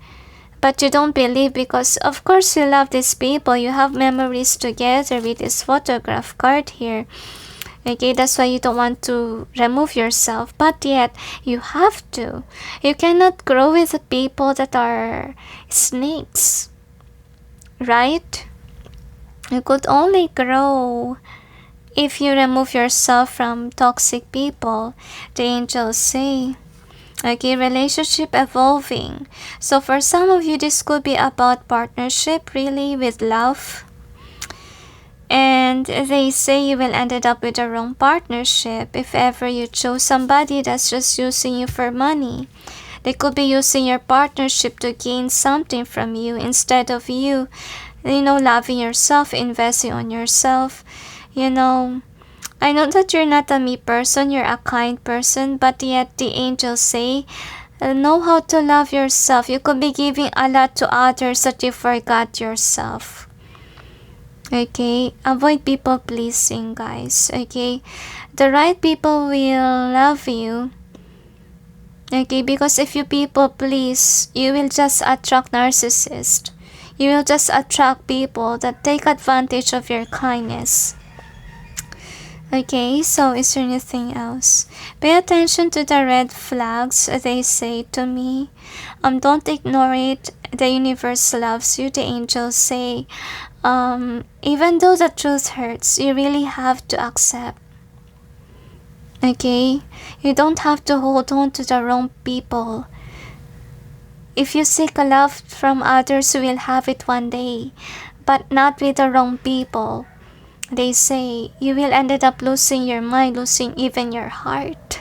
but you don't believe because of course you love these people. You have memories together with this photograph card here. Okay, that's why you don't want to remove yourself, but yet you have to. You cannot grow with people that are snakes, right? You could only grow if you remove yourself from toxic people, the angels say. Okay, relationship evolving. So for some of you, this could be about partnership, really, with love. And they say you will ended up with the wrong partnership if ever you chose somebody that's just using you for money. They could be using your partnership to gain something from you instead of you, loving yourself, investing on yourself. I know that you're not a me person, you're a kind person, but yet the angels say, know how to love yourself. You could be giving a lot to others that you forgot yourself. Okay, avoid people pleasing, guys. Okay, the right people will love you. Okay, because if you people please, you will just attract narcissists. You will just attract people that take advantage of your kindness. Okay, so is there anything else? Pay attention to the red flags, they say to me. Don't ignore it. The universe loves you, the angels say. Even though the truth hurts, you really have to accept. Okay? You don't have to hold on to the wrong people. If you seek a love from others, you will have it one day, but not with the wrong people. They say you will end up losing your mind, losing even your heart.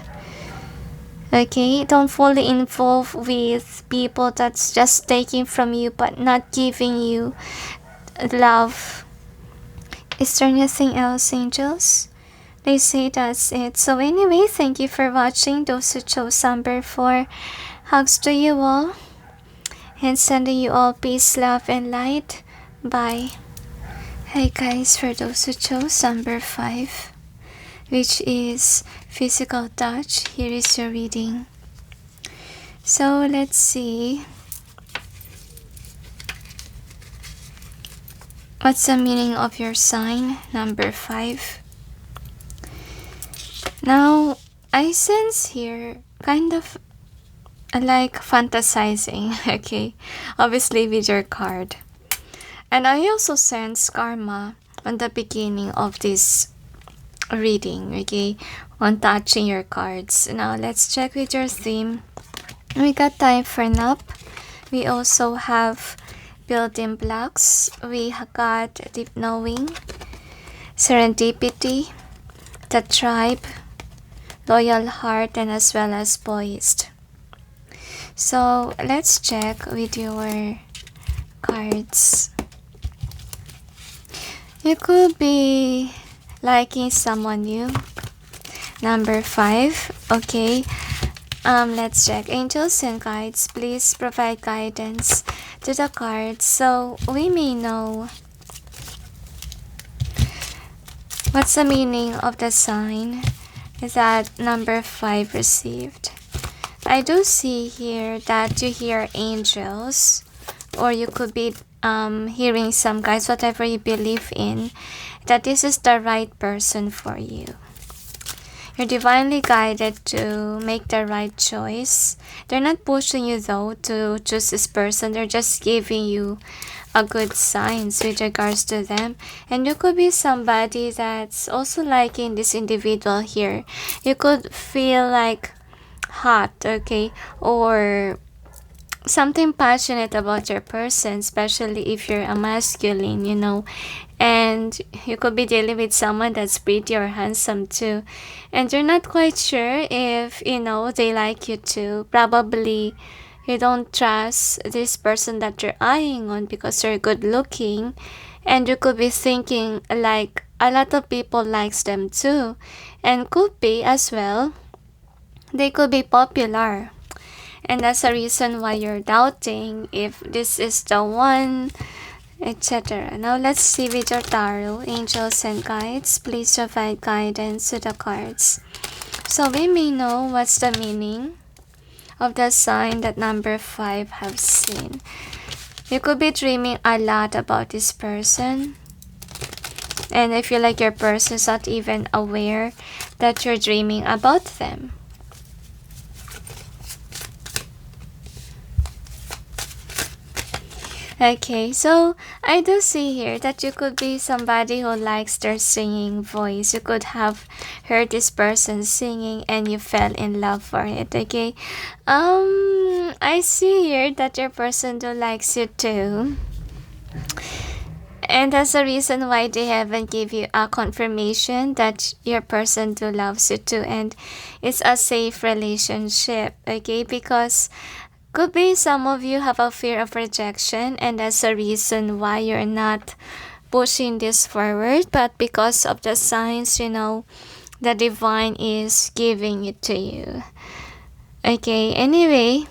Okay? Don't fully involve with people that's just taking from you but not giving you love. Is there anything else, angels? They say that's it. So anyway, thank you for watching. Those who chose number 4, hugs to you all, and sending you all peace, love, and light. Bye. Hey guys, for those who chose number 5, which is physical touch, here is your reading. So let's see. What's the meaning of your sign, number 5? Now, I sense here kind of like fantasizing, okay? Obviously with your card. And I also sense karma on the beginning of this reading, okay? On touching your cards. Now, let's check with your theme. We got time for nap. We also have building blocks. We got deep knowing, serendipity, the tribe, loyal heart, and as well as poised. So let's check with your cards. You could be liking someone new, number 5. Okay, let's check. Angels and guides, please provide guidance to the cards so we may know what's the meaning of the sign that number 5 received. I do see here that you hear angels, or you could be hearing some guides, whatever you believe in, that this is the right person for you. You're divinely guided to make the right choice. They're not pushing you though to choose this person. They're just giving you a good signs with regards to them. And you could be somebody that's also liking this individual here. You could feel like hot, okay, or something passionate about your person, especially if you're a masculine, and you could be dealing with someone that's pretty or handsome too, and you're not quite sure if they like you too. Probably you don't trust this person that you're eyeing on because they're good looking, and you could be thinking like a lot of people likes them too, and could be as well they could be popular, and that's a reason why you're doubting if this is the one, etc. Now let's see with your tarot, angels and guides. Please provide guidance to the cards so we may know what's the meaning of the sign that number 5 have seen. You could be dreaming a lot about this person, and I feel like your person is not even aware that you're dreaming about them. Okay, so I do see here that you could be somebody who likes their singing voice. You could have heard this person singing and you fell in love for it, okay? I see here that your person do likes you too. And that's the reason why they haven't give you a confirmation that your person do loves you too, and it's a safe relationship, okay? Because could be some of you have a fear of rejection, and that's the reason why you're not pushing this forward. But because of the signs, the divine is giving it to you. Okay, anyway,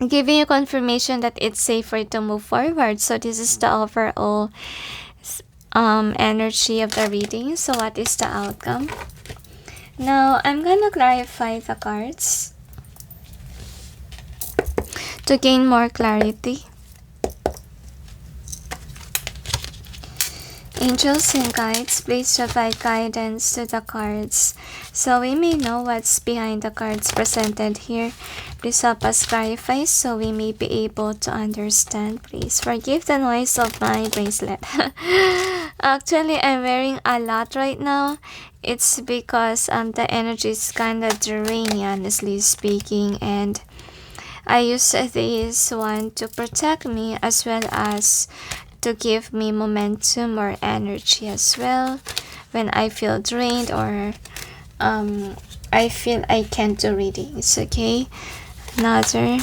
giving you confirmation that it's safer to move forward. So this is the overall energy of the reading. So what is the outcome? Now, I'm gonna clarify the cards to gain more clarity. Angels and guides, please provide guidance to the cards so we may know what's behind the cards presented here. Please help us clarify so we may be able to understand. Please forgive the noise of my bracelet. Actually, I'm wearing a lot right now. It's because the energy is kind of draining, honestly speaking, and I use this one to protect me as well as to give me momentum or energy as well when I feel drained or I feel I can't do readings, okay? Another.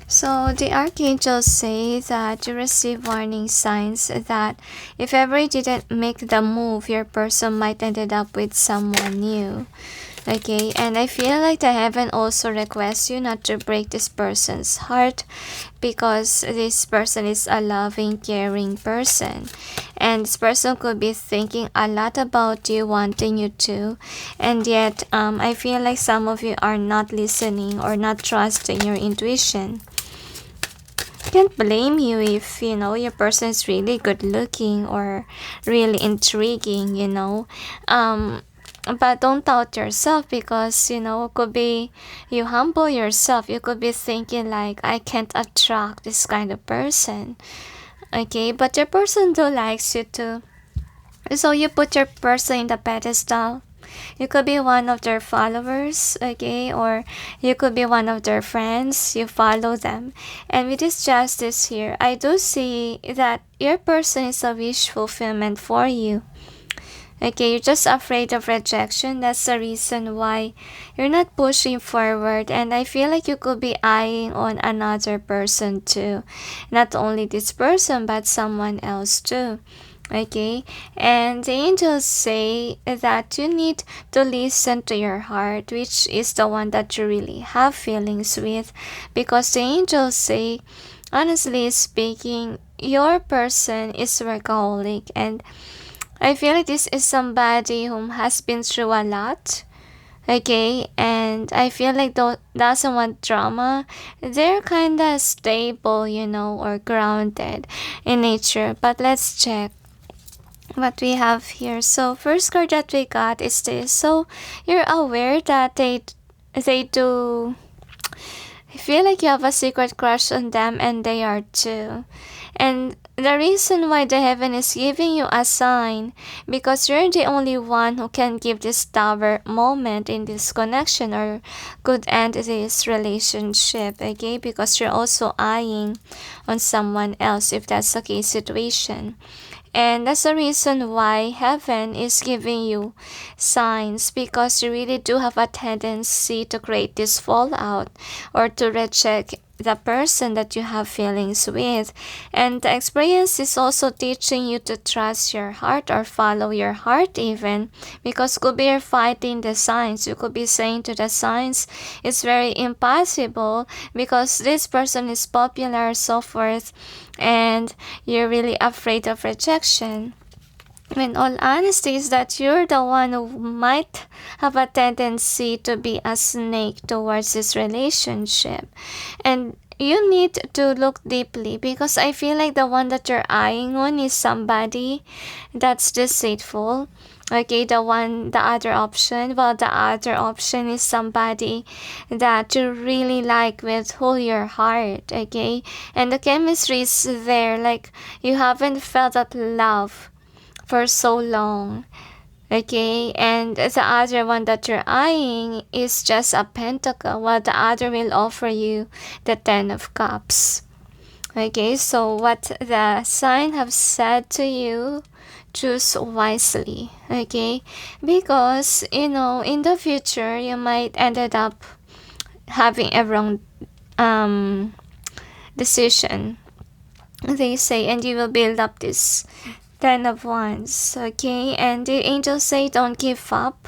So the archangels say that you receive warning signs that if ever you didn't make the move, your person might ended up with someone new. Okay, and I feel like the heaven also requests you not to break this person's heart because this person is a loving, caring person. And this person could be thinking a lot about you, wanting you to. And yet, I feel like some of you are not listening or not trusting your intuition. Can't blame you if your person is really good looking or really intriguing, but don't doubt yourself because could be you humble yourself. You could be thinking like, I can't attract this kind of person, okay? But your person do likes you too, so you put your person in the pedestal. You could be one of their followers, okay? Or you could be one of their friends. You follow them. And with this justice here, I do see that your person is a wish fulfillment for you. Okay, you're just afraid of rejection. That's the reason why you're not pushing forward. And I feel like you could be eyeing on another person too. Not only this person, but someone else too. Okay, and the angels say that you need to listen to your heart, which is the one that you really have feelings with, because the angels say, honestly speaking, your person is workaholic, and I feel like this is somebody who has been through a lot. Okay, and I feel like doesn't want drama. They're kinda stable, or grounded in nature. But let's check what we have here. So first card that we got is this. So you're aware that they do I feel like you have a secret crush on them and they are too. And the reason why the heaven is giving you a sign, because you're the only one who can give this tower moment in this connection or could end this relationship, okay? Because you're also eyeing on someone else if that's the case situation. And that's the reason why heaven is giving you signs, because you really do have a tendency to create this fallout or to reject the person that you have feelings with. And the experience is also teaching you to trust your heart or follow your heart even, because could be you're fighting the signs. You could be saying to the signs it's very impossible because this person is popular, so forth, and you're really afraid of rejection. In all honesty, is that you're the one who might have a tendency to be a snake towards this relationship. And you need to look deeply, because I feel like the one that you're eyeing on is somebody that's deceitful. Okay, the other option, well, the other option is somebody that you really like with whole your heart, okay? And the chemistry is there, like you haven't felt that love for so long, okay? And the other one that you're eyeing is just a pentacle, while the other will offer you the 10 of cups. Okay, so what the sign have said to you, choose wisely, okay? Because, in the future, you might ended up having a wrong decision, they say, and you will build up this 10 of Wands, okay? And the angels say don't give up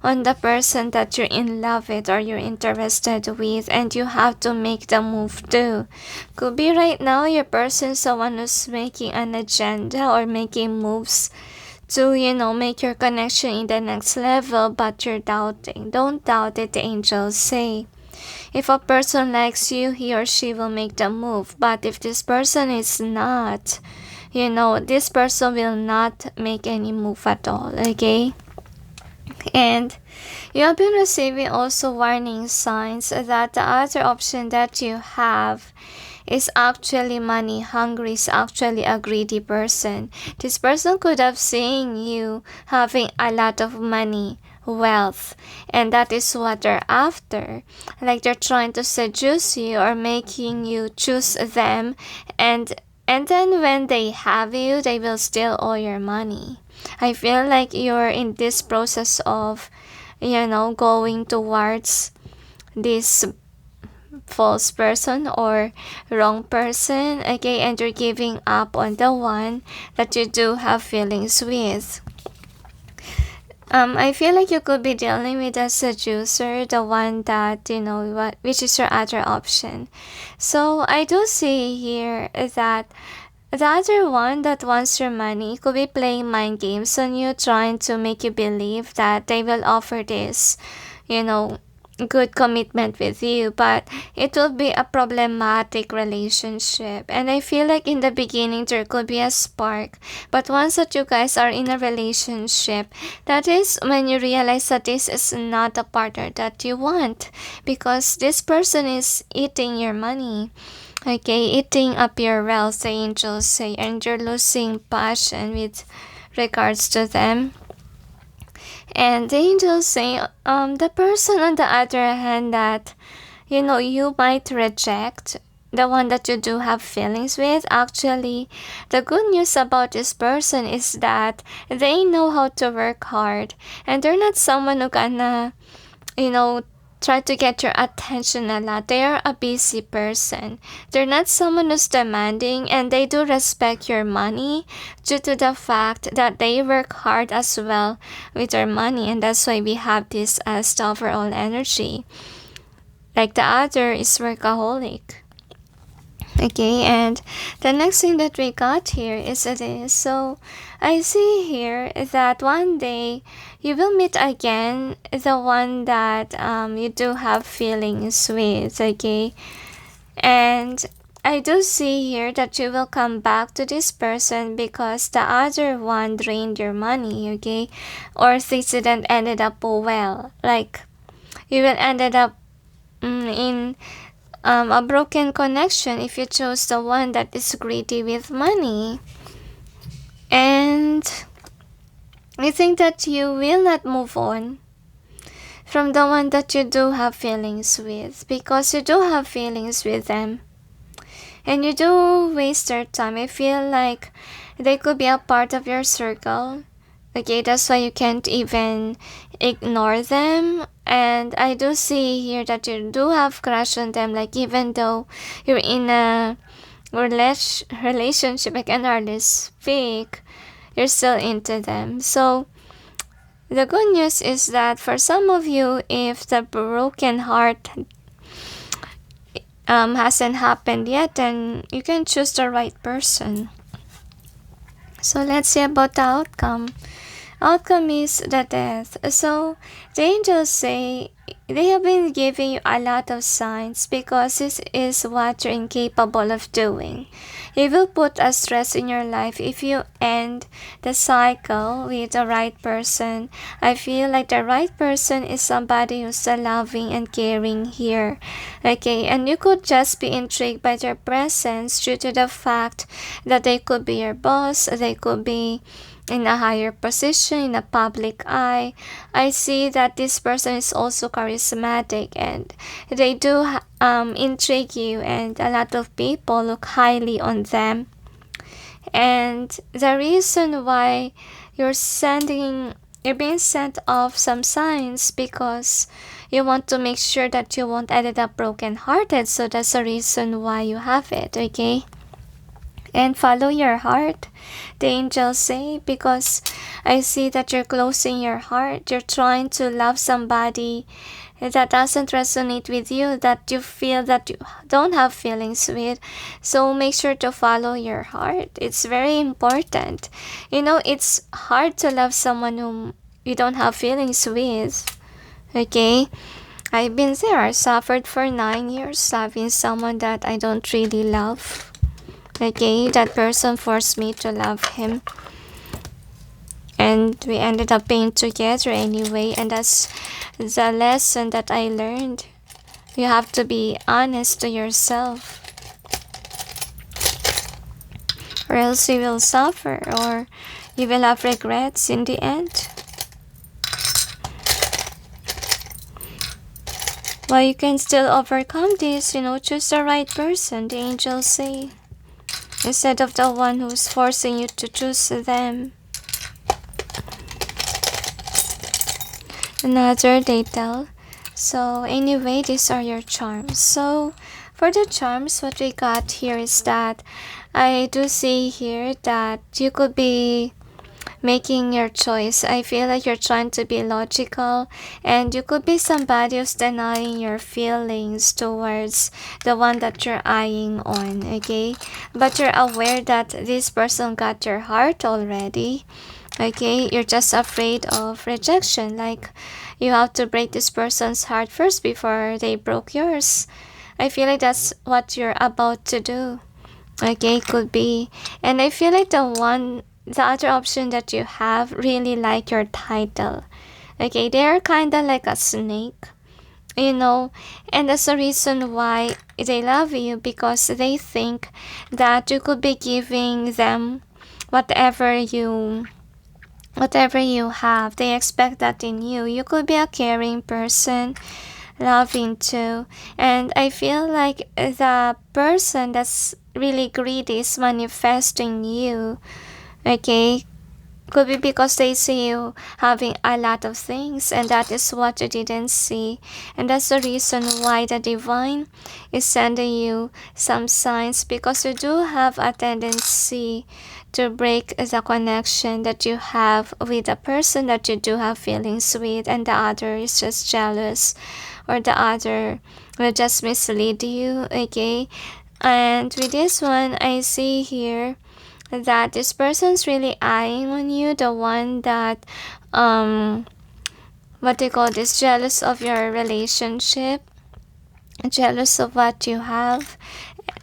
on the person that you're in love with or you're interested with, and you have to make the move too. Could be right now your person's someone who's making an agenda or making moves to, make your connection in the next level, but you're doubting. Don't doubt it, the angels say. If a person likes you, he or she will make the move. But if this person is not, this person will not make any move at all, okay? And you have been receiving also warning signs that the other option that you have is actually money hungry, is actually a greedy person. This person could have seen you having a lot of money, wealth, and that is what they're after. Like they're trying to seduce you or making you choose them, and then when they have you, they will steal all your money. I feel like you're in this process of, going towards this false person or wrong person, okay? And you're giving up on the one that you do have feelings with. I feel like you could be dealing with a seducer, the one that, which is your other option. So I do see here that the other one that wants your money could be playing mind games on you, trying to make you believe that they will offer this, good commitment with you, but it will be a problematic relationship. And I feel like in the beginning there could be a spark, but once that you guys are in a relationship, that is when you realize that this is not a partner that you want, because this person is eating your money, okay, eating up your wealth, the angels say, and you're losing passion with regards to them. And the angels say, the person on the other hand that, you might reject, the one that you do have feelings with, actually, the good news about this person is that they know how to work hard, and they're not someone who gonna, try to get your attention a lot. They are a busy person. They're not someone who's demanding, and they do respect your money due to the fact that they work hard as well with their money, and that's why we have this as the overall energy. Like the other is workaholic. Okay, and the next thing that we got here is this. So I see here that one day you will meet again the one that you do have feelings with, okay? And I do see here that you will come back to this person because the other one drained your money, okay? Or things didn't ended up well. Like you will ended up in a broken connection if you chose the one that is greedy with money. And I think that you will not move on from the one that you do have feelings with, because you do have feelings with them. And you do waste their time. I feel like they could be a part of your circle. Okay, that's why you can't even ignore them. And I do see here that you do have crush on them. Like, even though you're in a relationship, I can hardly speak, you're still into them. So the good news is that for some of you, if the broken heart hasn't happened yet, then you can choose the right person. So let's see about the outcome. Outcome is the death. So the angels say they have been giving you a lot of signs, because this is what you're incapable of doing. It will put a stress in your life if you end the cycle with the right person. I feel like the right person is somebody who's loving and caring here. Okay, and you could just be intrigued by their presence due to the fact that they could be your boss, they could be in a higher position in the public eye. I see that this person is also charismatic, and they do intrigue you, and a lot of people look highly on them. And the reason why you're being sent off some signs, because you want to make sure that you won't end up broken hearted. So that's the reason why you have it. Okay, and follow your heart, the angels say, because I see that you're closing your heart. You're trying to love somebody that doesn't resonate with you, that you feel that you don't have feelings with. So make sure to follow your heart. It's very important. You know, it's hard to love someone whom you don't have feelings with. Okay, I've been there. I suffered for 9 years loving someone that I don't really love. Okay, that person forced me to love him, and we ended up being together anyway. And that's the lesson that I learned. You have to be honest to yourself, or else you will suffer, or you will have regrets in the end. Well, you can still overcome this. Choose the right person, the angels say, instead of the one who's forcing you to choose them. Another detail. So anyway, these are your charms. So for the charms, what we got here is that I do see here that you could be making your choice. I feel like you're trying to be logical, and you could be somebody who's denying your feelings towards the one that you're eyeing on, okay? But you're aware that this person got your heart already, okay? You're just afraid of rejection, like you have to break this person's heart first before they broke yours. I feel like that's what you're about to do, okay? Could be. And I feel like the other option that you have really like your title. Okay, they're kind of like a snake, and that's the reason why they love you, because they think that you could be giving them whatever you have. They expect that in you. You could be a caring person, loving too. And I feel like the person that's really greedy is manifesting you. Okay, could be because they see you having a lot of things, and that is what you didn't see. And that's the reason why the divine is sending you some signs, because you do have a tendency to break the connection that you have with the person that you do have feelings with, and the other is just jealous, or the other will just mislead you. Okay, and with this one, I see here that this person's really eyeing on you, the one that what they call this, jealous of your relationship, jealous of what you have,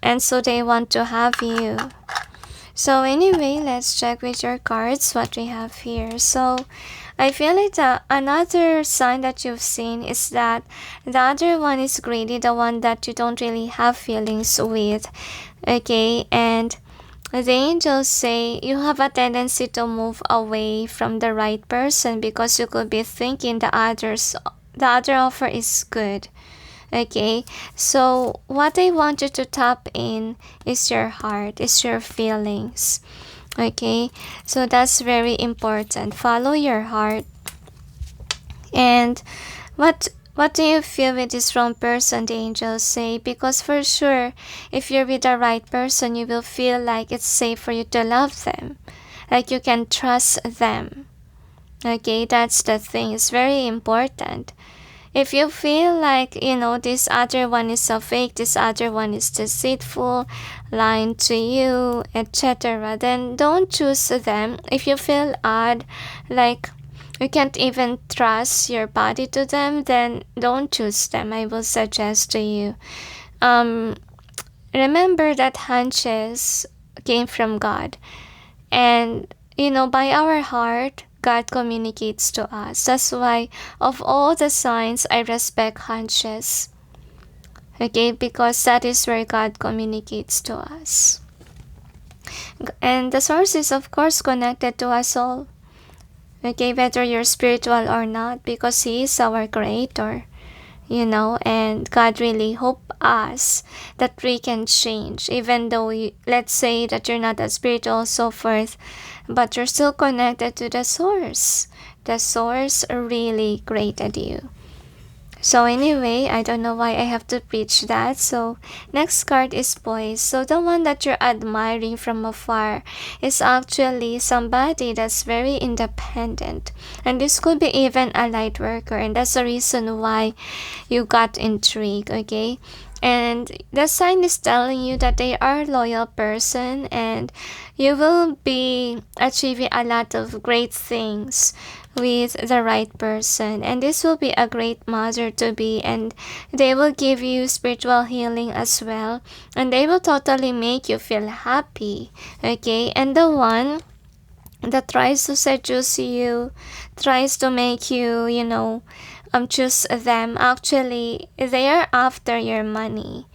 and so they want to have you. So anyway, let's check with your cards what we have here. So I feel like another sign that you've seen is that the other one is greedy, the one that you don't really have feelings with. Okay, and the angels say you have a tendency to move away from the right person because you could be thinking the other offer is good. Okay, so what I want you to tap in is your heart, is your feelings. Okay, so that's very important. Follow your heart. And what do you feel with this wrong person, the angels say? Because for sure, if you're with the right person, you will feel like it's safe for you to love them. Like you can trust them. Okay, that's the thing. It's very important. If you feel like, this other one is a fake, this other one is deceitful, lying to you, etc., then don't choose them. If you feel odd, like you can't even trust your body to them, then don't choose them. I will suggest to you. Remember that hunches came from God. And, by our heart, God communicates to us. That's why, of all the signs, I respect hunches. Okay, because that is where God communicates to us. And the source is, of course, connected to us all. Okay, whether you're spiritual or not, because He is our Creator. And God really hope us that we can change, even though let's say that you're not a spiritual, so forth, but you're still connected to the source. The source really created you. So anyway, I don't know why I have to preach that. So next card is poise. So the one that you're admiring from afar is actually somebody that's very independent. And this could be even a light worker. And that's the reason why you got intrigued, okay? And the sign is telling you that they are a loyal person and you will be achieving a lot of great things with the right person, and this will be a great mother to be, and they will give you spiritual healing as well, and they will totally make you feel happy. Okay, and the one that tries to seduce you, tries to make you, choose them, actually they are after your money.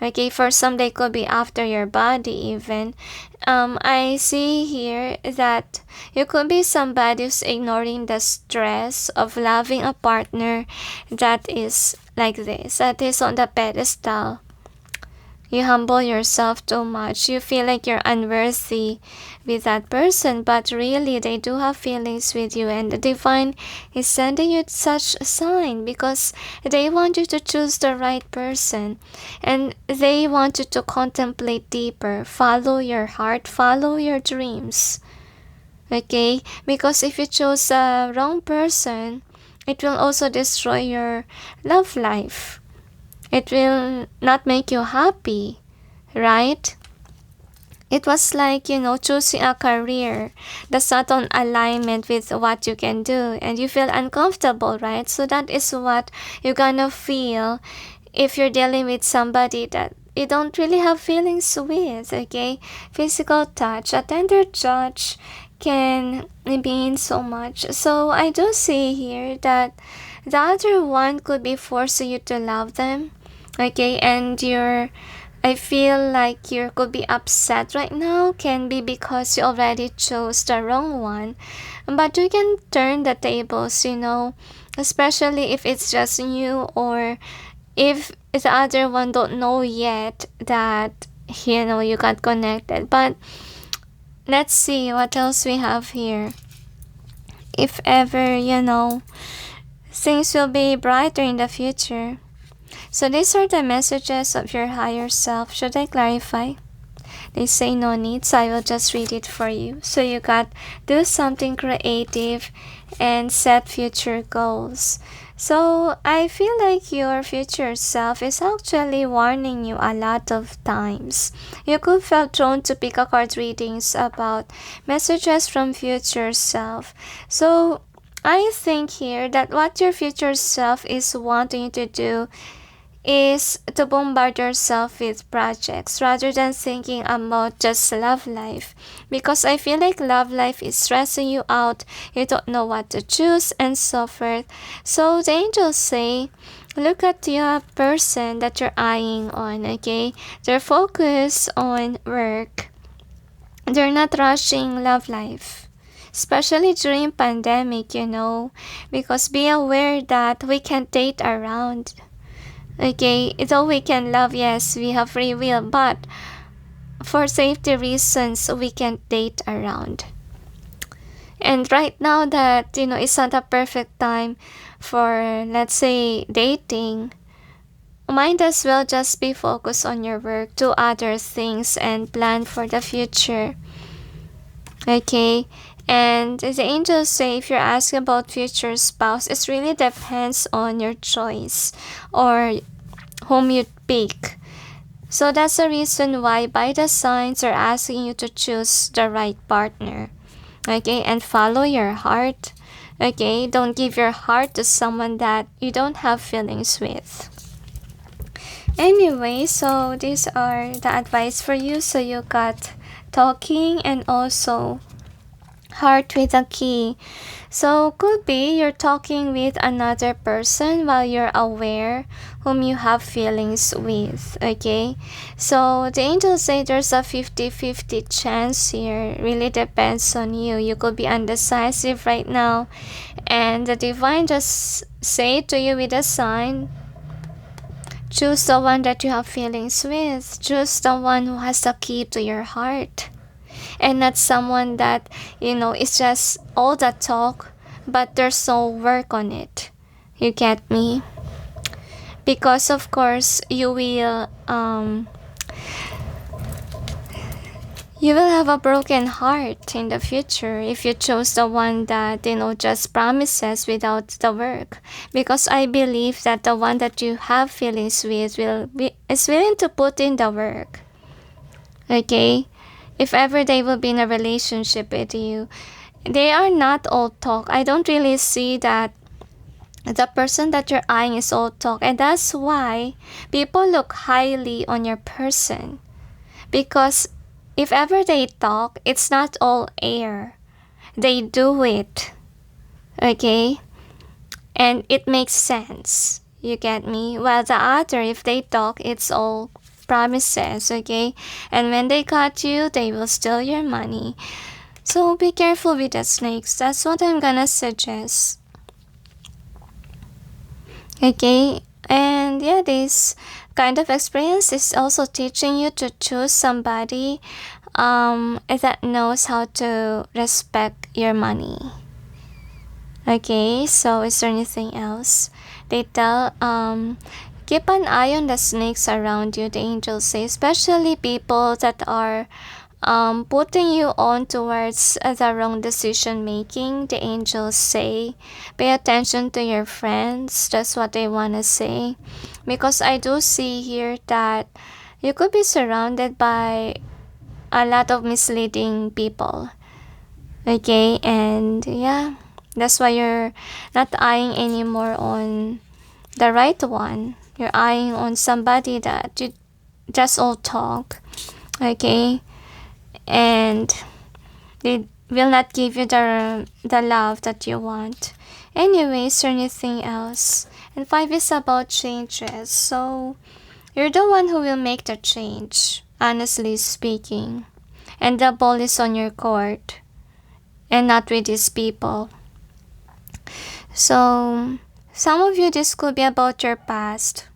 Okay, for some they could be after your body even. I see here that you could be somebody who's ignoring the stress of loving a partner that is like this, that is on the pedestal. You humble yourself too much. You feel like you're unworthy with that person, but really they do have feelings with you, and the divine is sending you such a sign because they want you to choose the right person, and they want you to contemplate deeper, follow your heart, follow your dreams. Okay, because if you choose the wrong person, it will also destroy your love life. It will not make you happy, right? It was like, choosing a career that's not on alignment with what you can do, and you feel uncomfortable, right? So that is what you're gonna feel if you're dealing with somebody that you don't really have feelings with, okay? Physical touch, a tender touch can mean so much. So I do see here that the other one could be forcing you to love them. Okay, and I feel like you could be upset right now, can be because you already chose the wrong one. But you can turn the tables, especially if it's just you, or if the other one don't know yet that, you got connected. But let's see what else we have here. If ever, things will be brighter in the future. So these are the messages of your higher self. Should I clarify? They say no need, so I will just read it for you. So you got do something creative and set future goals. So I feel like your future self is actually warning you a lot of times. You could feel drawn to pick a card readings about messages from future self. So I think here that what your future self is wanting you to do is to bombard yourself with projects rather than thinking about just love life, because I feel like love life is stressing you out. You don't know what to choose and so forth. So the angels say, look at your person that you're eyeing on, okay? They're focused on work. They're not rushing love life, especially during pandemic, because be aware that we can't date around. Okay, though we can love, yes, we have free will, but for safety reasons, we can't date around. And right now that, it's not a perfect time for, let's say, dating, might as well just be focused on your work, do other things, and plan for the future. Okay, and the angels say if you're asking about future spouse, it really depends on your choice or whom you pick. So that's the reason why by the signs are asking you to choose the right partner. Okay, and follow your heart. Okay, don't give your heart to someone that you don't have feelings with. Anyway, so these are the advice for you. So you got talking and also heart with a key. So could be you're talking with another person while you're aware whom you have feelings with, okay? So the angels say there's a 50-50 chance here. Really depends on you. You could be undecisive right now, and the divine just say to you with a sign, choose the one that you have feelings with. Choose the one who has the key to your heart, and not someone that, it's just all the talk, but there's no work on it. You get me? Because of course you will have a broken heart in the future if you chose the one that, just promises without the work. Because I believe that the one that you have feelings with is willing to put in the work. Okay? If ever they will be in a relationship with you, they are not all talk. I don't really see that the person that you're eyeing is all talk. And that's why people look highly on your person. Because if ever they talk, it's not all air. They do it. Okay? And it makes sense. You get me? While the other, if they talk, it's all promises, okay? And when they got you, they will steal your money. So be careful with the snakes. That's what I'm gonna suggest. Okay? And yeah, this kind of experience is also teaching you to choose somebody that knows how to respect your money. Okay, so is there anything else? They tell, keep an eye on the snakes around you, the angels say, especially people that are putting you on towards the wrong decision making. The angels say, pay attention to your friends. That's what they want to say. Because I do see here that you could be surrounded by a lot of misleading people. Okay, and yeah, that's why you're not eyeing anymore on the right one. You're eyeing on somebody that you just all talk. Okay, and they will not give you the love that you want. Anyways, or anything else. And 5 is about changes. So you're the one who will make the change, honestly speaking. And the ball is on your court and not with these people. So some of you, this could be about your past.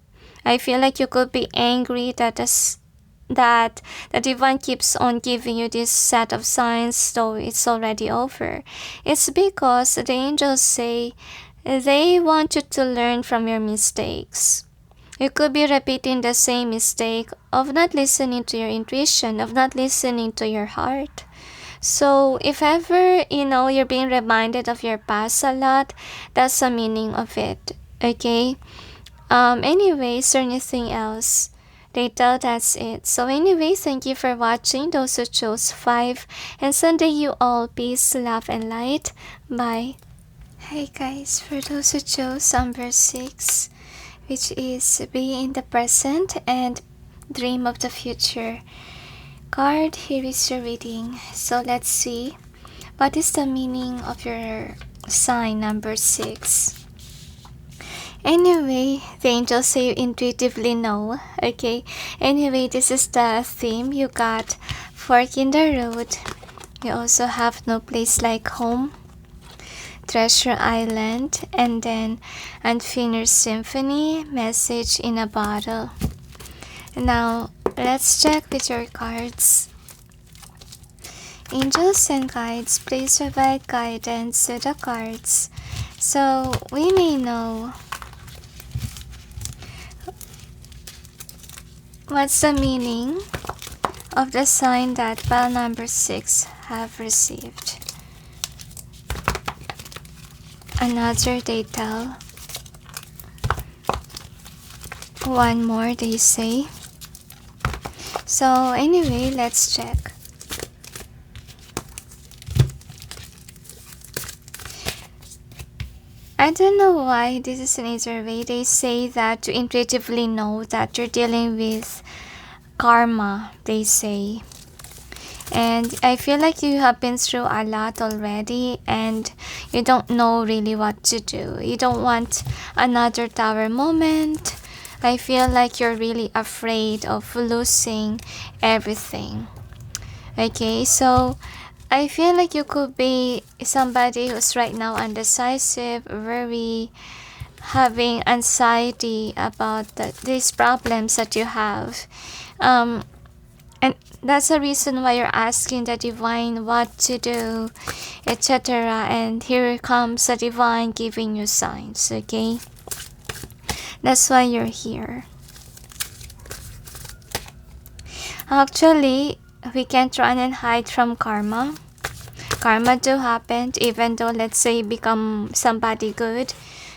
I feel like you could be angry that the divine keeps on giving you this set of signs though it's already over. It's because the angels say they want you to learn from your mistakes. You could be repeating the same mistake of not listening to your intuition, of not listening to your heart. So if ever, you're being reminded of your past a lot, that's the meaning of it. Okay? Anyways, or anything else? Data, that's it. So anyway, thank you for watching, those who chose 5. And Sunday you all peace, love, and light. Bye. Hey guys, for those who chose number 6, which is be in the present and dream of the future. Card, here is your reading. So let's see. What is the meaning of your sign number 6? Anyway, the angels say you intuitively know. Okay. Anyway, this is the theme. You got fork in the road. You also have no place like home. Treasure Island. And then Unfinished Symphony. Message in a bottle. Now, let's check with your cards. Angels and guides, please provide guidance to the cards so we may know what's the meaning of the sign that file number 6 have received. Another they tell. One more they say. So anyway, let's check. I don't know why this is an either way. They say that you intuitively know that you're dealing with karma, they say. And I feel like you have been through a lot already and you don't know really what to do. You don't want another tower moment. I feel like you're really afraid of losing everything. Okay, so I feel like you could be somebody who's right now undecisive, very having anxiety about these problems that you have. And that's the reason why you're asking the divine what to do, etc. And here comes the divine giving you signs, okay? That's why you're here. Actually, we can't run and hide from karma. Karma do happen, even though let's say you become somebody good,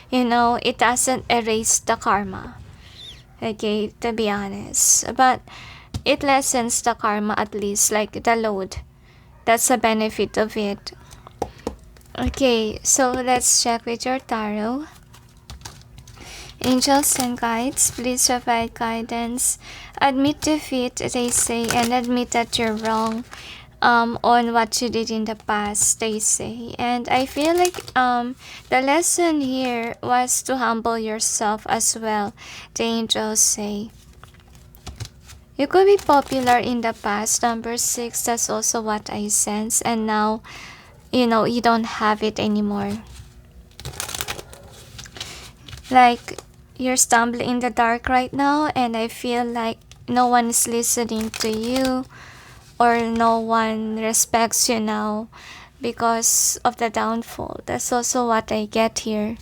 you know, it doesn't erase the karma. Okay, to be honest. But it lessens the karma at least, like the load. That's the benefit of it. Okay, so let's check with your tarot. Angels and guides, please provide guidance. Admit defeat, they say, and admit that you're wrong on what you did in the past, they say. And I feel like the lesson here was to humble yourself as well, the angels say. You could be popular in the past, number 6, that's also what I sense. And now, you know, you don't have it anymore. Like, you're stumbling in the dark right now, and I feel like no one is listening to you, or no one respects you now because of the downfall. That's also what I get here.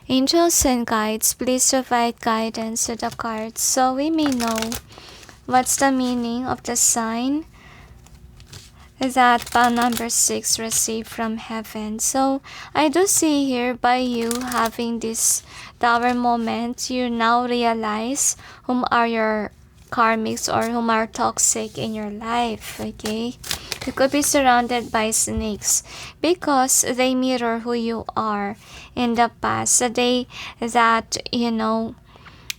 Angels and guides, please provide guidance to the cards so we may know what's the meaning of the sign that file number 6 received from heaven. So I do see here by you having this tower moment, you now realize whom are your karmics or whom are toxic in your life, okay? You could be surrounded by snakes because they mirror who you are in the past. The day that, you know,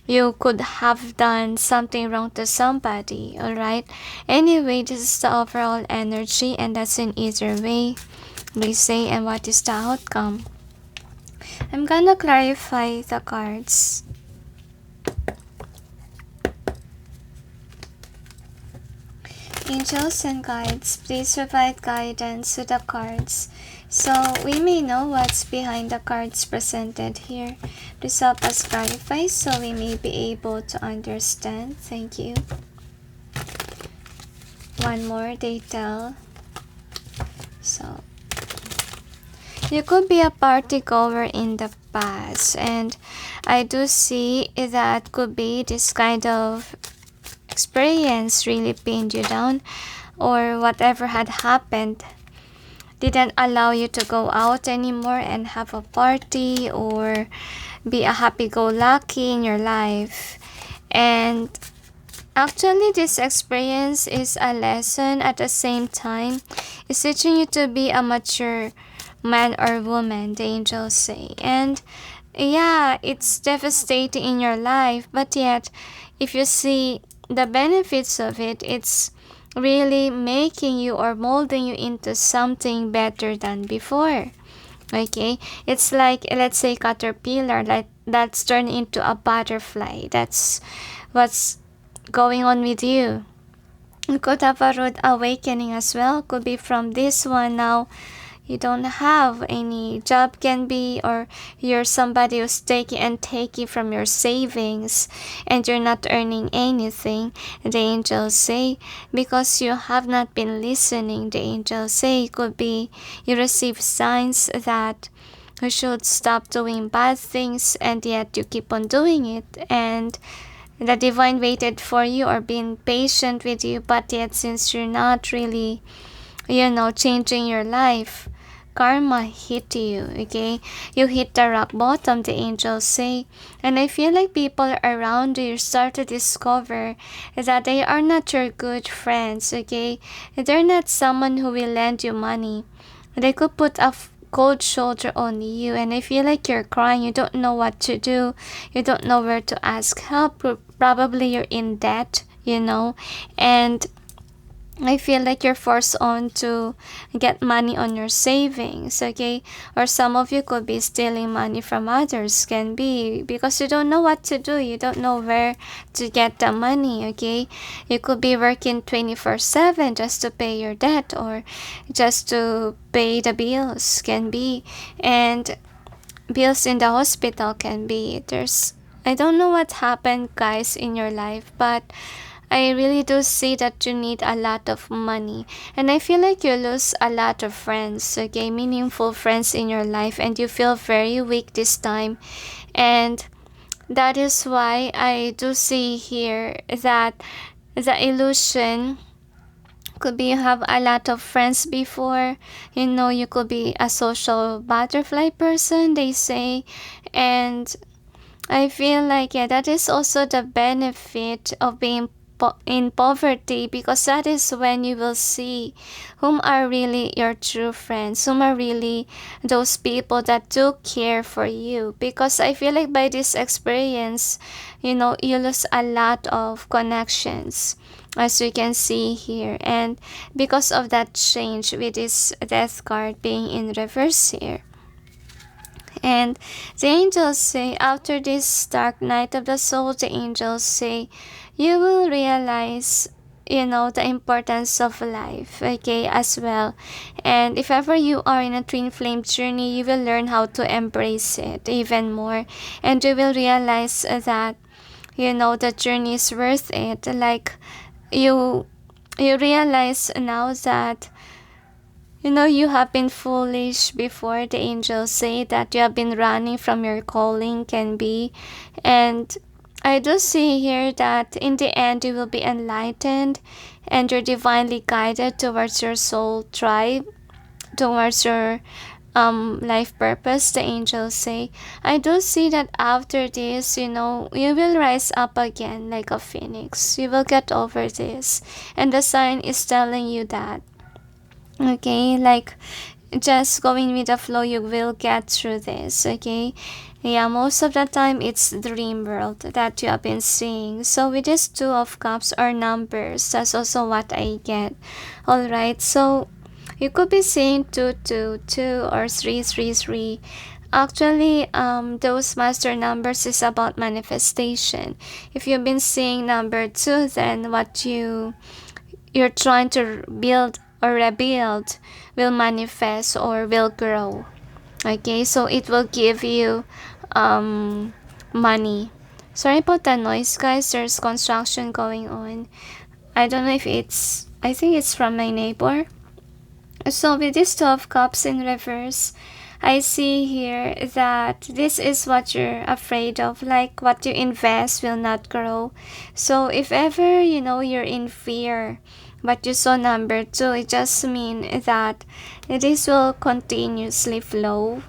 you could have done something wrong to somebody, alright? Anyway, this is the overall energy and that's in either way, they say, and what is the outcome. I'm gonna clarify the cards. Angels and guides, please provide guidance to the cards so we may know what's behind the cards presented here. Please help us clarify so we may be able to understand. Thank you. One more, they tell. So, you could be a party goer in the past, and I do see that could be this kind of experience really pinned you down, or whatever had happened didn't allow you to go out anymore and have a party or be a happy-go-lucky in your life. And actually this experience is a lesson at the same time. It's teaching you to be a mature man or woman, the angels say. And yeah, it's devastating in your life, but yet, if you see the benefits of it, it's really making you or molding you into something better than before. Okay, it's like, let's say, caterpillar, like that's turned into a butterfly. That's what's going on with you. You could have a rude awakening as well. Could be from this one. Now you don't have any job, can be, or you're somebody who's taking from your savings and you're not earning anything. The angels say, because you have not been listening, the angels say it could be you receive signs that you should stop doing bad things and yet you keep on doing it, and the divine waited for you or being patient with you, but yet since you're not really, changing your life, karma hit you. Okay, you hit the rock bottom, the angels say. And I feel like people around you start to discover that they are not your good friends. Okay, they're not someone who will lend you money. They could put a cold shoulder on you, and I feel like you're crying. You don't know what to do, you don't know where to ask help. Probably you're in debt, and I feel like you're forced on to get money on your savings, okay? Or some of you could be stealing money from others, can be, because you don't know what to do. You don't know where to get the money, okay? You could be working 24/7 just to pay your debt or just to pay the bills, can be. And bills in the hospital, can be. I don't know what happened, guys, in your life, but I really do see that you need a lot of money. And I feel like you lose a lot of friends, okay? Meaningful friends in your life, and you feel very weak this time. And that is why I do see here that the illusion could be you have a lot of friends before. You could be a social butterfly person, they say. And I feel like, yeah, that is also the benefit of being in poverty, because that is when you will see whom are really your true friends, whom are really those people that do care for you. Because I feel like by this experience, you lose a lot of connections, as you can see here. And because of that change with this death card being in reverse here, and the angels say, after this dark night of the soul, the angels say, you will realize, the importance of life, okay, as well. And if ever you are in a twin flame journey, you will learn how to embrace it even more. And you will realize that, the journey is worth it. Like, you realize now that you have been foolish before. The angels say that you have been running from your calling, can be. And I do see here that in the end you will be enlightened and you're divinely guided towards your soul tribe, towards your life purpose, the angels say. I do see that after this, you will rise up again like a phoenix. You will get over this. And the sign is telling you that. Okay, like, just going with the flow, you will get through this, okay? Yeah, most of the time it's dream world that you have been seeing. So with this two of cups or numbers, that's also what I get. Alright, so you could be seeing 222 or 333. Actually, those master numbers is about manifestation. If you've been seeing number 2, then what you're trying to build or rebuild will manifest or will grow. Okay, so it will give you money. Sorry about the noise, guys. There's construction going on. I don't know if I think it's from my neighbor. So with this two of cups in reverse, I see here that this is what you're afraid of, like what you invest will not grow. So if ever you're in fear, but you saw number 2, it just means that this will continuously flow.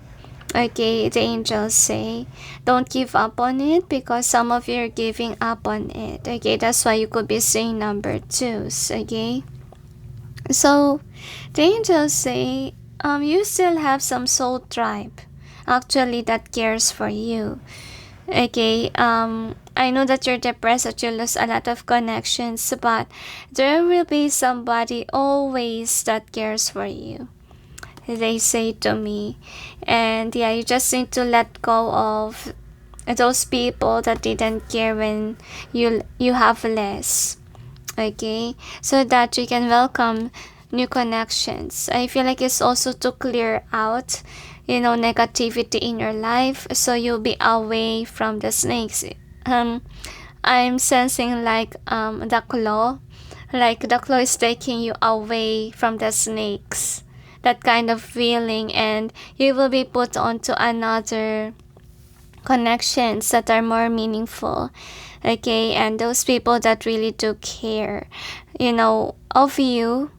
Okay, the angels say, don't give up on it, because some of you are giving up on it. Okay, that's why you could be saying number 2s. Okay, so the angels say, you still have some soul tribe. actually that cares for you. Okay, I know that you're depressed, that you lose a lot of connections, but there will be somebody always that cares for you, they say to me. And yeah, you just need to let go of those people that didn't care when you have less. Okay, so that you can welcome new connections. I feel like it's also to clear out, negativity in your life, so you'll be away from the snakes. I'm sensing like the claw is taking you away from the snakes, that kind of feeling, and you will be put onto another connections that are more meaningful. Okay, and those people that really do care, of you,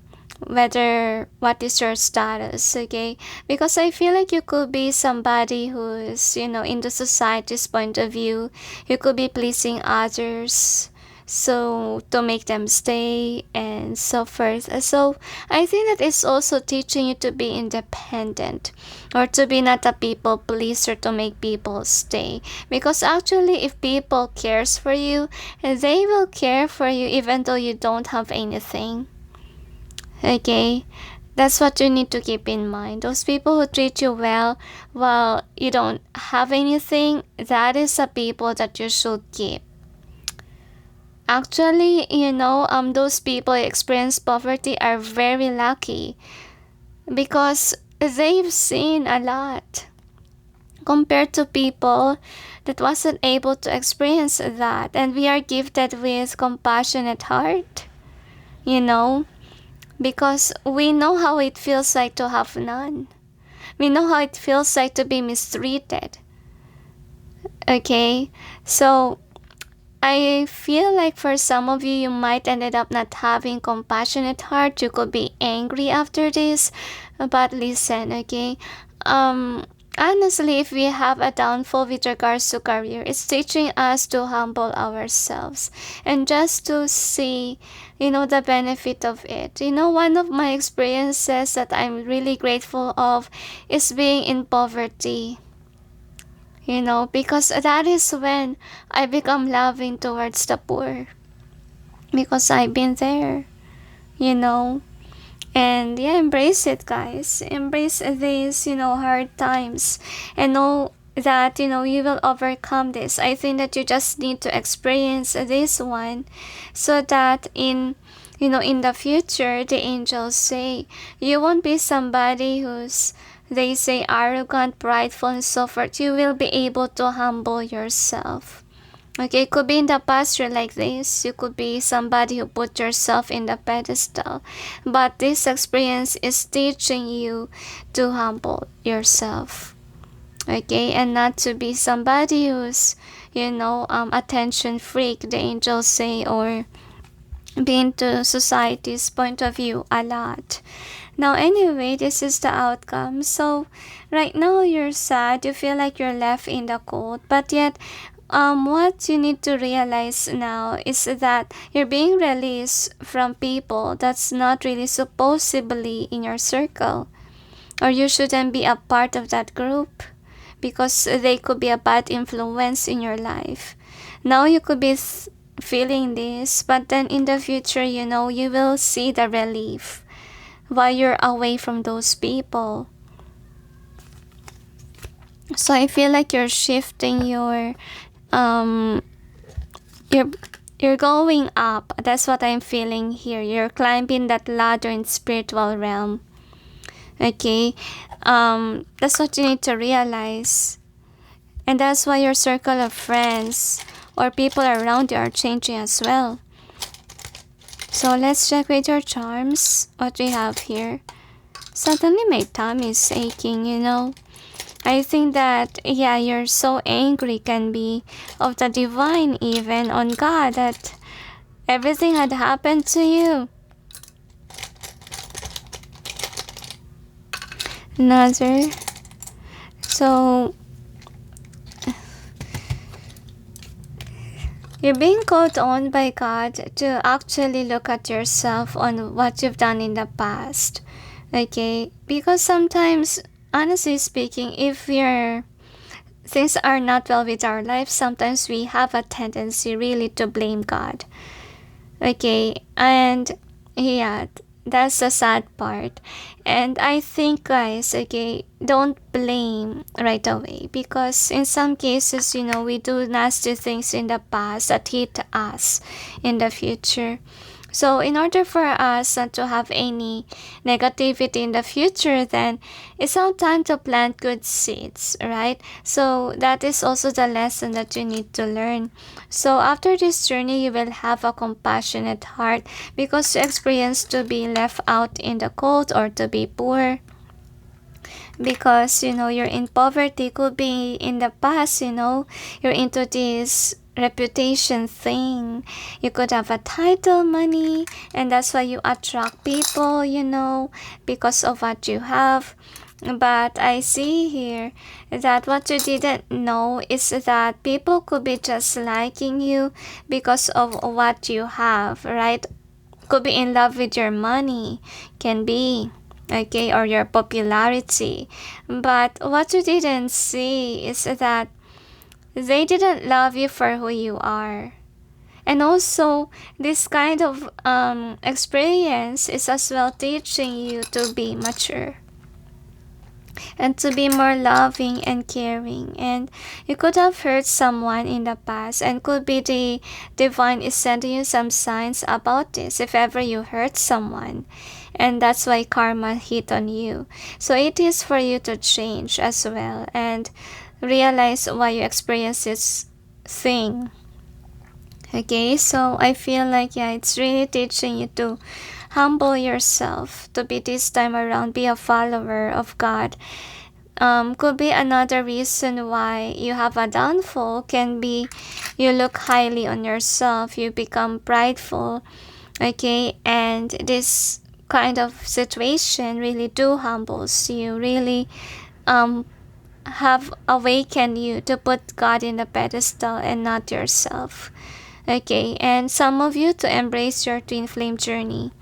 whether what is your status. Okay, because I feel like you could be somebody who's, in the society's point of view, you could be pleasing others, so to make them stay and so forth. So I think that it's also teaching you to be independent, or to be not a people pleaser to make people stay. Because actually, if people cares for you, they will care for you even though you don't have anything. Okay, that's what you need to keep in mind. Those people who treat you well while you don't have anything, that is a people that you should keep. Actually, those people who experience poverty are very lucky, because they've seen a lot compared to people that wasn't able to experience that. And we are gifted with compassionate heart, because we know how it feels like to have none. We know how it feels like to be mistreated. Okay, so I feel like for some of you, you might ended up not having compassionate heart. You could be angry after this, but listen, okay? Honestly, if we have a downfall with regards to career, it's teaching us to humble ourselves and just to see, the benefit of it. One of my experiences that I'm really grateful of is being in poverty. Because that is when I become loving towards the poor. Because I've been there, you know. And yeah, embrace it, guys. Embrace these, hard times. And know that, you will overcome this. I think that you just need to experience this one, so that in the future, the angels say, you won't be somebody who's, they say, arrogant, prideful, and so forth. You will be able to humble yourself. Okay, it could be in the past you're like this. You could be somebody who put yourself in the pedestal. But this experience is teaching you to humble yourself. Okay, and not to be somebody who's, attention freak, the angels say, or being to society's point of view a lot. Now, anyway, this is the outcome. So, right now you're sad. You feel like you're left in the cold. But yet, what you need to realize now is that you're being released from people that's not really supposedly in your circle. Or you shouldn't be a part of that group, because they could be a bad influence in your life. Now you could be feeling this, but then in the future, you will see the relief while you're away from those people. So I feel like you're shifting your you're going up. That's what I'm feeling here. You're climbing that ladder in spiritual realm. Okay, that's what you need to realize. And that's why your circle of friends or people around you are changing as well. So let's check with your charms what we have here. Suddenly my tummy is aching, I think that, yeah, you're so angry, can be of the divine, even on God, that everything had happened to you. Another. So you're being called on by God to actually look at yourself on what you've done in the past. Okay? Because sometimes honestly speaking, if things are not well with our life, sometimes we have a tendency really to blame God. Okay, and yeah, that's the sad part. And I think, guys, okay, don't blame right away, because in some cases, we do nasty things in the past that hit us in the future. So in order for us not to have any negativity in the future, then it's now time to plant good seeds, right? So that is also the lesson that you need to learn. So after this journey, you will have a compassionate heart, because you experience to be left out in the cold or to be poor, because you're in poverty. Could be in the past, you're into this reputation thing. You could have a title, money, and that's why you attract people, because of what you have. But I see here that what you didn't know is that people could be just liking you because of what you have, right? Could be in love with your money, can be, okay, or your popularity. But what you didn't see is that they didn't love you for who you are. And also, this kind of experience is as well teaching you to be mature and to be more loving and caring. And you could have hurt someone in the past, and could be the divine is sending you some signs about this if ever you hurt someone. And that's why karma hit on you. So it is for you to change as well and realize why you experience this thing. Okay, so I feel like, yeah, it's really teaching you to humble yourself, to be this time around, be a follower of God. Could be another reason why you have a downfall, can be you look highly on yourself, you become prideful, okay, and this kind of situation really do humbles you, really have awakened you to put God in the pedestal and not yourself. Okay, and some of you to embrace your twin flame journey.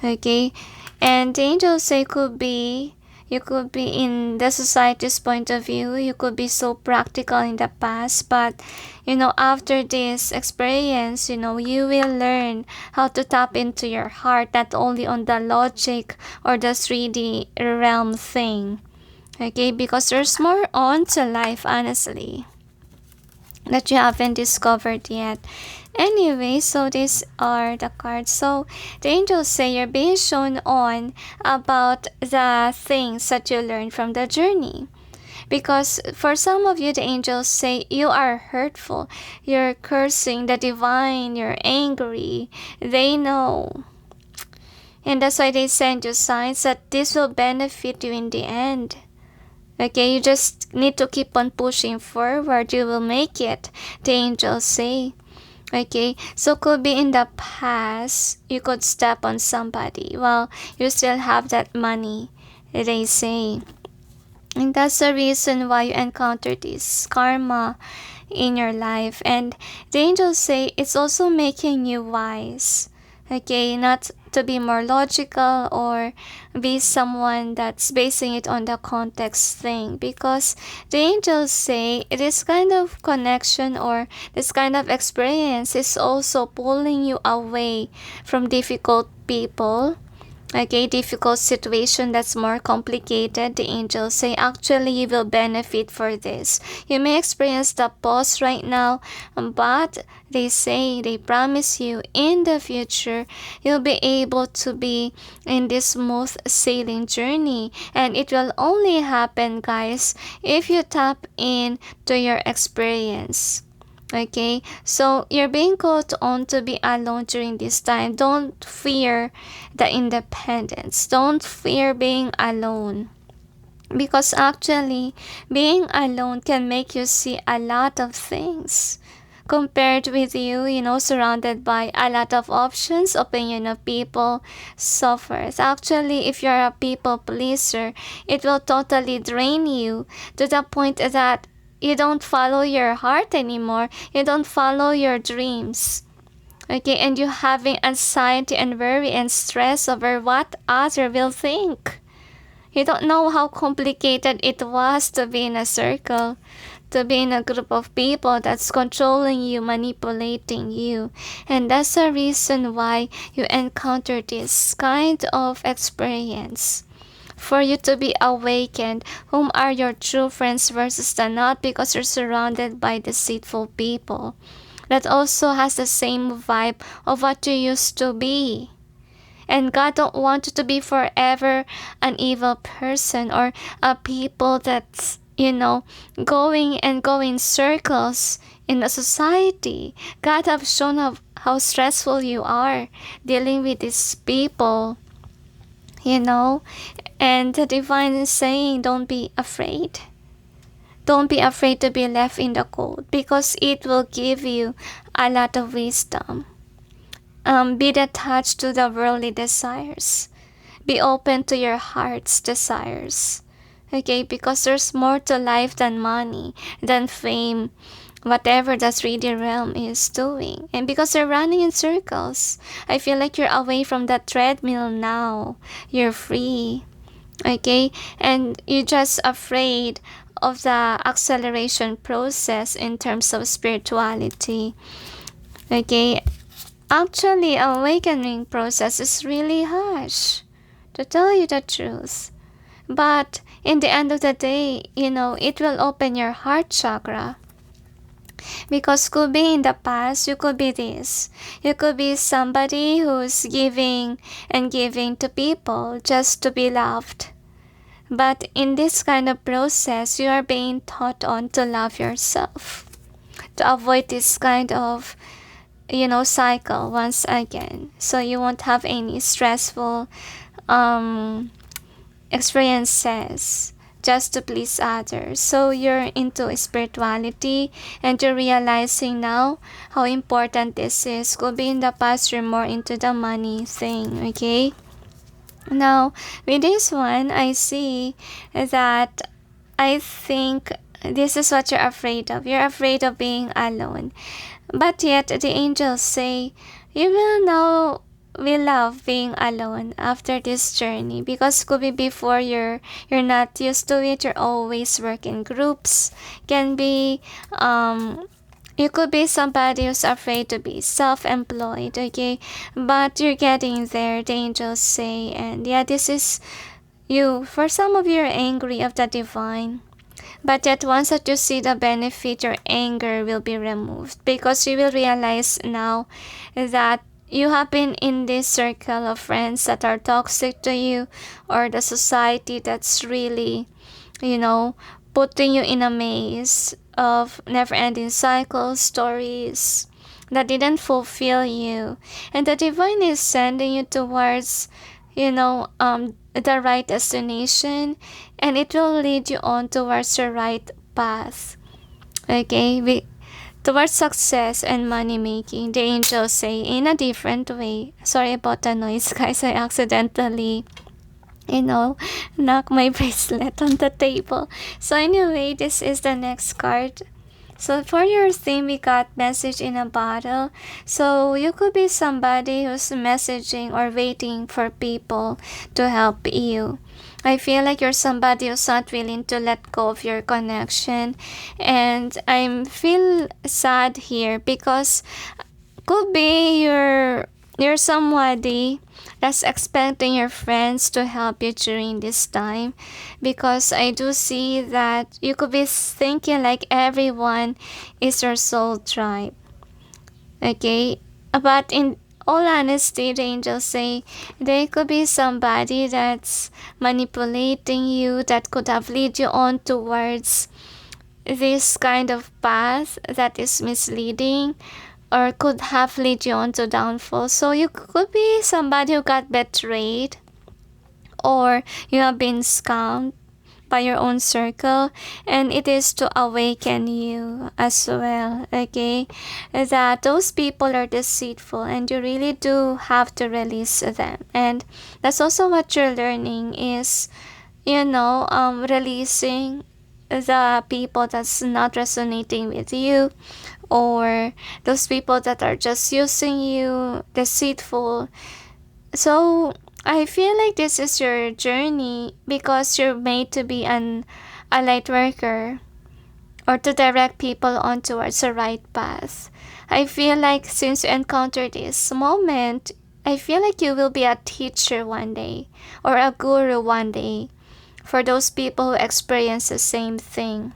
Okay, and the angels say you could be in the society's point of view, you could be so practical in the past, but after this experience, you will learn how to tap into your heart, not only on the logic or the 3D realm thing. Okay, because there's more on to life, honestly, that you haven't discovered yet. Anyway, so these are the cards. So the angels say you're being shown on about the things that you learned from the journey. Because for some of you, the angels say you are hurtful, you're cursing the divine, you're angry. They know. And that's why they send you signs that this will benefit you in the end. Okay, you just need to keep on pushing forward. You will make it, the angels say. Okay, so could be in the past, you could step on somebody. Well, you still have that money, they say. And that's the reason why you encounter this karma in your life. And the angels say it's also making you wise. Okay, not to be more logical or be someone that's basing it on the context thing, because the angels say this kind of connection or this kind of experience is also pulling you away from difficult people. Okay, difficult situation that's more complicated. The angels say actually you will benefit for this. You may experience the pause right now, but they promise you in the future you'll be able to be in this smooth sailing journey, and it will only happen, guys, if you tap in to your experience. Okay, so you're being called on to be alone during this time. Don't fear the independence. Don't fear being alone. Because actually, being alone can make you see a lot of things. Compared with you, surrounded by a lot of options, opinion of people, so forth. Actually, if you're a people pleaser, it will totally drain you to the point that you don't follow your heart anymore. You don't follow your dreams. Okay, and you having anxiety and worry and stress over what other will think. You don't know how complicated it was to be in a circle, to be in a group of people that's controlling you, manipulating you. And that's the reason why you encounter this kind of experience. For you to be awakened, whom are your true friends versus the not, because you're surrounded by deceitful people that also has the same vibe of what you used to be. And God don't want you to be forever an evil person or a people that's, going and going circles in the society. God have shown how stressful you are dealing with these people, And the divine is saying, don't be afraid. Don't be afraid to be left in the cold, because it will give you a lot of wisdom. Be detached to the worldly desires. Be open to your heart's desires. Okay, because there's more to life than money, than fame, whatever the 3D realm is doing. And because you're running in circles, I feel like you're away from that treadmill now. You're free. Okay, and you're just afraid of the acceleration process in terms of spirituality. Okay, actually, awakening process is really harsh, to tell you the truth. But in the end of the day, it will open your heart chakra. Because could be in the past, you could be this. You could be somebody who's giving and giving to people just to be loved. But in this kind of process, you are being taught on to love yourself. To avoid this kind of, cycle once again. So you won't have any stressful experiences just to please others. So you're into spirituality and you're realizing now how important this is. Could be in the past you're more into the money thing, okay? Now, with this one, I see that I think this is what you're afraid of. You're afraid of being alone. But yet, the angels say, you will love being alone after this journey, because could be before you're not used to it. You're always working groups. Can be you could be somebody who's afraid to be self-employed, okay? But you're getting there, the angels say. And yeah, this is you. For some of you are angry of the divine. But yet once that you see the benefit, your anger will be removed, because you will realize now that you have been in this circle of friends that are toxic to you, or the society that's really, putting you in a maze of never-ending cycles, stories that didn't fulfill you. And the divine is sending you towards, the right destination, and it will lead you on towards the right path. Okay, towards success and money making. The angels say in a different way. Sorry about the noise, guys. I accidentally knock my bracelet on the table. So anyway, this is the next card. So for your theme, we got message in a bottle. So you could be somebody who's messaging or waiting for people to help you. I feel like you're somebody who's not willing to let go of your connection. And I feel sad here, because could be you're somebody that's expecting your friends to help you during this time, because I do see that you could be thinking like everyone is your soul tribe. Okay, but in all honesty, the angels say there could be somebody that's manipulating you, that could have lead you on towards this kind of path that is misleading, or could have lead you on to downfall. So you could be somebody who got betrayed, or you have been scammed by your own circle, and it is to awaken you as well, okay? That those people are deceitful, and you really do have to release them. And that's also what you're learning is, releasing the people that's not resonating with you, or those people that are just using you, deceitful. So I feel like this is your journey because you're made to be a light worker or to direct people on towards the right path. I feel like since you encountered this moment, I feel like you will be a teacher one day or a guru one day for those people who experience the same thing.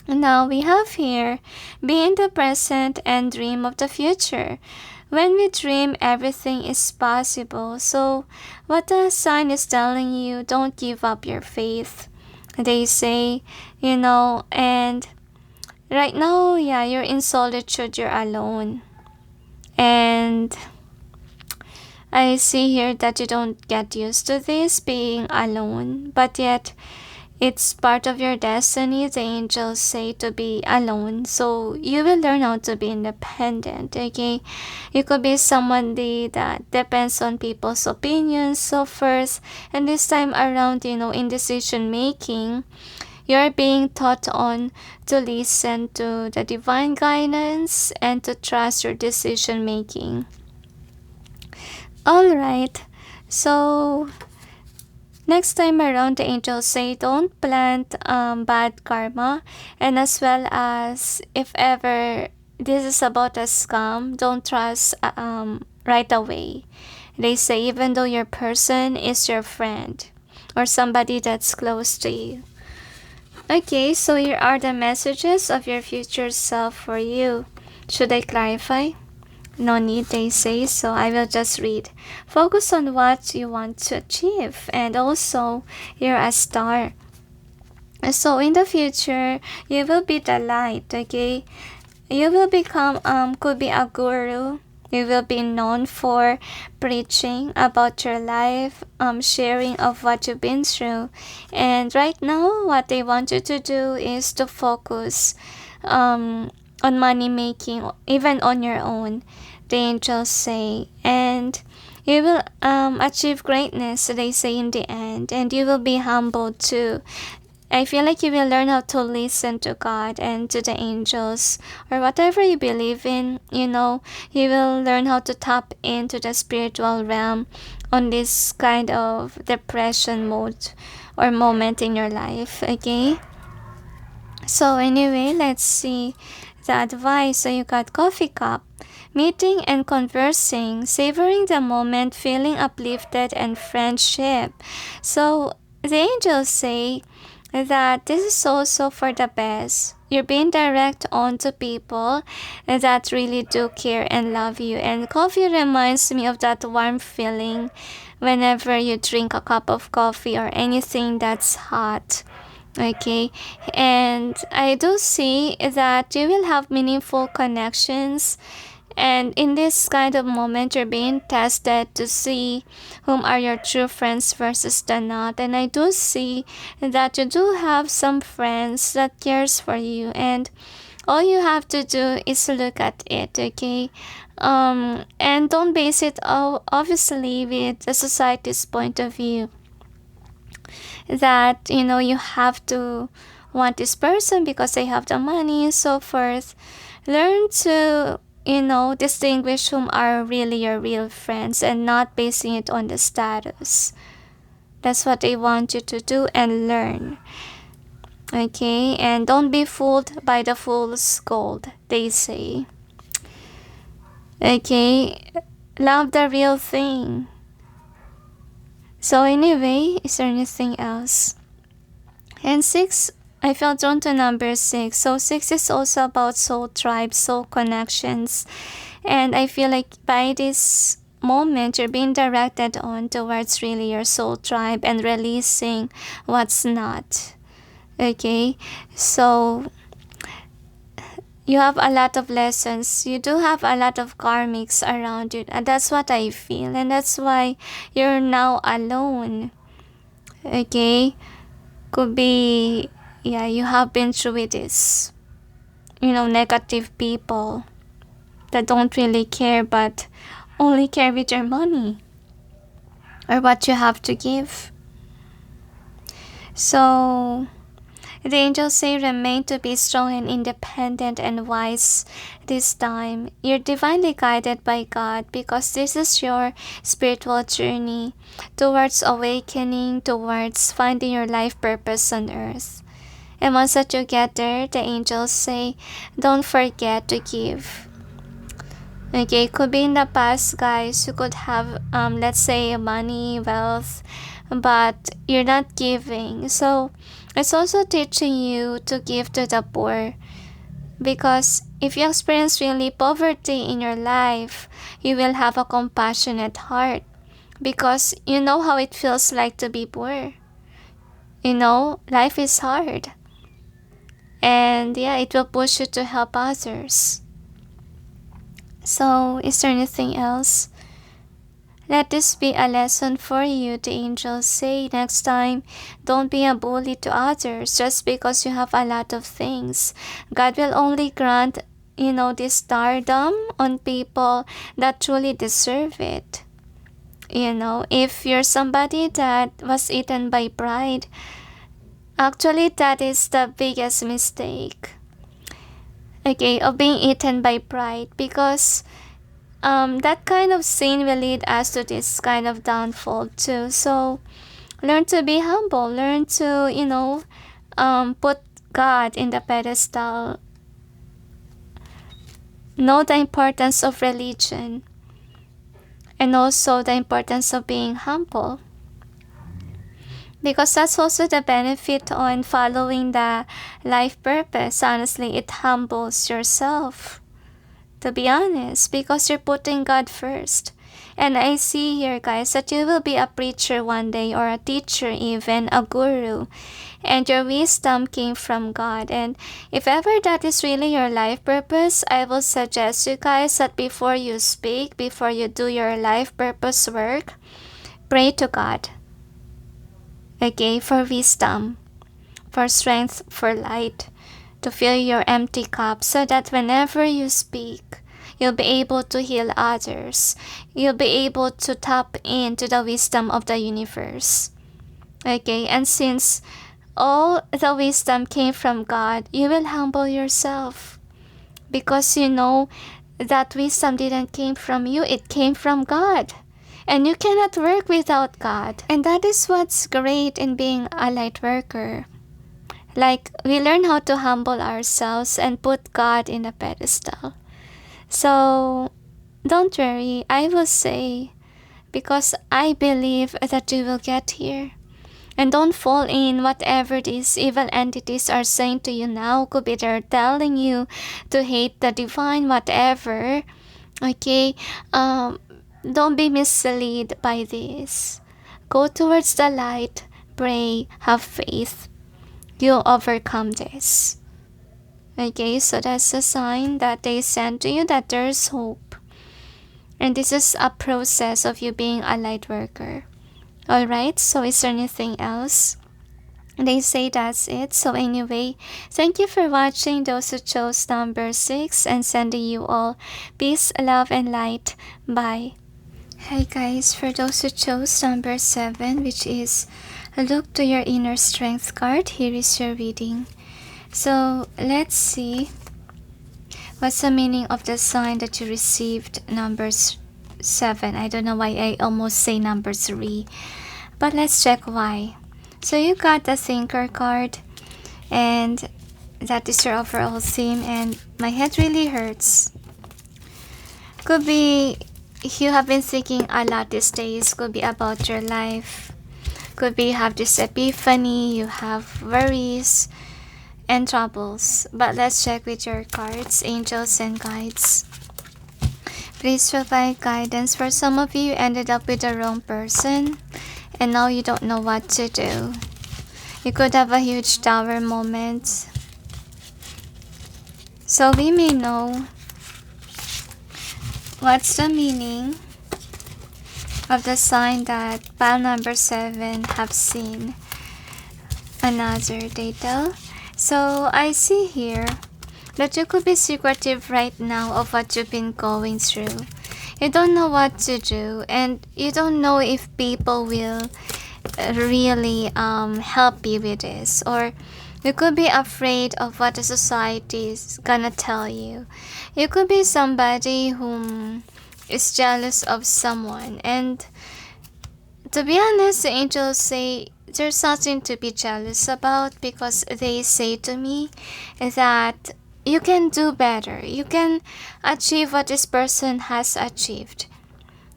Now we have here, be in the present and dream of the future. When we dream, everything is possible. So, what the sign is telling you, don't give up your faith. They say, and right now, yeah, you're in solitude, you're alone. And I see here that you don't get used to this being alone, but yet it's part of your destiny, the angels say, to be alone. So you will learn how to be independent, okay? You could be somebody that depends on people's opinions, so first, and this time around, in decision making, you're being taught on to listen to the divine guidance and to trust your decision making. Alright, so next time around, the angels say don't plant bad karma, and as well as if ever this is about a scam, don't trust right away. They say even though your person is your friend or somebody that's close to you. Okay, so here are the messages of your future self for you. Should I clarify? No need, they say, so I will just read. Focus on what you want to achieve, and also you're a star. So in the future, you will be the light, okay? You will become, could be a guru. You will be known for preaching about your life, sharing of what you've been through. And right now, what they want you to do is to focus on money making, even on your own, the angels say. And you will achieve greatness, they say, in the end. And you will be humbled too. I feel like you will learn how to listen to God and to the angels or whatever you believe in, you will learn how to tap into the spiritual realm on this kind of depression mode or moment in your life, okay? So anyway, let's see the advice. So you got coffee cup, meeting and conversing, savoring the moment, feeling uplifted, and friendship. So the angels say that this is also for the best. You're being direct on to people that really do care and love you. And coffee reminds me of that warm feeling whenever you drink a cup of coffee or anything that's hot. Okay, and I do see that you will have meaningful connections, and in this kind of moment you're being tested to see whom are your true friends versus the not. And I do see that you do have some friends that cares for you, and all you have to do is look at it, okay? And don't base it obviously with the society's point of view that you have to want this person because they have the money and so forth. Learn to distinguish whom are really your real friends and not basing it on the status. That's what they want you to do and learn, okay? And don't be fooled by the fool's gold, they say, okay? Love the real thing. So anyway, is there anything else? And 6, I felt drawn to number 6. So 6 is also about soul tribe, soul connections. And I feel like by this moment, you're being directed on towards really your soul tribe and releasing what's not. Okay? So you have a lot of lessons. You do have a lot of karmics around you. And that's what I feel. And that's why you're now alone. Okay? Could be, yeah, you have been through with this. Negative people that don't really care but only care with your money or what you have to give. So The angels say remain to be strong and independent and wise this time. You're divinely guided by God because this is your spiritual journey towards awakening, towards finding your life purpose on earth. And once that you get there, the angels say, don't forget to give. Okay, could be in the past, guys, you could have, let's say, money, wealth, but you're not giving. So it's also teaching you to give to the poor, because if you experience really poverty in your life, you will have a compassionate heart because you know how it feels like to be poor. You know, life is hard. And yeah, it will push you to help others. So, is there anything else? Let this be a lesson for you, the angels say. Next time, don't be a bully to others just because you have a lot of things. God will only grant, this stardom on people that truly deserve it. If you're somebody that was eaten by pride, actually that is the biggest mistake. Okay, of being eaten by pride, because that kind of sin will lead us to this kind of downfall too. So learn to be humble, learn to put God in the pedestal, know the importance of religion, and also the importance of being humble, because that's also the benefit on following the life purpose. Honestly, it humbles yourself, to be honest, because you're putting God first. And I see here, guys, that you will be a preacher one day, or a teacher, even a guru, and your wisdom came from God. And if ever that is really your life purpose, I will suggest you guys that before you speak, before you do your life purpose work, pray to God, okay, for wisdom, for strength, for light, to fill your empty cup, so that whenever you speak, you'll be able to heal others. You'll be able to tap into the wisdom of the universe. Okay, and since all the wisdom came from God, you will humble yourself, because you know that wisdom didn't came from you, it came from God. And you cannot work without God. And that is what's great in being a light worker. Like, we learn how to humble ourselves and put God in a pedestal. So, don't worry, I will say, because I believe that you will get here. And don't fall in whatever these evil entities are saying to you now. Could be they're telling you to hate the divine, whatever. Okay? Don't be misled by this. Go towards the light, pray, have faith. You'll overcome this. Okay, so that's a sign that they send to you that there's hope. And this is a process of you being a light worker. Alright, so is there anything else? They say that's it. So anyway, thank you for watching, those who chose number 6, and sending you all peace, love, and light. Bye. Hi guys, for those who chose number 7, which is look to your inner strength card, here is your reading. So let's see what's the meaning of the sign that you received, number 7. I don't know why I almost say number 3, but let's check why. So you got the thinker card, and that is your overall theme, and my head really hurts. Could be you have been thinking a lot these days, could be about your life, could be you have this epiphany, you have worries and troubles. But let's check with your cards, angels and guides. Please provide guidance. For some of you, you ended up with the wrong person, and now you don't know what to do. You could have a huge tower moment. So we may know what's the meaning of the sign that pile number 7 have seen another detail. So I see here that you could be secretive right now of what you've been going through. You don't know what to do, and you don't know if people will really help you with this, or You could be afraid of what the society is gonna tell you. You could be somebody whom is jealous of someone. And to be honest, the angels say there's nothing to be jealous about, because they say to me that you can do better. You can achieve what this person has achieved,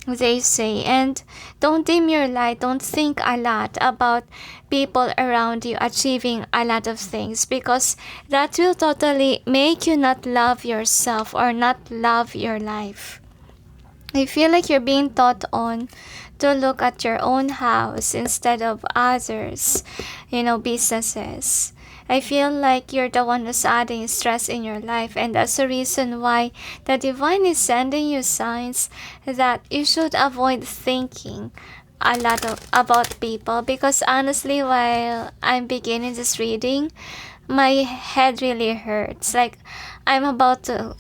they say. And don't dim your light. Don't think a lot about people around you achieving a lot of things, because that will totally make you not love yourself or not love your life. I feel like you're being taught on to look at your own house instead of others, businesses. I feel like you're the one who's adding stress in your life, and that's the reason why the divine is sending you signs that you should avoid thinking a lot about people. Because honestly, while I'm beginning this reading, my head really hurts. Like I'm about to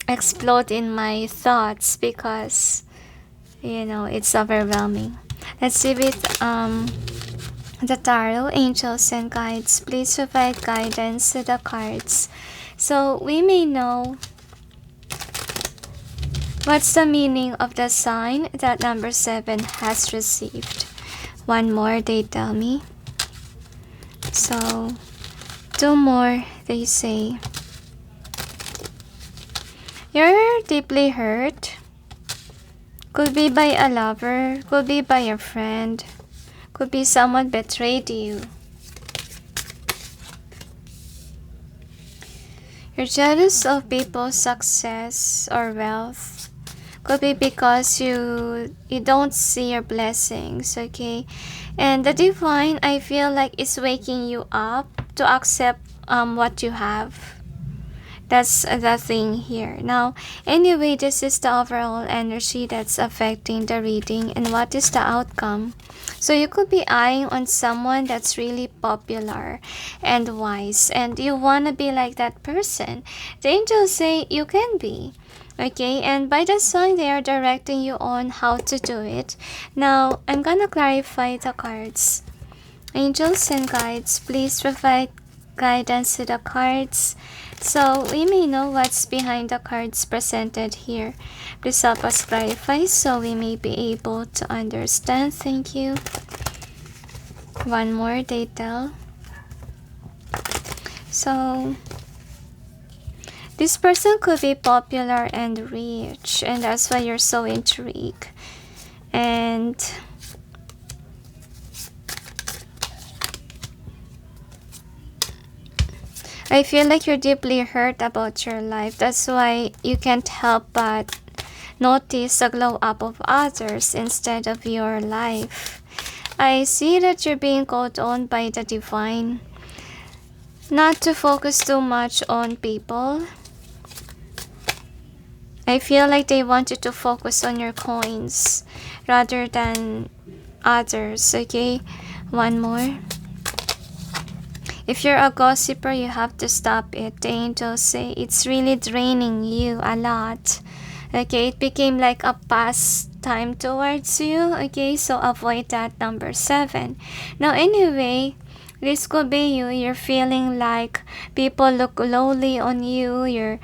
explode in my thoughts, because it's overwhelming. Let's see with the tarot, angels and guides. Please provide guidance to the cards so we may know what's the meaning of the sign that number 7 has received. One more, they tell me. So 2 more, they say. You're deeply hurt. Could be by a lover, could be by a friend, could be someone betrayed you. You're jealous of people's success or wealth. Could be because you don't see your blessings, okay? And the divine, I feel like, is waking you up to accept what you have. That's the thing here. Now, anyway, this is the overall energy that's affecting the reading, and what is the outcome. So you could be eyeing on someone that's really popular and wise, and you want to be like that person. The angels say you can be. Okay, and by the sign, they are directing you on how to do it. Now, I'm gonna clarify the cards. Angels and guides, please provide guidance to the cards so we may know what's behind the cards presented here. Please help us clarify so we may be able to understand. Thank you. One more, they tell. So this person could be popular and rich, and that's why you're so intrigued. And I feel like you're deeply hurt about your life. That's why you can't help but notice the glow up of others instead of your life. I see that you're being called on by the divine not to focus too much on people. I feel like they want you to focus on your coins rather than others, okay? One more. If you're a gossiper, you have to stop it. The angels say it's really draining you a lot. Okay, it became like a pastime towards you. Okay, so avoid that, number 7. Now anyway, this could be you. You're feeling like people look lowly on you. You're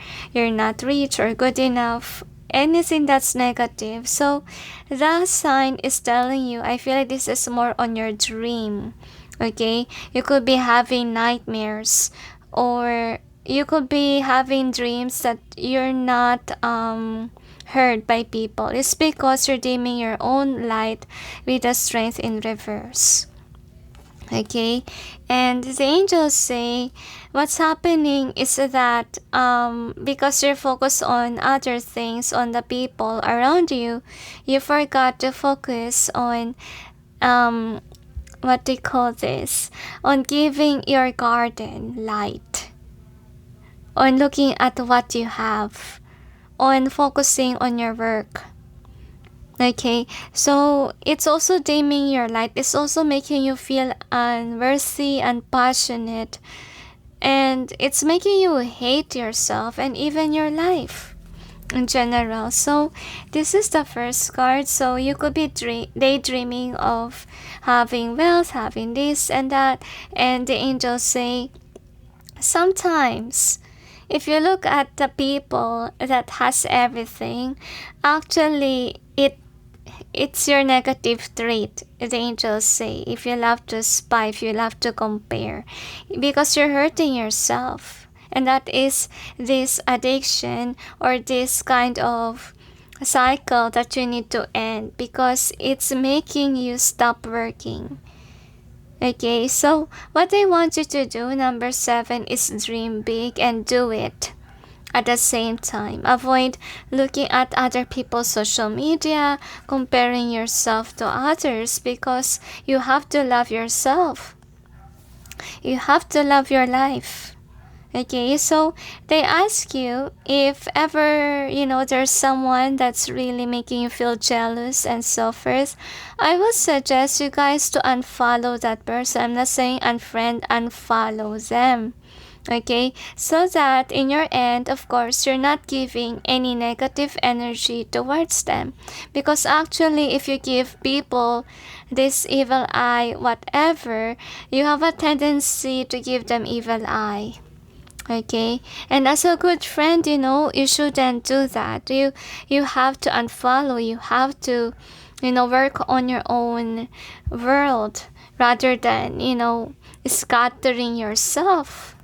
not rich or good enough. Anything that's negative. So the sign is telling you, I feel like this is more on your dream. Okay, you could be having nightmares, or you could be having dreams that you're not heard by people. It's because you're dimming your own light with the strength in reverse. Okay, and the angels say what's happening is that because you're focused on other things, on the people around you, you forgot to focus on what they call this, on giving your garden light, on looking at what you have, on focusing on your work. Okay, so it's also dimming your light. It's also making you feel unworthy and passionate, and it's making you hate yourself and even your life in general. So this is the first card. So you could be daydreaming of having wealth, having this and that, and the angels say sometimes if you look at the people that has everything, actually it's your negative trait, the angels say, if you love to spy, if you love to compare, because you're hurting yourself. And that is this addiction or this kind of cycle that you need to end, because it's making you stop working. Okay, so what I want you to do, number 7, is dream big and do it. At the same time, avoid looking at other people's social media, comparing yourself to others, because you have to love yourself. You have to love your life. Okay, so they ask you if ever, there's someone that's really making you feel jealous and so forth. I would suggest you guys to unfollow that person. I'm not saying unfriend, unfollow them. Okay, so that in your end, of course, you're not giving any negative energy towards them. Because actually, if you give people this evil eye, whatever, you have a tendency to give them evil eye. Okay, and as a good friend, you shouldn't do that. You have to unfollow. You have to, work on your own world rather than, scattering yourself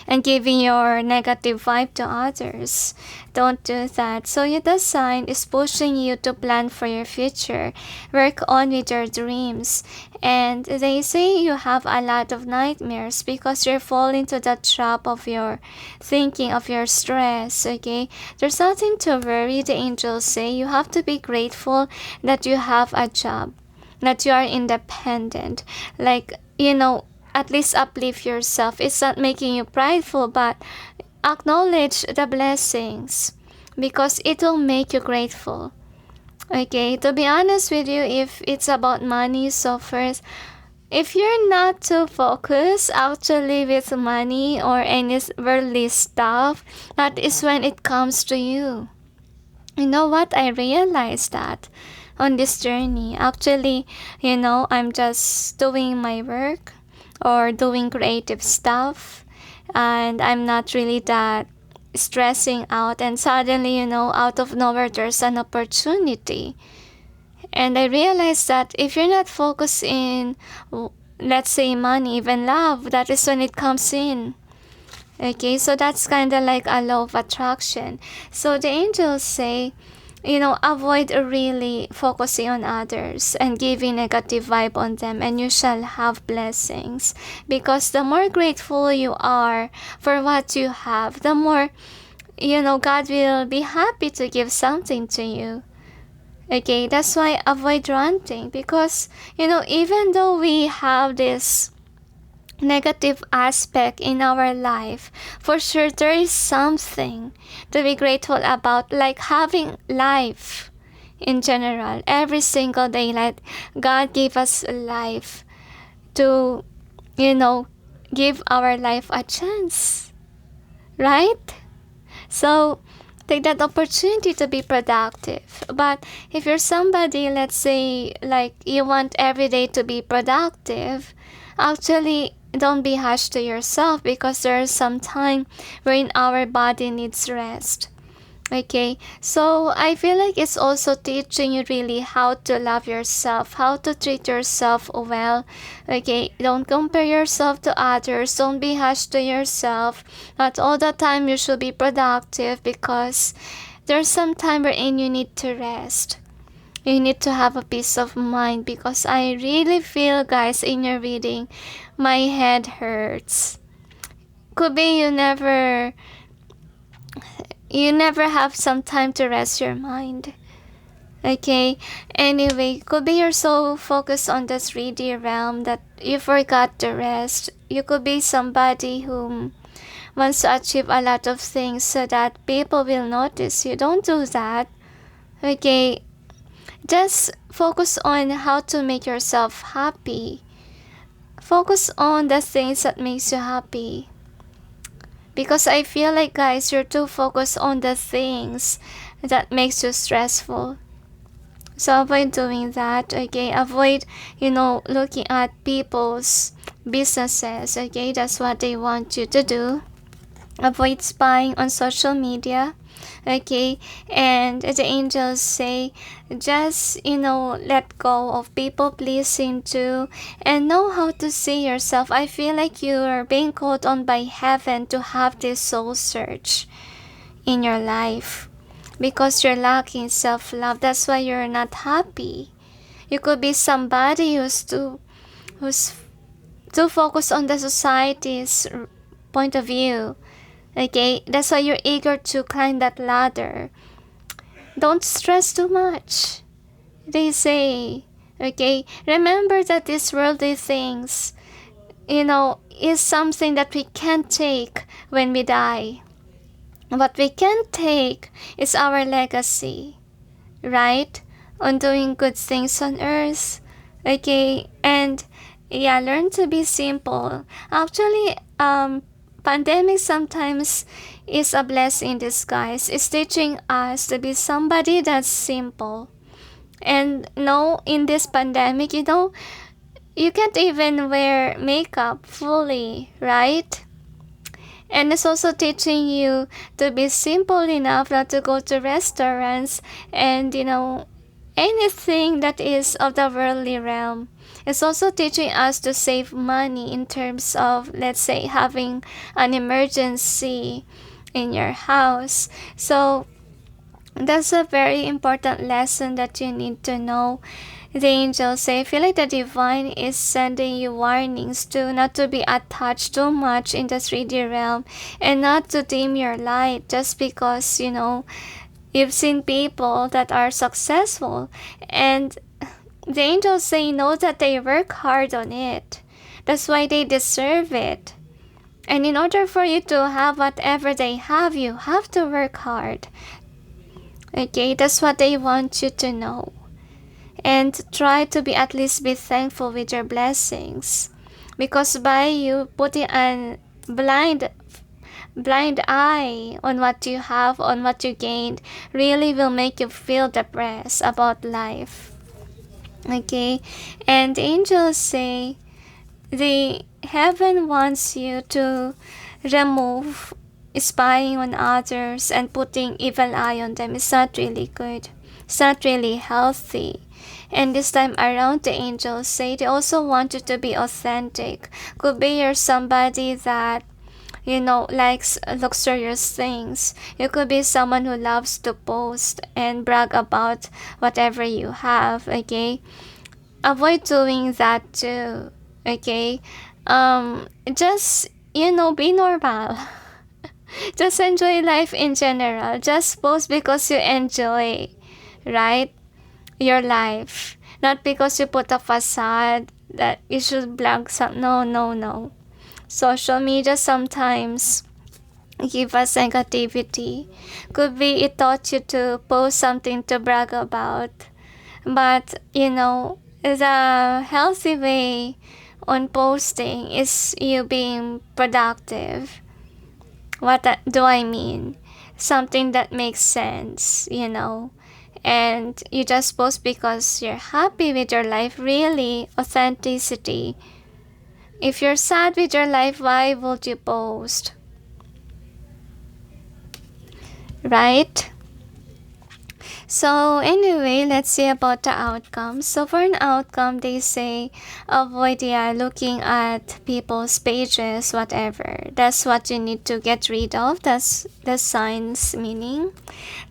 and giving your negative vibe to others. Don't do that. So the sign is pushing you to plan for your future. Work on with your dreams. And they say you have a lot of nightmares because you're falling to the trap of your thinking, of your stress. Okay, there's nothing to worry. The angels say you have to be grateful that you have a job, that you are independent. Like, at least uplift yourself. It's not making you prideful, but acknowledge the blessings, because it will make you grateful. Okay, to be honest with you, if it's about money, so first, if you're not too focused actually with money or any worldly stuff, that is when it comes to you. You know what? I realized that on this journey. Actually, I'm just doing my work or doing creative stuff, and I'm not really that stressing out, and suddenly, out of nowhere there's an opportunity. And I realized that if you're not focused in, let's say, money, even love, that is when it comes in. Okay, so that's kind of like a law of attraction. So the angels say, avoid really focusing on others and giving negative vibe on them, and you shall have blessings. Because the more grateful you are for what you have, the more, God will be happy to give something to you. Okay, that's why avoid ranting, because, even though we have this negative aspect in our life, for sure there is something to be grateful about, like having life in general every single day. Like God gave us life to, give our life a chance, right? So take that opportunity to be productive. But if you're somebody, let's say, like you want every day to be productive, actually don't be harsh to yourself, because there's some time wherein our body needs rest. Okay, so I feel like it's also teaching you really how to love yourself, how to treat yourself well. Okay, don't compare yourself to others, don't be harsh to yourself. Not all the time you should be productive, because there's some time wherein you need to rest. You need to have a peace of mind, because I really feel, guys, in your reading, my head hurts. Could be you never have some time to rest your mind. Okay, anyway, could be you're so focused on the 3D realm that you forgot to rest. You could be somebody who wants to achieve a lot of things so that people will notice you. Don't do that. Okay, just focus on how to make yourself happy. Focus on the things that makes you happy. Because I feel like, guys, you're too focused on the things that makes you stressful. So avoid doing that, okay? Avoid, looking at people's businesses. Okay, that's what they want you to do. Avoid spying on social media. Okay, and the angels say, just let go of people pleasing too, and know how to see yourself. I feel like you are being called on by heaven to have this soul search in your life, because you're lacking self-love. That's why you're not happy. You could be somebody who's too focused on the society's point of view. Okay, that's why you're eager to climb that ladder. Don't stress too much, they say. Okay, remember that these worldly things, is something that we can't take when we die. What we can take is our legacy, right? On doing good things on earth. Okay, and yeah, learn to be simple. Actually, pandemic sometimes is a blessing in disguise. It's teaching us to be somebody that's simple. And no, in this pandemic, you can't even wear makeup fully, right? And it's also teaching you to be simple enough not to go to restaurants and, anything that is of the worldly realm. It's also teaching us to save money in terms of, let's say, having an emergency in your house. So that's a very important lesson that you need to know. The angels say, I feel like the divine is sending you warnings to not to be attached too much in the 3D realm and not to dim your light just because, you've seen people that are successful. And the angels say, know that they work hard on it. That's why they deserve it. And in order for you to have whatever they have, you have to work hard. Okay, that's what they want you to know. And try to at least be thankful with your blessings, because by you putting a blind eye on what you have, on what you gained, really will make you feel depressed about life. Okay, and the angels say the heaven wants you to remove spying on others and putting evil eye on them. It's not really good. It's not really healthy. And this time around, the angels say they also want you to be authentic. Could be you're somebody that, likes luxurious things. You could be someone who loves to post and brag about whatever you have, okay? Avoid doing that too, okay? Just, be normal. Just enjoy life in general. Just post because you enjoy, right? Your life, not because you put a facade that you should blank some. No. Social media sometimes give us negativity. Could be it taught you to post something to brag about, but the healthy way on posting is you being productive. What do I mean? Something that makes sense, and you just post because you're happy with your life. Really, authenticity. If you're sad with your life, why would you post? Right? So anyway, let's see about the outcome. So for an outcome, they say avoid looking at people's pages, whatever. That's what you need to get rid of. That's the signs meaning.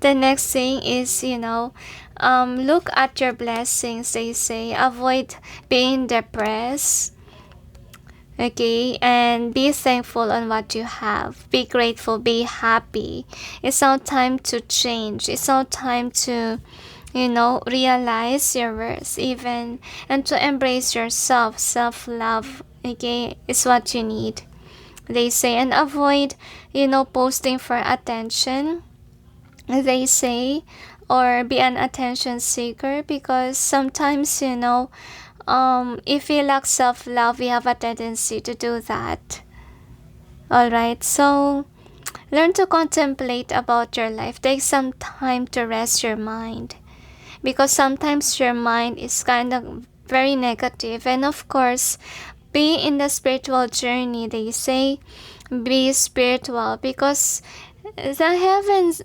The next thing is, look at your blessings, they say. Avoid being depressed. Okay, and be thankful on what you have. Be grateful, be happy. It's now time to change. It's now time to, realize your worth even, and to embrace yourself. Self-love, okay, is what you need, they say. And avoid, posting for attention, they say, or be an attention seeker, because sometimes, if we lack self-love, we have a tendency to do that. Alright, so learn to contemplate about your life. Take some time to rest your mind, because sometimes your mind is kind of very negative. And of course, be in the spiritual journey. They say be spiritual because the heavens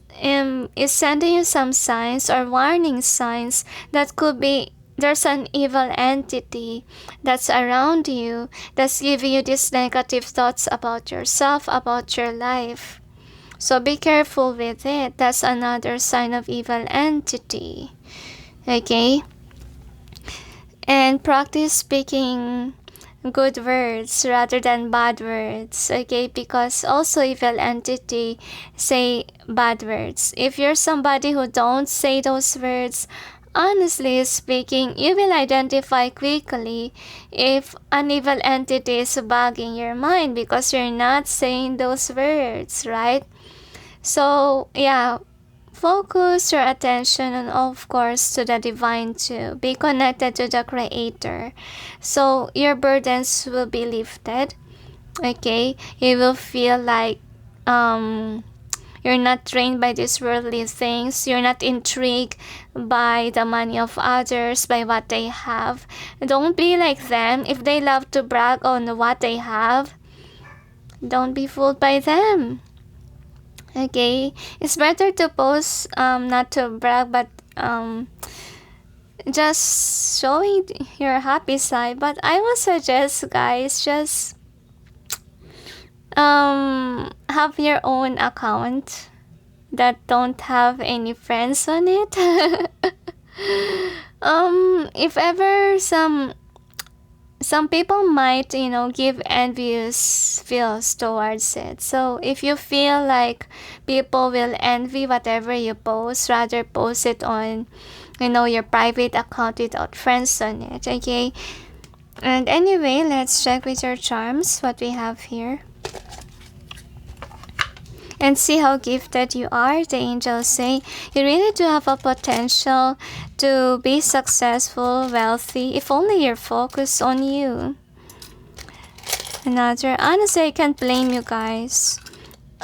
is sending you some signs or warning signs that could be there's an evil entity that's around you that's giving you these negative thoughts about yourself, about your life. So be careful with it. That's another sign of evil entity. Okay? And practice speaking good words rather than bad words, okay? Because also evil entity say bad words. If you're somebody who don't say those words, honestly speaking, you will identify quickly if an evil entity is bugging your mind because you're not saying those words, right? So yeah, focus your attention and of course to the divine too. Be connected to the creator. So your burdens will be lifted. Okay? You will feel like you're not trained by these worldly things. You're not intrigued by the money of others, by what they have. Don't be like them. If they love to brag on what they have, don't be fooled by them. Okay, it's better to post not to brag but just showing your happy side. But I would suggest guys just have your own account that don't have any friends on it. If ever some people might, give envious feels towards it. So if you feel like people will envy whatever you post, rather post it on, your private account without friends on it, okay? And anyway, let's check with your charms, what we have here. And see how gifted you are. The angels say you really do have a potential to be successful, wealthy, if only you're focused on you. Another, honestly, I can't blame you guys.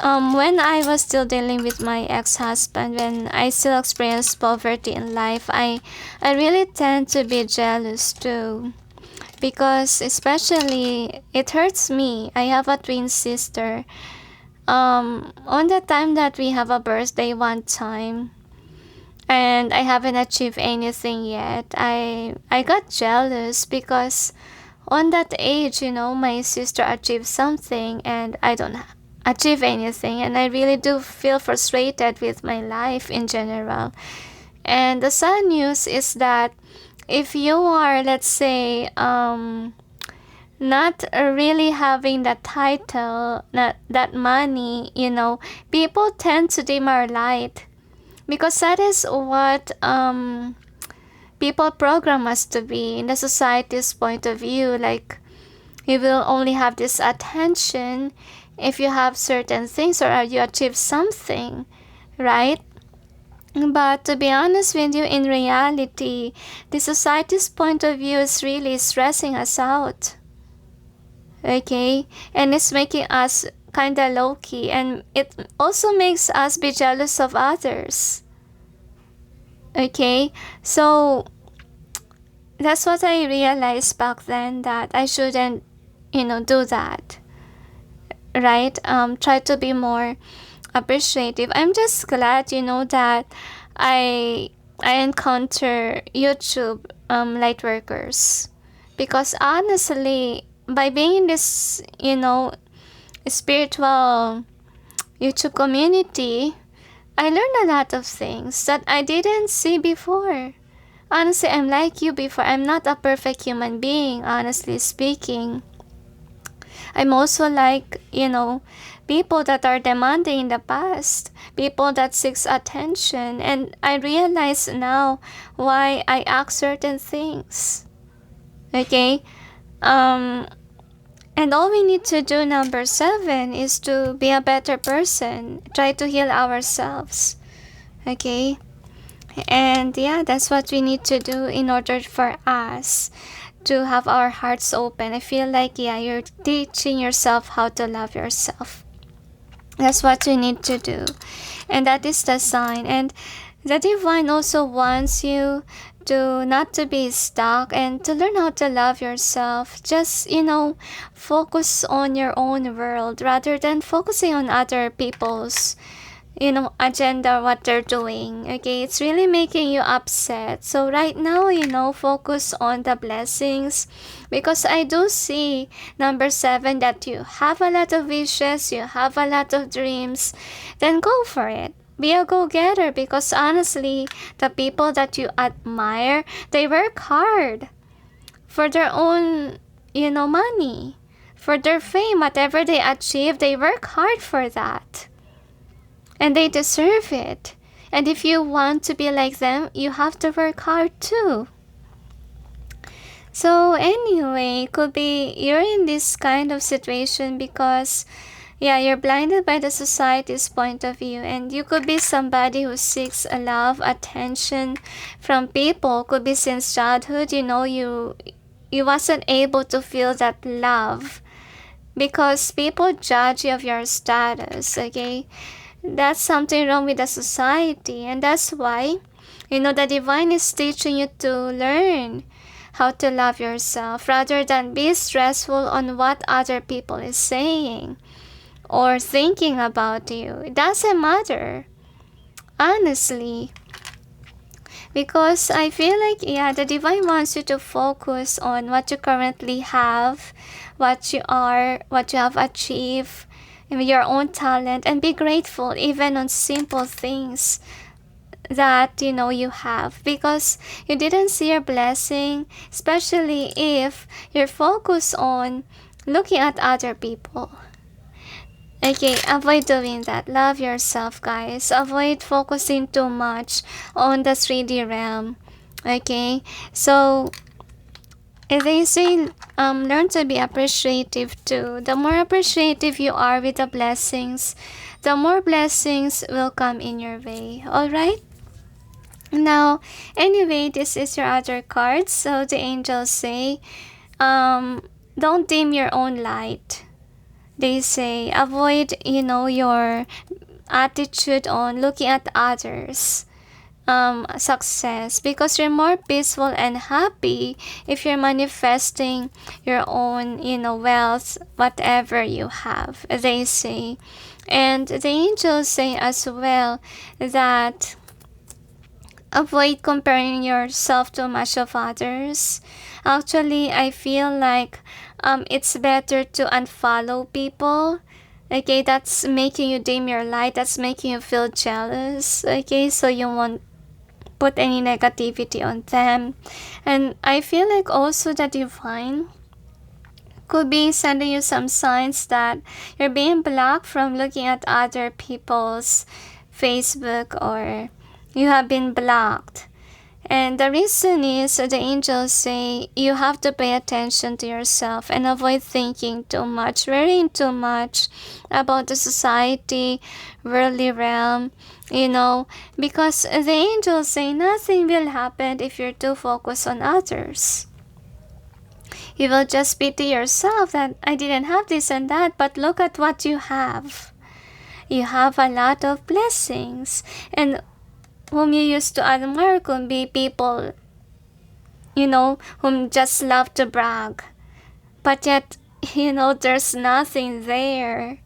When I was still dealing with my ex-husband, when I still experienced poverty in life, I really tend to be jealous too. Because especially, it hurts me. I have a twin sister. On the time that we have a birthday one time and I haven't achieved anything yet, I got jealous because on that age, my sister achieved something and I don't achieve anything, and I really do feel frustrated with my life in general. And the sad news is that if you are, let's say, not really having that title, not that money, people tend to dim our light because that is what people program us to be in the society's point of view. Like, you will only have this attention if you have certain things or you achieve something, right? But to be honest with you, in reality, the society's point of view is really stressing us out. Okay, and it's making us kind of low-key, and it also makes us be jealous of others. Okay, so that's what I realized back then, that I shouldn't do that, right? Try to be more appreciative. I'm just glad that I encounter YouTube light workers, because honestly, by being in this, spiritual YouTube community, I learned a lot of things that I didn't see before. Honestly, I'm like you before. I'm not a perfect human being, honestly speaking. I'm also like, people that are demanding in the past, people that seeks attention, and I realize now why I act certain things. Okay? And all we need to do, number 7, is to be a better person. Try to heal ourselves. Okay? And yeah, that's what we need to do in order for us to have our hearts open. I feel like, you're teaching yourself how to love yourself. That's what you need to do. And that is the sign. And the divine also wants you to not to be stuck and to learn how to love yourself. Just, focus on your own world rather than focusing on other people's agenda, what they're doing. Okay, it's really making you upset. So right now, focus on the blessings, because I do see number 7 that you have a lot of wishes, you have a lot of dreams. Then go for it. Be a go-getter, because honestly, the people that you admire, they work hard for their own, money, for their fame. Whatever they achieve, they work hard for that. And they deserve it. And if you want to be like them, you have to work hard too. So anyway, could be you're in this kind of situation because you're blinded by the society's point of view, and you could be somebody who seeks a love, attention from people. Could be since childhood, you wasn't able to feel that love because people judge you of your status, okay? That's something wrong with the society, and that's why, the divine is teaching you to learn how to love yourself rather than be stressful on what other people is saying or thinking about you. It doesn't matter, honestly, because I feel like, the divine wants you to focus on what you currently have, what you are, what you have achieved, your own talent, and be grateful even on simple things that you have, because you didn't see your blessing, especially if you're focused on looking at other people. Okay, avoid doing that. Love yourself, guys. Avoid focusing too much on the 3D realm. Okay, so they say learn to be appreciative too. The more appreciative you are with the blessings, the more blessings will come in your way. Alright? Now, anyway, this is your other card. So the angels say, don't dim your own light. They say, avoid, your attitude on looking at others. Success, because you're more peaceful and happy if you're manifesting your own wealth, whatever you have, they say. And the angels say as well that avoid comparing yourself too much of others. Actually, I feel like it's better to unfollow people. Okay, that's making you dim your light, that's making you feel jealous. Okay, so you won't put any negativity on them. And I feel like also the divine could be sending you some signs that you're being blocked from looking at other people's Facebook, or you have been blocked. And the reason is, the angels say you have to pay attention to yourself and avoid thinking too much, worrying too much about the society, worldly realm, because the angels say nothing will happen if you're too focused on others. You will just pity yourself that I didn't have this and that, but look at what you have. You have a lot of blessings, and whom you used to admire could be people, whom just love to brag. But yet, there's nothing there,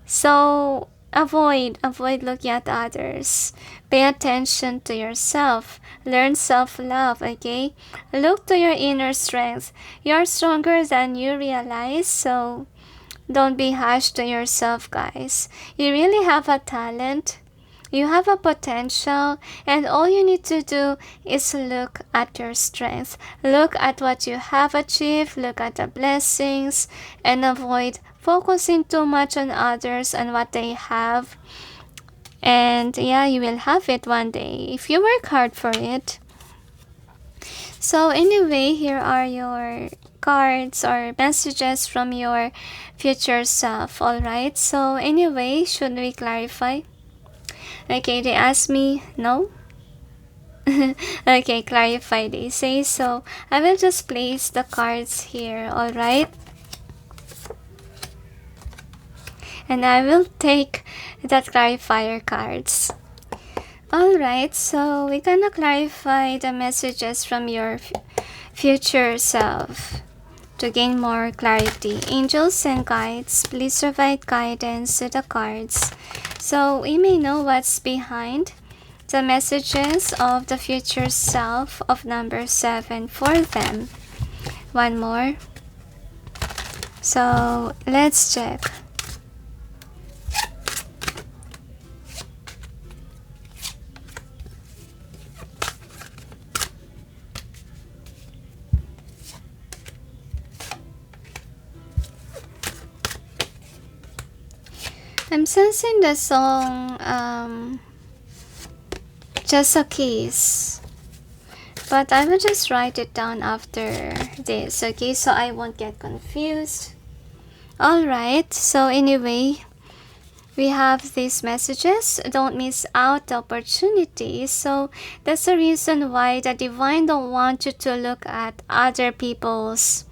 So, avoid looking at others. Pay attention to yourself. Learn self-love, okay? Look to your inner strength. You're stronger than you realize, so don't be harsh to yourself, guys. You really have a talent. You have a potential, and all you need to do is look at your strength. Look at what you have achieved, look at the blessings, and avoid focusing too much on others and what they have. And you will have it one day if you work hard for it. So anyway, here are your cards or messages from your future self. Alright, so anyway, should we clarify? Okay, they asked me, no? Okay, clarify, they say. So I will just place the cards here, alright? And I will take that clarifier cards. Alright, so we're gonna clarify the messages from your future self to gain more clarity. Angels and guides, please provide guidance to the cards so we may know what's behind the messages of the future self of number 7 for them. One more. So let's check. I'm sensing the song Just a Kiss, but I will just write it down after this, okay, so I won't get confused. Alright, so anyway, we have these messages. Don't miss out the opportunity. So that's the reason why the divine don't want you to look at other people's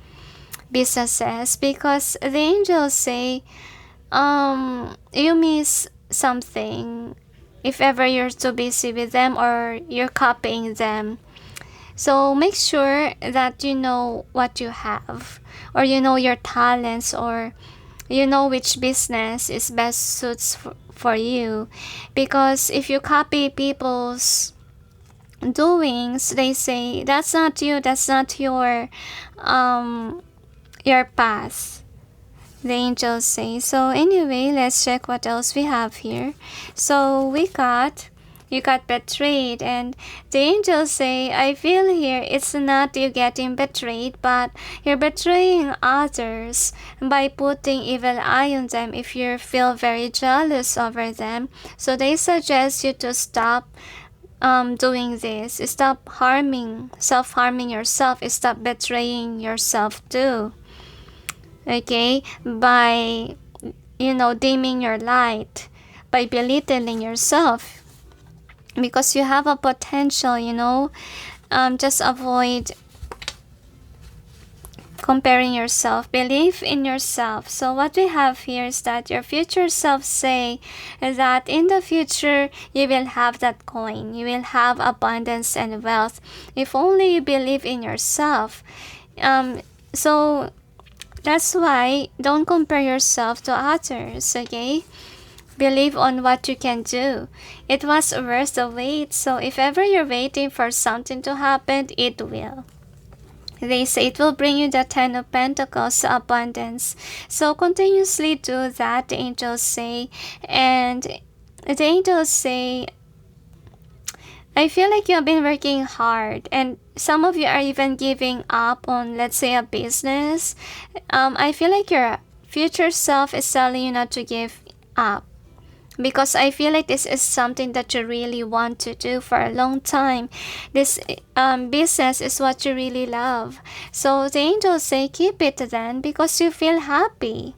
businesses, because the angels say you miss something if ever you're too busy with them or you're copying them. So make sure that you know what you have, or you know your talents, or you know which business is best suits for you. Because if you copy people's doings, they say that's not you, that's not your path, the angels say. So anyway, let's check what else we have here. So you got betrayed, and the angels say, I feel here it's not you getting betrayed, but you're betraying others by putting evil eye on them if you feel very jealous over them. So they suggest you to stop doing this. Stop self-harming yourself. Stop betraying yourself too. Okay, by dimming your light, by belittling yourself, because you have a potential. Just avoid comparing yourself. Believe in yourself. So what we have here is that your future self say that in the future you will have that coin, you will have abundance and wealth if only you believe in yourself. So that's why don't compare yourself to others, okay? Believe on what you can do. It was worth the wait, so if ever you're waiting for something to happen, it will. They say it will bring you the 10 of Pentacles, abundance. So continuously do that, the angels say. And the angels say, I feel like you have been working hard, and some of you are even giving up on, let's say, a business. I feel like your future self is telling you not to give up, because I feel like this is something that you really want to do for a long time. This business is what you really love. So the angels say keep it then, because you feel happy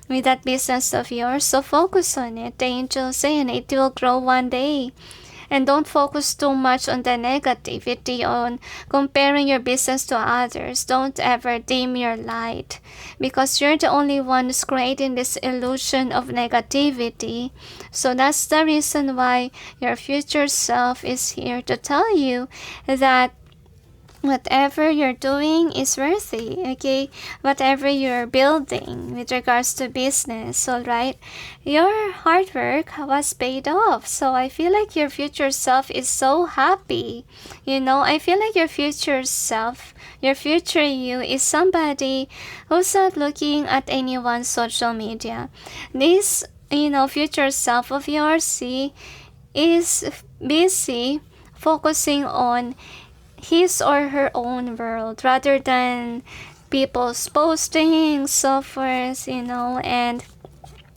with that business of yours. So focus on it, the angels say, and it will grow one day. And don't focus too much on the negativity, on comparing your business to others. Don't ever dim your light, because you're the only one who's creating this illusion of negativity. So that's the reason why your future self is here to tell you that whatever you're doing is worthy, okay? Whatever you're building with regards to business, alright? Your hard work was paid off. So I feel like your future self is so happy. I feel like your future self, your future you, is somebody who's not looking at anyone's social media. This, future self of yours, see, is busy focusing on his or her own world rather than people's postings, so forth, and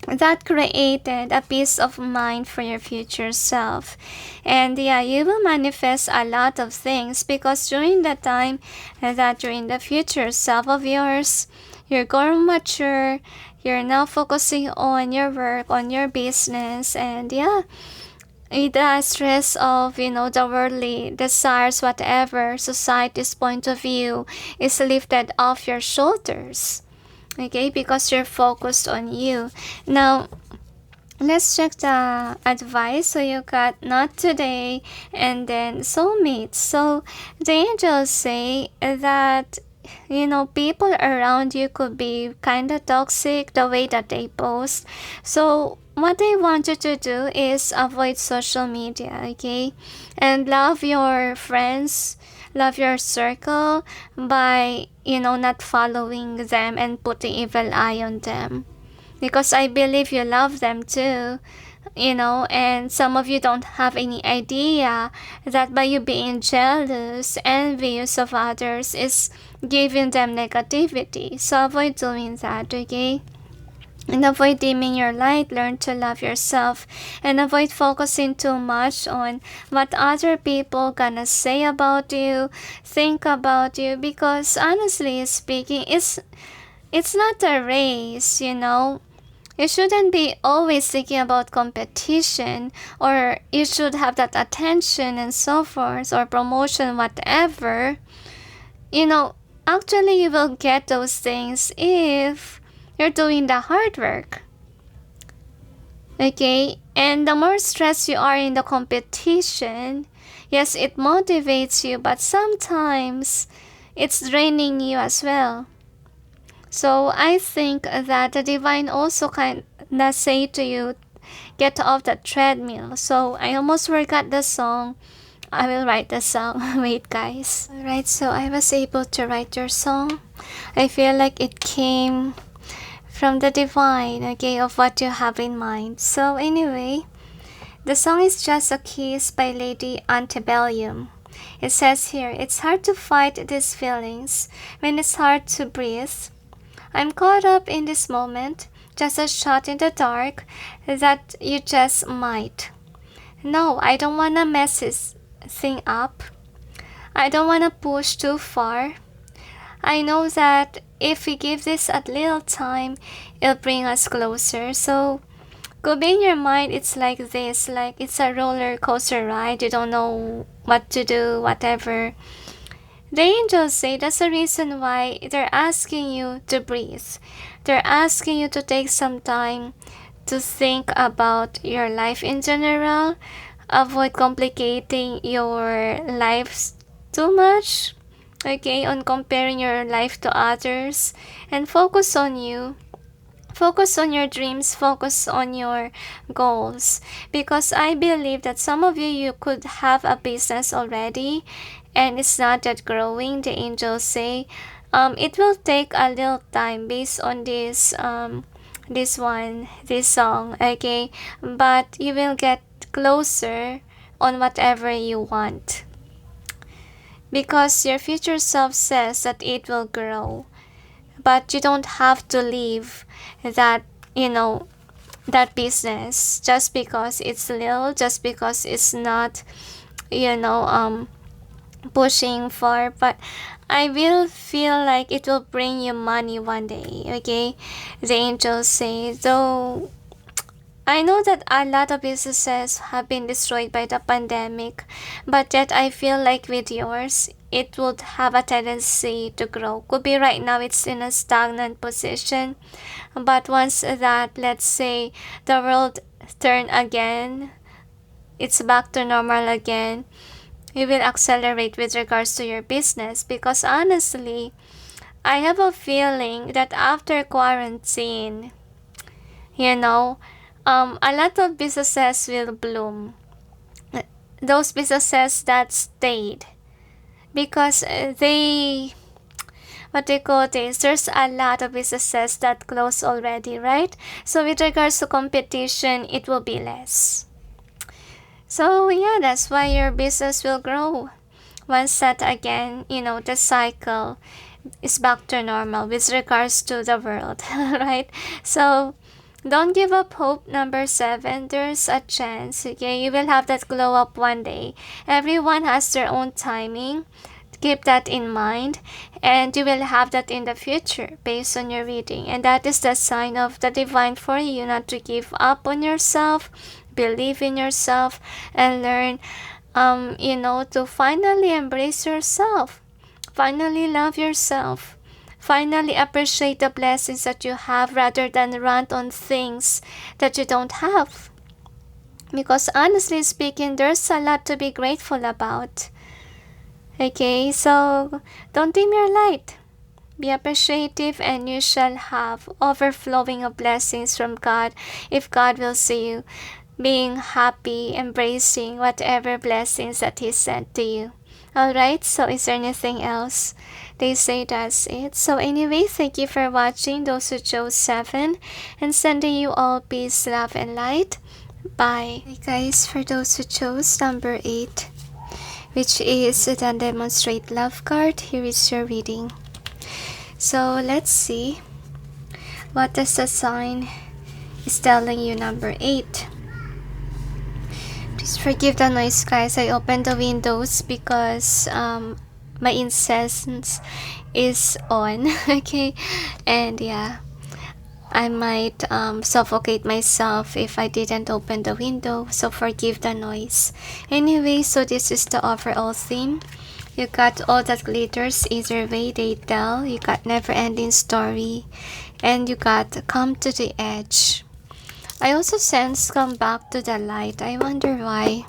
that created a peace of mind for your future self. And yeah, you will manifest a lot of things, because during the time that you're in the future self of yours, you're growing mature, you're now focusing on your work, on your business, and yeah, the stress of the worldly desires, whatever society's point of view, is lifted off your shoulders, okay, because you're focused on you. Now let's check the advice. So you got not today and then soulmates. So the angels say that people around you could be kind of toxic the way that they post. So what they want you to do is avoid social media, okay? And love your friends, love your circle by not following them and putting evil eye on them, because I believe you love them too, and some of you don't have any idea that by you being jealous, envious of others is giving them negativity. So avoid doing that, okay? And avoid dimming your light. Learn to love yourself and avoid focusing too much on what other people gonna say about you, think about you, because honestly speaking, it's not a race. You shouldn't be always thinking about competition, or you should have that attention and so forth, or promotion, whatever. Actually, you will get those things if you're doing the hard work. Okay? And the more stressed you are in the competition, yes, it motivates you, but sometimes it's draining you as well. So I think that the divine also kind of say to you, get off the treadmill. So I almost forgot the song. I will write the song. Wait, guys. Alright, so I was able to write your song. I feel like it came from the divine, okay, of what you have in mind. So anyway, the song is Just a Kiss by Lady Antebellum. It says here, it's hard to fight these feelings when it's hard to breathe. I'm caught up in this moment, just a shot in the dark that you just might. No, I don't wanna mess this thing up. I don't wanna push too far. I know that if we give this a little time, it'll bring us closer. So could be in your mind, it's like this, like it's a roller coaster ride. You don't know what to do, whatever. The angels say that's the reason why they're asking you to breathe. They're asking you to take some time to think about your life in general. Avoid complicating your lives too much, okay, on comparing your life to others, and focus on you. Focus on your dreams, focus on your goals. Because I believe that some of you could have a business already and it's not that growing. The angels say it will take a little time based on this song, okay? But you will get closer on whatever you want. Because your future self says that it will grow. But you don't have to leave that, that business just because it's little, just because it's not, pushing for. But I will feel like it will bring you money one day, okay? The angels say, though I know that a lot of businesses have been destroyed by the pandemic, but yet I feel like with yours, it would have a tendency to grow. Could be right now it's in a stagnant position, but once that, let's say, the world turn again, it's back to normal again, you will accelerate with regards to your business. Because honestly, I have a feeling that after quarantine, a lot of businesses will bloom. Those businesses that stayed, because what they call this, there's a lot of businesses that closed already, right? So with regards to competition, it will be less. So yeah, that's why your business will grow. Once that again, the cycle is back to normal with regards to the world, right? So don't give up hope. Number 7, there's a chance, okay? You will have that glow up one day. Everyone has their own timing. Keep that in mind, and you will have that in the future based on your reading. And that is the sign of the divine for you, not to give up on yourself, believe in yourself, and learn, to finally embrace yourself, finally love yourself. Finally appreciate the blessings that you have rather than rant on things that you don't have. Because honestly speaking, there's a lot to be grateful about. Okay, so don't dim your light. Be appreciative and you shall have overflowing of blessings from God if God will see you being happy, embracing whatever blessings that He sent to you. Alright, so is there anything else? They say that's it. So anyway, thank you for watching those who chose 7 and sending you all peace, love, and light. Bye. Hey guys, for those who chose number 8, which is the Demonstrate Love card, here is your reading. So let's see what does the sign is telling you, number 8. Please forgive the noise guys, I opened the windows because my incense is on. Okay, and yeah, I might suffocate myself if I didn't open the window, so forgive the noise. Anyway, so this is the overall theme. You got all that glitters either way they tell, you got never-ending story, and you got come to the edge. I also sense come back to the light. I wonder why.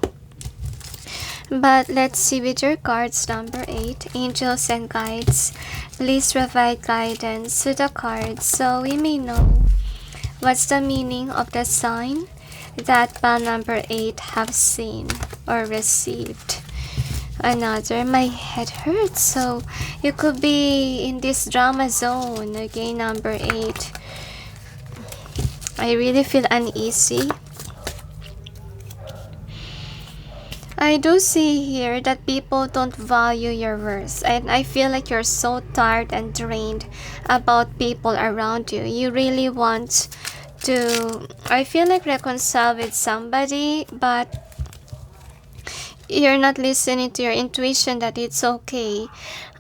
But let's see with your cards, number 8, angels and guides. Please provide guidance to the cards so we may know what's the meaning of the sign that pile number 8 have seen or received. Another, my head hurts, so you could be in this drama zone. Okay, number 8. I really feel uneasy. I do see here that people don't value your worth, and I feel like you're so tired and drained about people around you. You really want to, I feel like, reconcile with somebody, but you're not listening to your intuition that it's okay.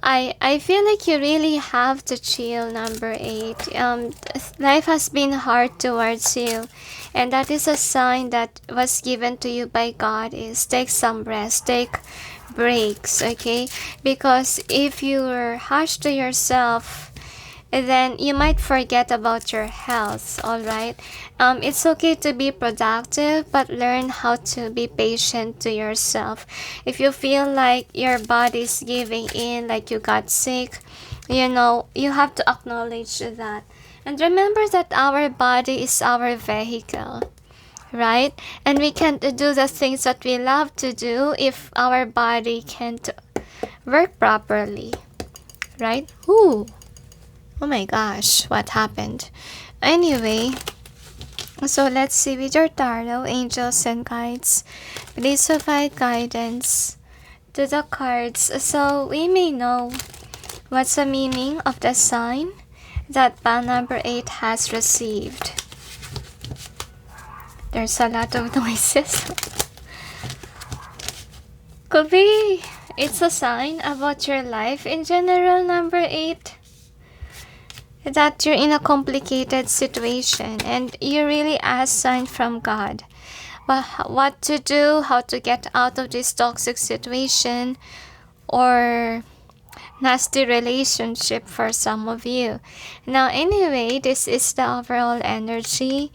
I feel like you really have to chill, number 8. Life has been hard towards you, and that is a sign that was given to you by God, is take some rest, take breaks, okay? Because if you're harsh to yourself, then you might forget about your health. All right, it's okay to be productive, but learn how to be patient to yourself. If you feel like your body's giving in, like you got sick, you have to acknowledge that, and remember that our body is our vehicle, right? And we can't do the things that we love to do if our body can't work properly, right? Ooh. Oh my gosh, what happened? Anyway, so let's see with your tarot, angels and guides. Please provide guidance to the cards so we may know what's the meaning of the sign that pile number 8 has received. There's a lot of noises. Could be it's a sign about your life in general, number 8. That you're in a complicated situation and you really ask sign from God. But what to do, how to get out of this toxic situation or nasty relationship for some of you. Now anyway, this is the overall energy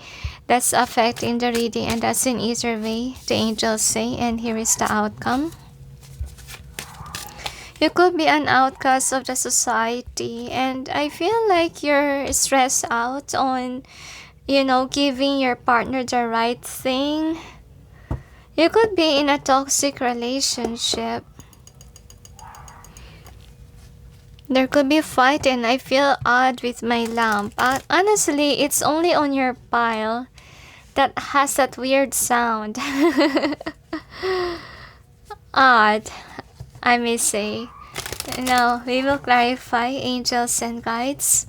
that's affecting the reading, and that's in either way, the angels say, and here is the outcome. You could be an outcast of the society, and I feel like you're stressed out on, giving your partner the right thing. You could be in a toxic relationship. There could be fight, and I feel odd with my lamp. Honestly, it's only on your pile that has that weird sound. Odd, I may say. Now, we will clarify, angels and guides.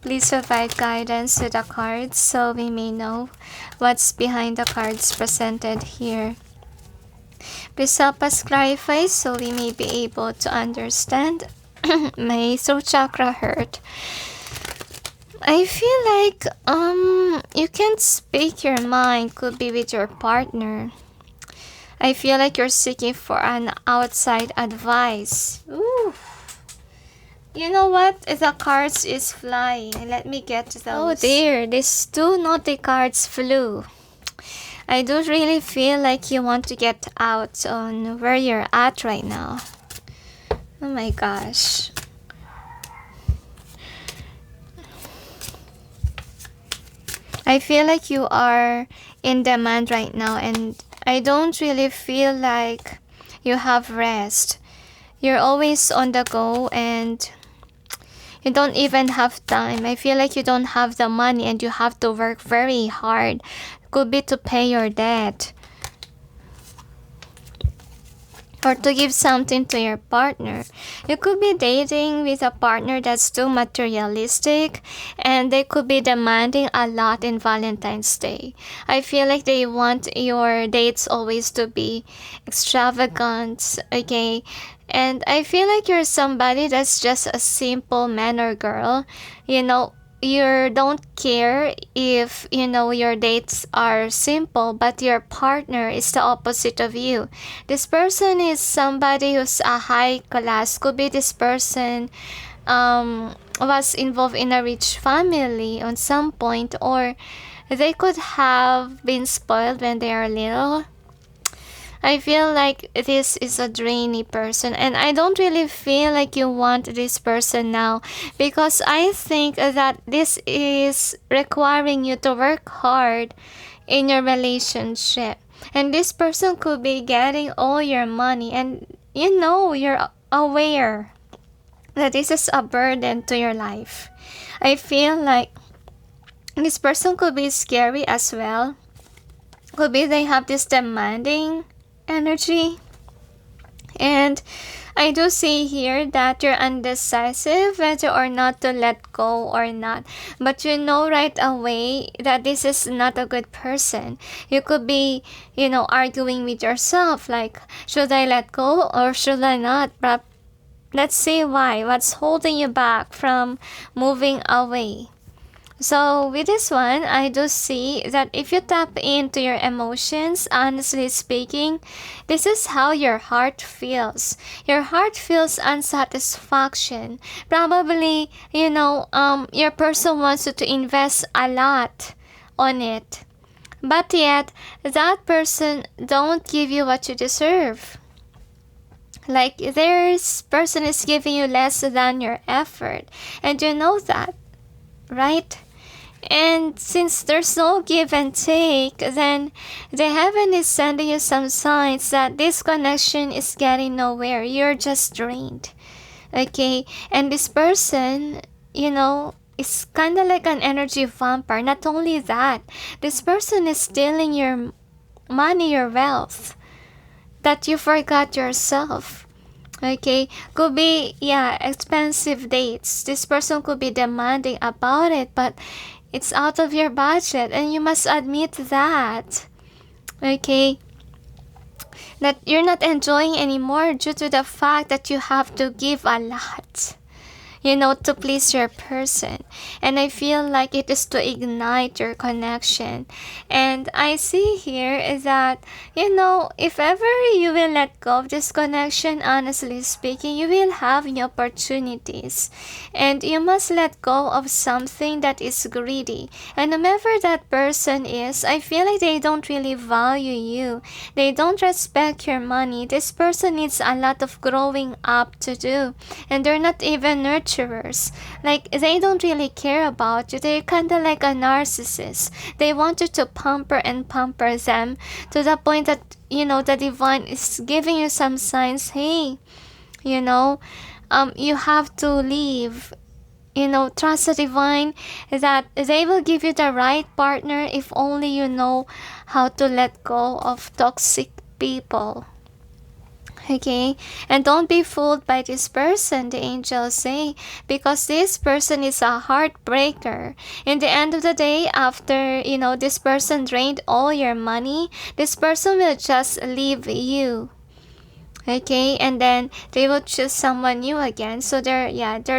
Please provide guidance to the cards so we may know what's behind the cards presented here. Please help us clarify so we may be able to understand. My throat chakra hurt. I feel like you can't speak your mind, could be with your partner. I feel like you're seeking for an outside advice. Ooh. You know what? The cards is flying. Let me get those. Oh dear, these two naughty cards flew. I do really feel like you want to get out on where you're at right now. Oh my gosh. I feel like you are in demand right now, and I don't really feel like you have rest. You're always on the go and you don't even have time. I feel like you don't have the money and you have to work very hard. Could be to pay your debt or to give something to your partner. You could be dating with a partner that's too materialistic and they could be demanding a lot in Valentine's Day. I feel like they want your dates always to be extravagant, okay? And I feel like you're somebody that's just a simple man or girl. You don't care if your dates are simple, but your partner is the opposite of you. This person is somebody who's a high class. Could be this person was involved in a rich family on some point, or they could have been spoiled when they are little. I feel like this is a drainy person, and I don't really feel like you want this person now, because I think that this is requiring you to work hard in your relationship. And this person could be getting all your money, and you're aware that this is a burden to your life. I feel like this person could be scary as well. Could be they have this demanding energy, and I do see here that you're undecisive whether or not to let go or not, but you know right away that this is not a good person. You could be arguing with yourself like, should I let go or should I not? But let's see what's holding you back from moving away. So with this one, I do see that if you tap into your emotions, honestly speaking, this is how your heart feels. Your heart feels unsatisfaction. Probably, your person wants you to invest a lot on it. But yet, that person don't give you what you deserve. Like, this person is giving you less than your effort. And you know that, right? And since there's no give and take, then the heaven is sending you some signs that this connection is getting nowhere. You're just drained. Okay? And this person, is kind of like an energy vampire. Not only that, this person is stealing your money, your wealth, that you forgot yourself. Okay, could be, expensive dates. This person could be demanding about it, but it's out of your budget, and you must admit that. Okay, that you're not enjoying anymore due to the fact that you have to give a lot, to please your person. And I feel like it is to ignite your connection. And I see here that, if ever you will let go of this connection, honestly speaking, you will have new opportunities. And you must let go of something that is greedy. And whomever that person is, I feel like they don't really value you. They don't respect your money. This person needs a lot of growing up to do. And they're not even nurturers. Like, they don't really care about you. They're kind of like a narcissist. They want you to pamper and pamper them to the point that, the divine is giving you some signs. Hey, you have to leave. Trust the divine that they will give you the right partner if only you know how to let go of toxic people. Okay, and don't be fooled by this person, the angels say, because this person is a heartbreaker. In the end of the day, after this person drained all your money, this person will just leave you. Okay, and then they will choose someone new again. So they're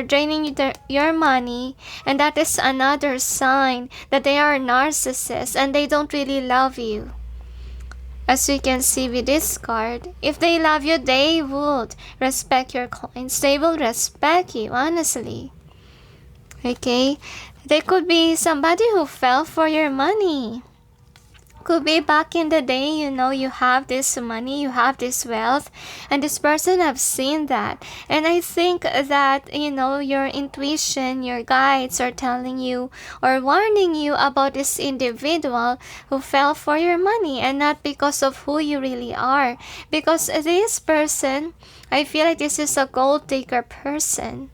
draining your money, and that is another sign that they are narcissists and they don't really love you. As you can see with this card, if they love you, they would respect your coins. They will respect you, honestly. Okay? They could be somebody who fell for your money. Could be back in the day, you have this money, you have this wealth, and this person have seen that. And I think that, your intuition, your guides are telling you or warning you about this individual who fell for your money, and not because of who you really are. Because this person, I feel like this is a gold digger person.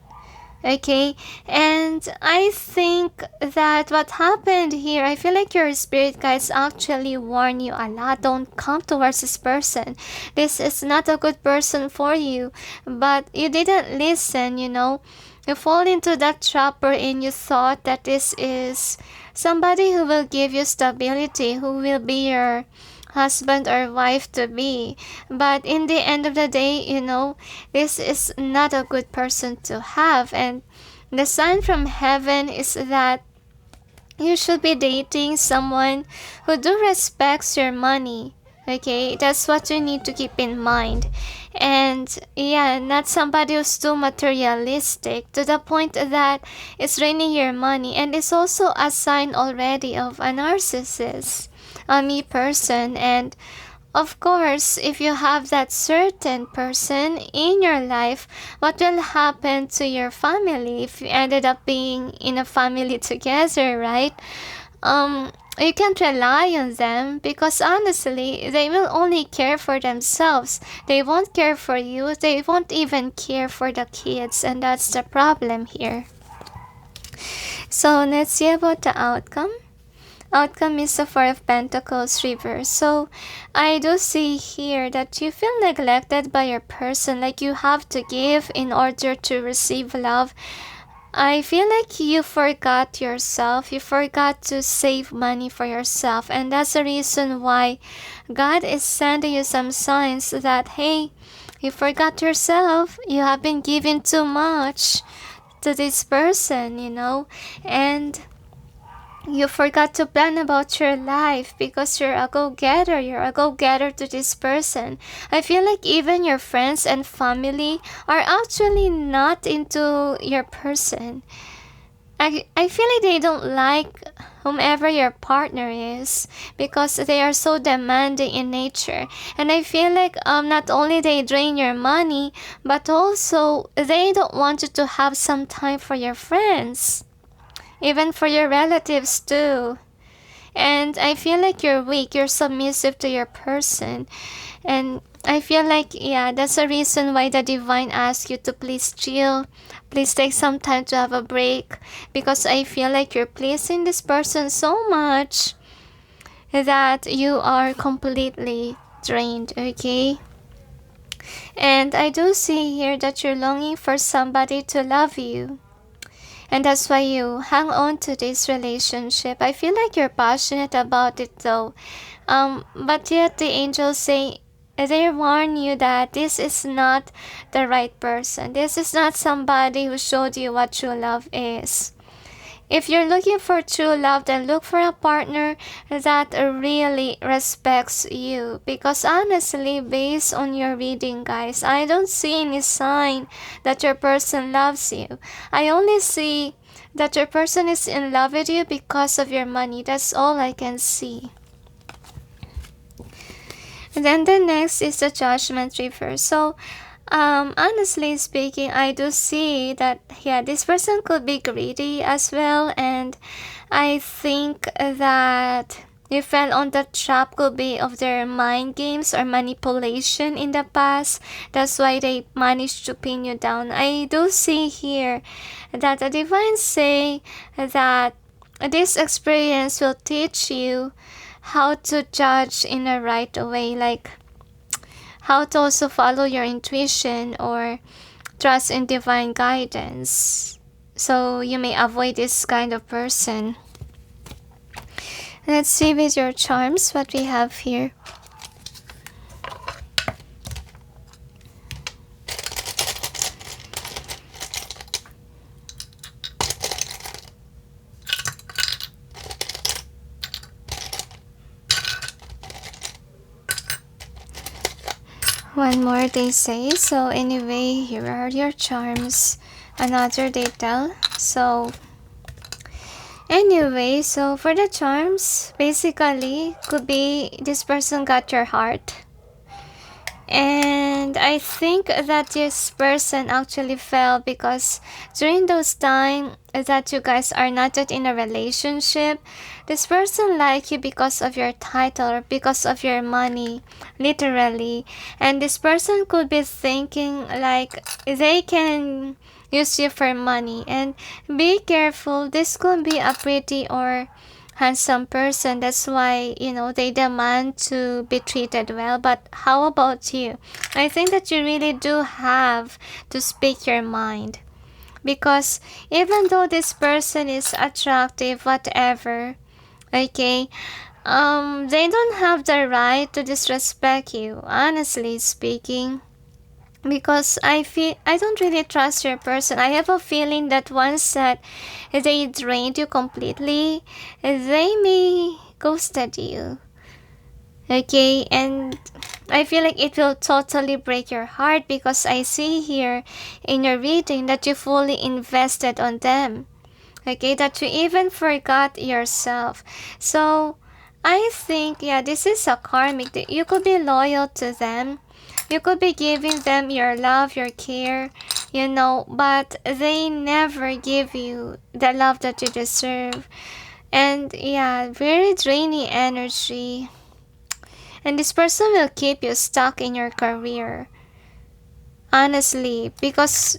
Okay, and I think that what happened here, I feel like your spirit guides actually warn you a lot. Don't come towards this person. This is not a good person for you, but you didn't listen. You fall into that trap wherein you thought that this is somebody who will give you stability, who will be your husband or wife to be. But in the end of the day, this is not a good person to have. And the sign from heaven is that you should be dating someone who do respects your money. Okay, that's what you need to keep in mind. And yeah, not somebody who's too materialistic to the point that it's draining your money. And it's also a sign already of a narcissist, a me person. And of course, if you have that certain person in your life, what will happen to your family if you ended up being in a family together, right? You can't rely on them because honestly, they will only care for themselves. They won't care for you. They won't even care for the kids, and that's the problem here. So let's see about the outcome. Outcome is the Four of Pentacles reverse. So I do see here that you feel neglected by your person, like you have to give in order to receive love. I feel like you forgot yourself. You forgot to save money for yourself, and that's the reason why God is sending you some signs that, hey, you forgot yourself. You have been giving too much to this person, and you forgot to plan about your life because you're a go-getter. You're a go-getter to this person. I feel like even your friends and family are actually not into your person. I feel like they don't like whomever your partner is because they are so demanding in nature. And I feel like not only they drain your money, but also they don't want you to have some time for your friends. Even for your relatives too. And I feel like you're weak, you're submissive to your person. And I feel like, yeah, that's the reason why the divine asks you to please chill. Please take some time to have a break. Because I feel like you're pleasing this person so much that you are completely drained, okay? And I do see here that you're longing for somebody to love you. And that's why you hang on to this relationship. I feel like you're passionate about it though. But yet the angels say, they warn you that this is not the right person. This is not somebody who showed you what true love is. If you're looking for true love, then look for a partner that really respects you. Because honestly, based on your reading, guys, I don't see any sign that your person loves you. I only see that your person is in love with you because of your money. That's all I can see. And then the next is the Judgment reverse. So, honestly speaking, I do see that, yeah, this person could be greedy as well. And I think that you fell on the trap could be of their mind games or manipulation in the past. That's why they managed to pin you down. I do see here that the divines say that this experience will teach you how to judge in a right way, like how to also follow your intuition or trust in divine guidance, so you may avoid this kind of person. Let's see with your charms what we have here. One more they say. So anyway, here are your charms. Another they tell. So anyway, so for the charms, basically could be this person got your heart. And I think that this person actually fell because during those time that you guys are not yet in a relationship, this person like you because of your title or because of your money, literally. And this person could be thinking like they can use you for money. And be careful, this could be a pretty or handsome person. That's why, they demand to be treated well. But how about you? I think that you really do have to speak your mind. Because even though this person is attractive, whatever, okay, they don't have the right to disrespect you, honestly speaking. Because I don't really trust your person. I have a feeling that once that they drained you completely, they may ghosted you. Okay, and I feel like it will totally break your heart because I see here in your reading that you fully invested on them. Okay, that you even forgot yourself. So I think, yeah, this is a karmic. You could be loyal to them. You could be giving them your love, your care, but they never give you the love that you deserve. And yeah, very draining energy. And this person will keep you stuck in your career. Honestly, because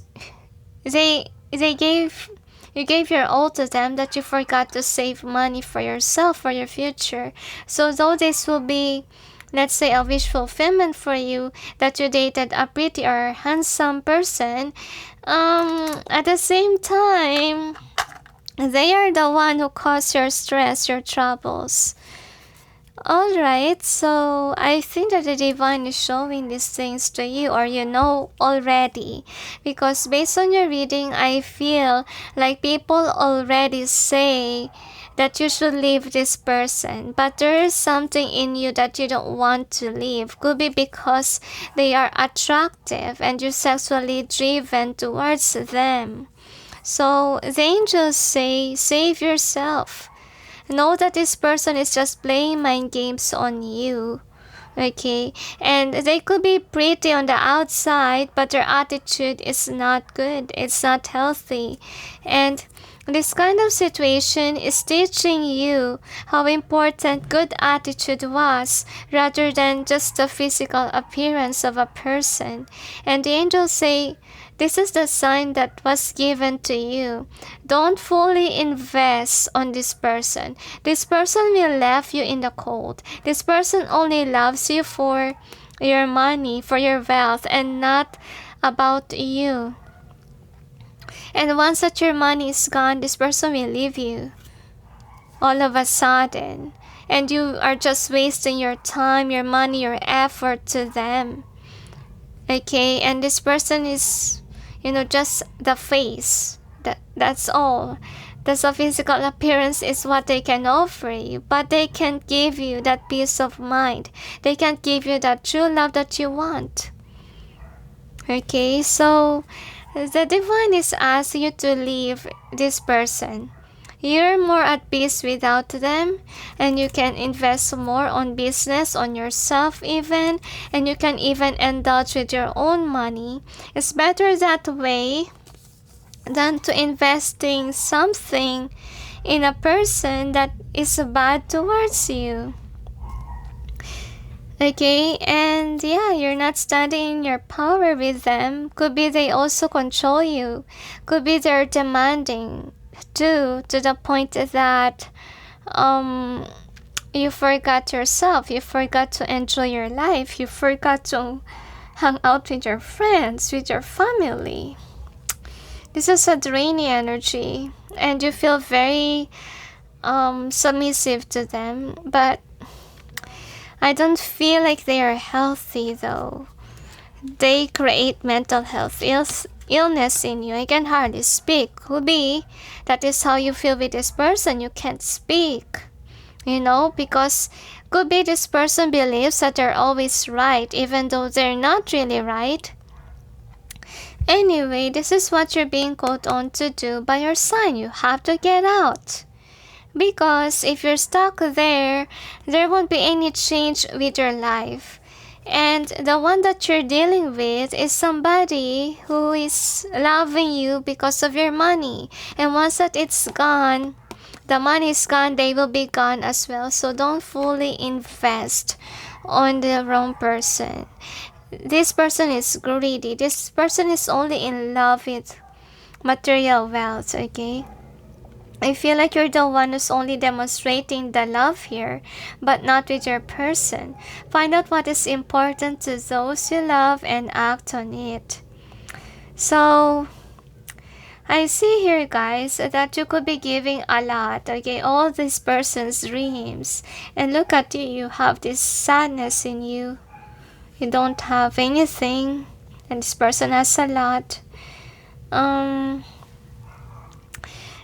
they gave you gave your all to them that you forgot to save money for yourself, for your future. So though this will be, let's say, a wish fulfillment for you that you dated a pretty or handsome person, at the same time, they are the one who caused your stress, your troubles. Alright, so I think that the divine is showing these things to you, or you know already. Because based on your reading, I feel like people already say that you should leave this person. But there is something in you that you don't want to leave. Could be because they are attractive and you're sexually driven towards them. So the angels say, save yourself. Know that this person is just playing mind games on you. Okay, and they could be pretty on the outside, but their attitude is not good. It's not healthy. And this kind of situation is teaching you how important good attitude was rather than just the physical appearance of a person. And the angels say, this is the sign that was given to you. Don't fully invest on this person. This person will leave you in the cold. This person only loves you for your money, for your wealth, and not about you. And once that your money is gone, this person will leave you all of a sudden. And you are just wasting your time, your money, your effort to them. Okay, and this person is, just the face. That's all. That's the physical appearance is what they can offer you, but they can't give you that peace of mind. They can't give you that true love that you want. Okay, so the divine is asking you to leave this person. You're more at peace without them, and you can invest more on business, on yourself even, and you can even indulge with your own money. It's better that way than to investing something in a person that is bad towards you. Okay, and yeah, you're not standing in your power with them. Could be they also control you. Could be they're demanding too, to the point that you forgot yourself. You forgot to enjoy your life. You forgot to hang out with your friends, with your family. This is a draining energy, and you feel very submissive to them, but I don't feel like they are healthy though. They create mental health illness in you. I can hardly speak. Could be that is how you feel with this person. You can't speak. because could be this person believes that they're always right even though they're not really right. Anyway, this is what you're being called on to do by your sign. You have to get out. Because if you're stuck there won't be any change with your life. And the one that you're dealing with is somebody who is loving you because of your money. And once that it's gone, the money is gone, they will be gone as well. So don't fully invest on the wrong person. This person is greedy. This person is only in love with material wealth, okay? I feel like you're the one who's only demonstrating the love here, but not with your person. Find out what is important to those you love and act on it. So, I see here, guys, that you could be giving a lot, okay? All this person's dreams. And look at you, you have this sadness in you. You don't have anything, and this person has a lot.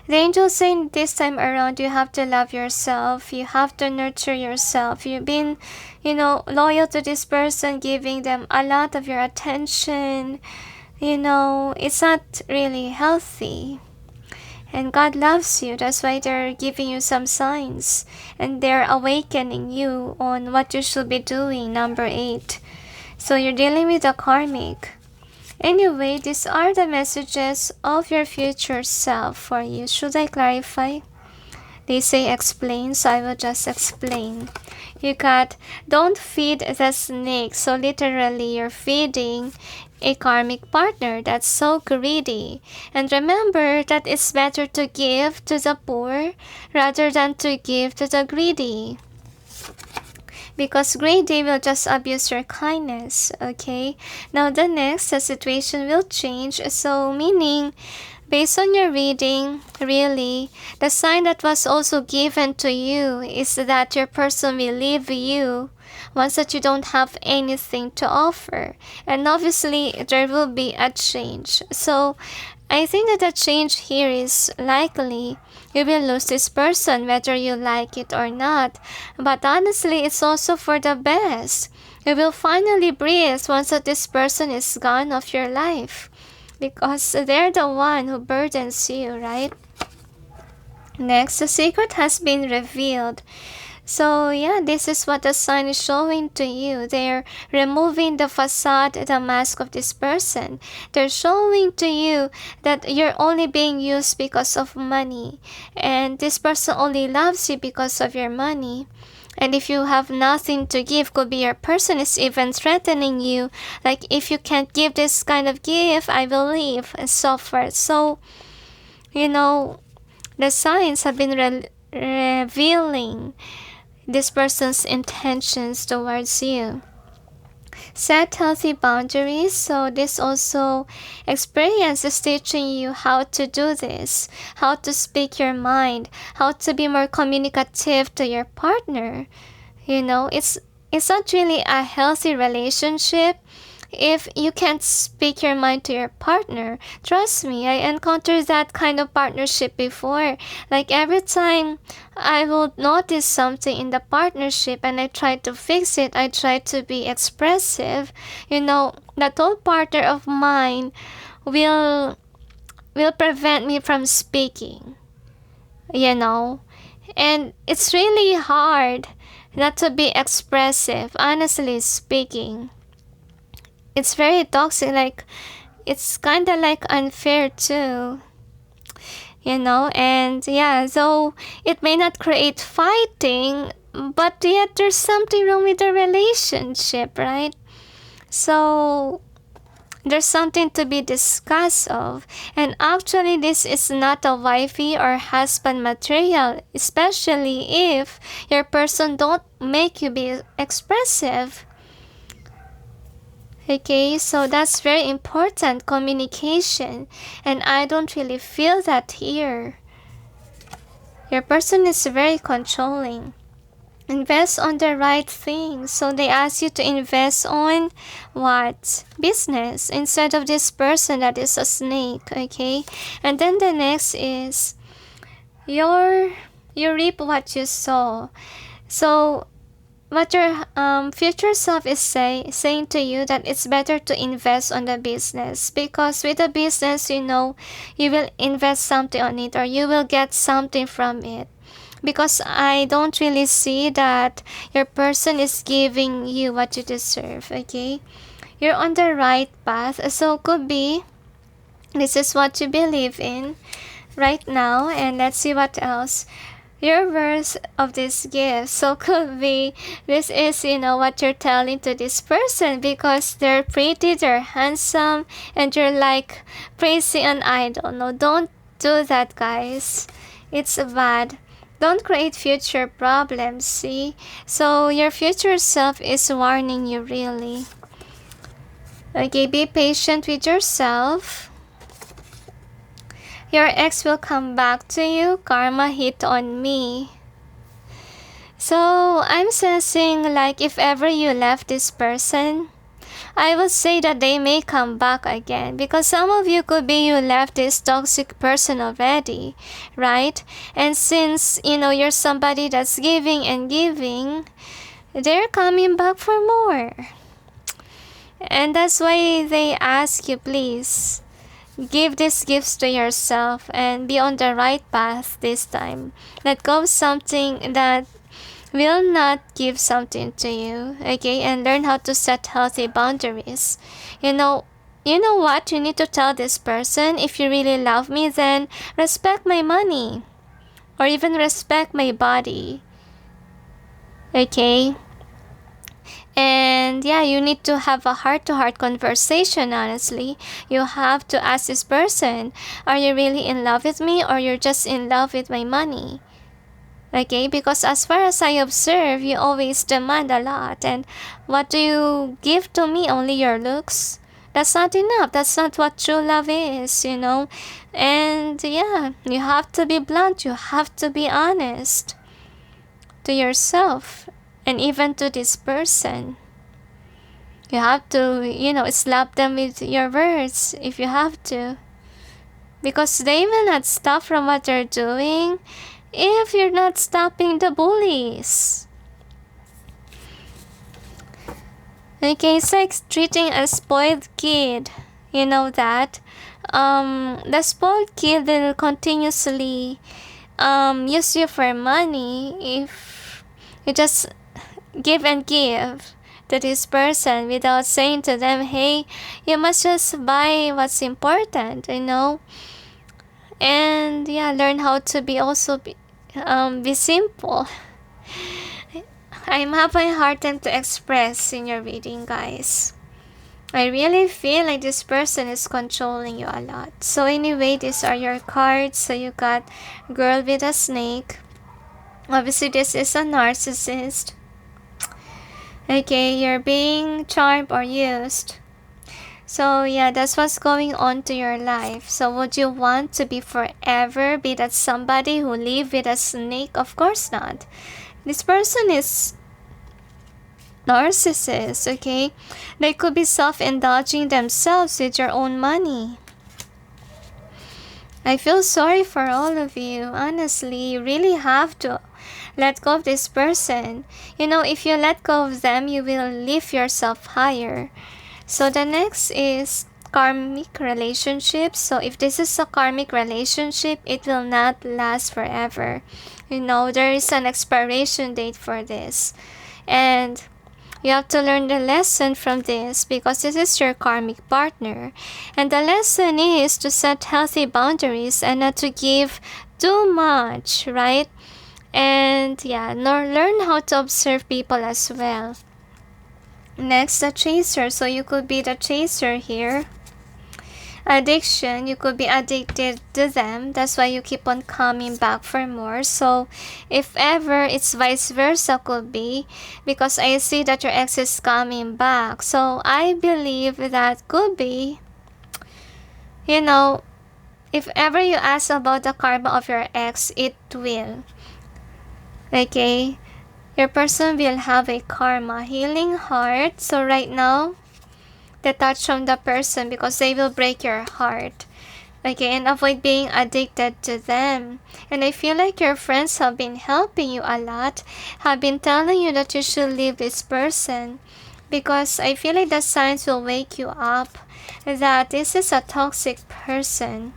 The angel saying this time around, you have to love yourself. You have to nurture yourself. You've been, loyal to this person, giving them a lot of your attention. It's not really healthy. And God loves you. That's why they're giving you some signs. And they're awakening you on what you should be doing, number 8. So you're dealing with a karmic. Anyway, these are the messages of your future self for you. Should I clarify? They say explain, so I will just explain. You got, don't feed the snake. So literally, you're feeding a karmic partner that's so greedy. And remember that it's better to give to the poor rather than to give to the greedy. Because greedy will just abuse your kindness, okay? Now the next, the situation will change. So meaning, based on your reading, really, the sign that was also given to you is that your person will leave you once that you don't have anything to offer. And obviously, there will be a change. So I think that the change here is likely you will lose this person whether you like it or not. But honestly, it's also for the best. You will finally breathe once that this person is gone of your life. Because they're the one who burdens you, right? Next, the secret has been revealed. So yeah, this is what the sign is showing to you. They're removing the facade, the mask of this person. They're showing to you that you're only being used because of money. And this person only loves you because of your money. And if you have nothing to give, could be your person is even threatening you. Like, if you can't give this kind of gift, I will leave, and so forth. So, the signs have been revealing this person's intentions towards you. Set healthy boundaries. So this also experience is teaching you how to do this, how to speak your mind, how to be more communicative to your partner. It's not really a healthy relationship if you can't speak your mind to your partner. Trust me, I encountered that kind of partnership before. Like, every time I will notice something in the partnership and I try to fix it, I try to be expressive, that old partner of mine will prevent me from speaking, and it's really hard not to be expressive, honestly speaking. It's very toxic, like, it's kind of like unfair too, and yeah, so it may not create fighting, but yet there's something wrong with the relationship, right? So there's something to be discussed of. And actually, this is not a wifey or husband material, especially if your person don't make you be expressive. Okay, so that's very important, communication. And I don't really feel that here. Your person is very controlling. Invest on the right things. So they ask you to invest on what? Business, instead of this person that is a snake, okay? And then the next is your you reap what you sow. So what your future self is saying to you, that it's better to invest on the business, because with the business, you know, you will invest something on it, or you will get something from it. Because I don't really see that your person is giving you what you deserve. Okay, you're on the right path, so could be this is what you believe in right now. And let's see what else your worth of this gift. So could be this is, you know, what you're telling to this person, because they're pretty, they're handsome, and you're like praising an idol. No, don't do that, guys. It's bad. Don't create future problems, see? So your future self is warning you, really. Okay, be patient with yourself. Your ex will come back to you. Karma hit on me. So I'm sensing like if ever you left this person, I would say that they may come back again, because some of you could be you left this toxic person already, right? And since, you know, you're somebody that's giving and giving, they're coming back for more. And that's why they ask you, please, give these gifts to yourself and be on the right path this time. Let go of something that will not give something to you, okay? And learn how to set healthy boundaries. You know what? You need to tell this person, if you really love me, then respect my money, or even respect my body, okay? And yeah, you need to have a heart-to-heart conversation, honestly. You have to ask this person, are you really in love with me, or you're just in love with my money? Okay, because as far as I observe, you always demand a lot. And what do you give to me? Only your looks? That's not enough. That's not what true love is, you know. And yeah, you have to be blunt. You have to be honest to yourself and even to this person. You have to, you know, slap them with your words if you have to. Because they will not stop from what they're doing if you're not stopping the bullies. Okay, it's like treating a spoiled kid. You know that? The spoiled kid will continuously use you for money if you just give and give to this person without saying to them, hey, you must just buy what's important, you know? And yeah, learn how to be simple. I'm having a hard time to express in your reading, guys. I really feel like this person is controlling you a lot. So anyway, these are your cards. So you got girl with a snake. Obviously, this is a narcissist. Okay, you're being charmed or used. So yeah, that's what's going on to your life. So would you want to be forever be that somebody who live with a snake? Of course not. This person is narcissist, okay? They could be self-indulging themselves with your own money. I feel sorry for all of you. Honestly, you really have to let go of this person. You know, if you let go of them, you will lift yourself higher. So the next is karmic relationships. So if this is a karmic relationship, it will not last forever. You know, there is an expiration date for this. And you have to learn the lesson from this, because this is your karmic partner. And the lesson is to set healthy boundaries and not to give too much, right? And yeah, learn how to observe people as well. Next, the chaser. So you could be the chaser here. Addiction, you could be addicted to them. That's why you keep on coming back for more. So if ever it's vice versa, could be, because I see that your ex is coming back. So I believe that could be, you know, if ever you ask about the karma of your ex, it will. Okay, your person will have a karma. Healing heart. So right now, detach from the person because they will break your heart. Okay, and avoid being addicted to them. And I feel like your friends have been helping you a lot, have been telling you that you should leave this person. Because I feel like the signs will wake you up that this is a toxic person.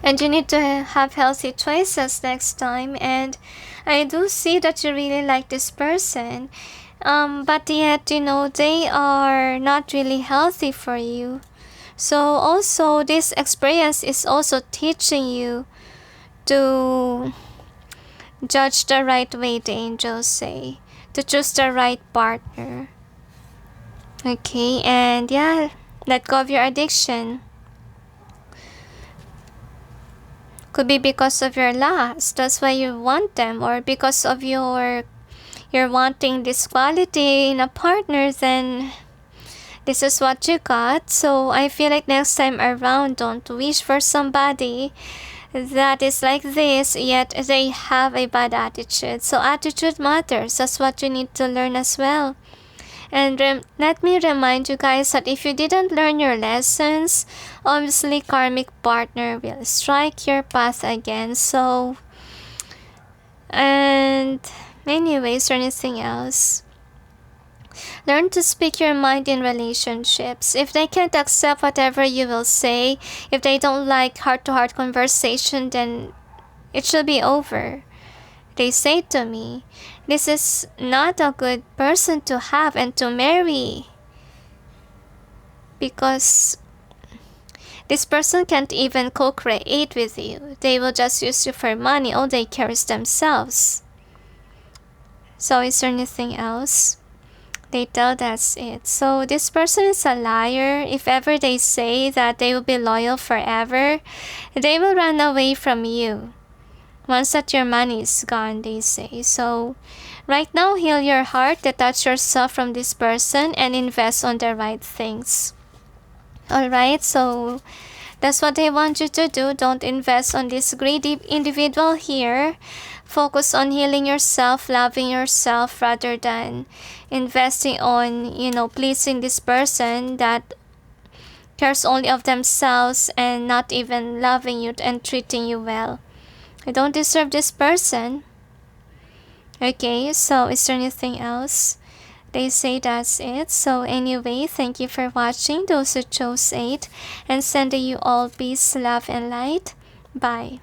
And you need to have healthy choices next time. And I do see that you really like this person. But yet, they are not really healthy for you. So also, this experience is also teaching you to judge the right way, the angels say. To choose the right partner. Okay, and yeah, let go of your addiction. Could be because of your lust, that's why you want them, or because of you're wanting this quality in a partner, then this is what you got. So I feel like next time around, don't wish for somebody that is like this, yet they have a bad attitude. So attitude matters. That's what you need to learn as well. And let me remind you guys that if you didn't learn your lessons, obviously karmic partner will strike your path again. So, and anyways, or anything else, learn to speak your mind in relationships. If they can't accept whatever you will say, if they don't like heart-to-heart conversation, then it should be over. They say to me, this is not a good person to have and to marry. Because this person can't even co-create with you. They will just use you for money. All they care is themselves. So is there anything else? They tell that's it. So this person is a liar. If ever they say that they will be loyal forever, they will run away from you. Once that your money is gone, they say. So right now, heal your heart, detach yourself from this person, and invest on the right things. Alright, so that's what they want you to do. Don't invest on this greedy individual here. Focus on healing yourself, loving yourself, rather than investing on, pleasing this person that cares only of themselves and not even loving you and treating you well. I don't deserve this person. Okay, so is there anything else? They say that's it. So anyway, thank you for watching, those who chose 8, and sending you all peace, love, and light. Bye.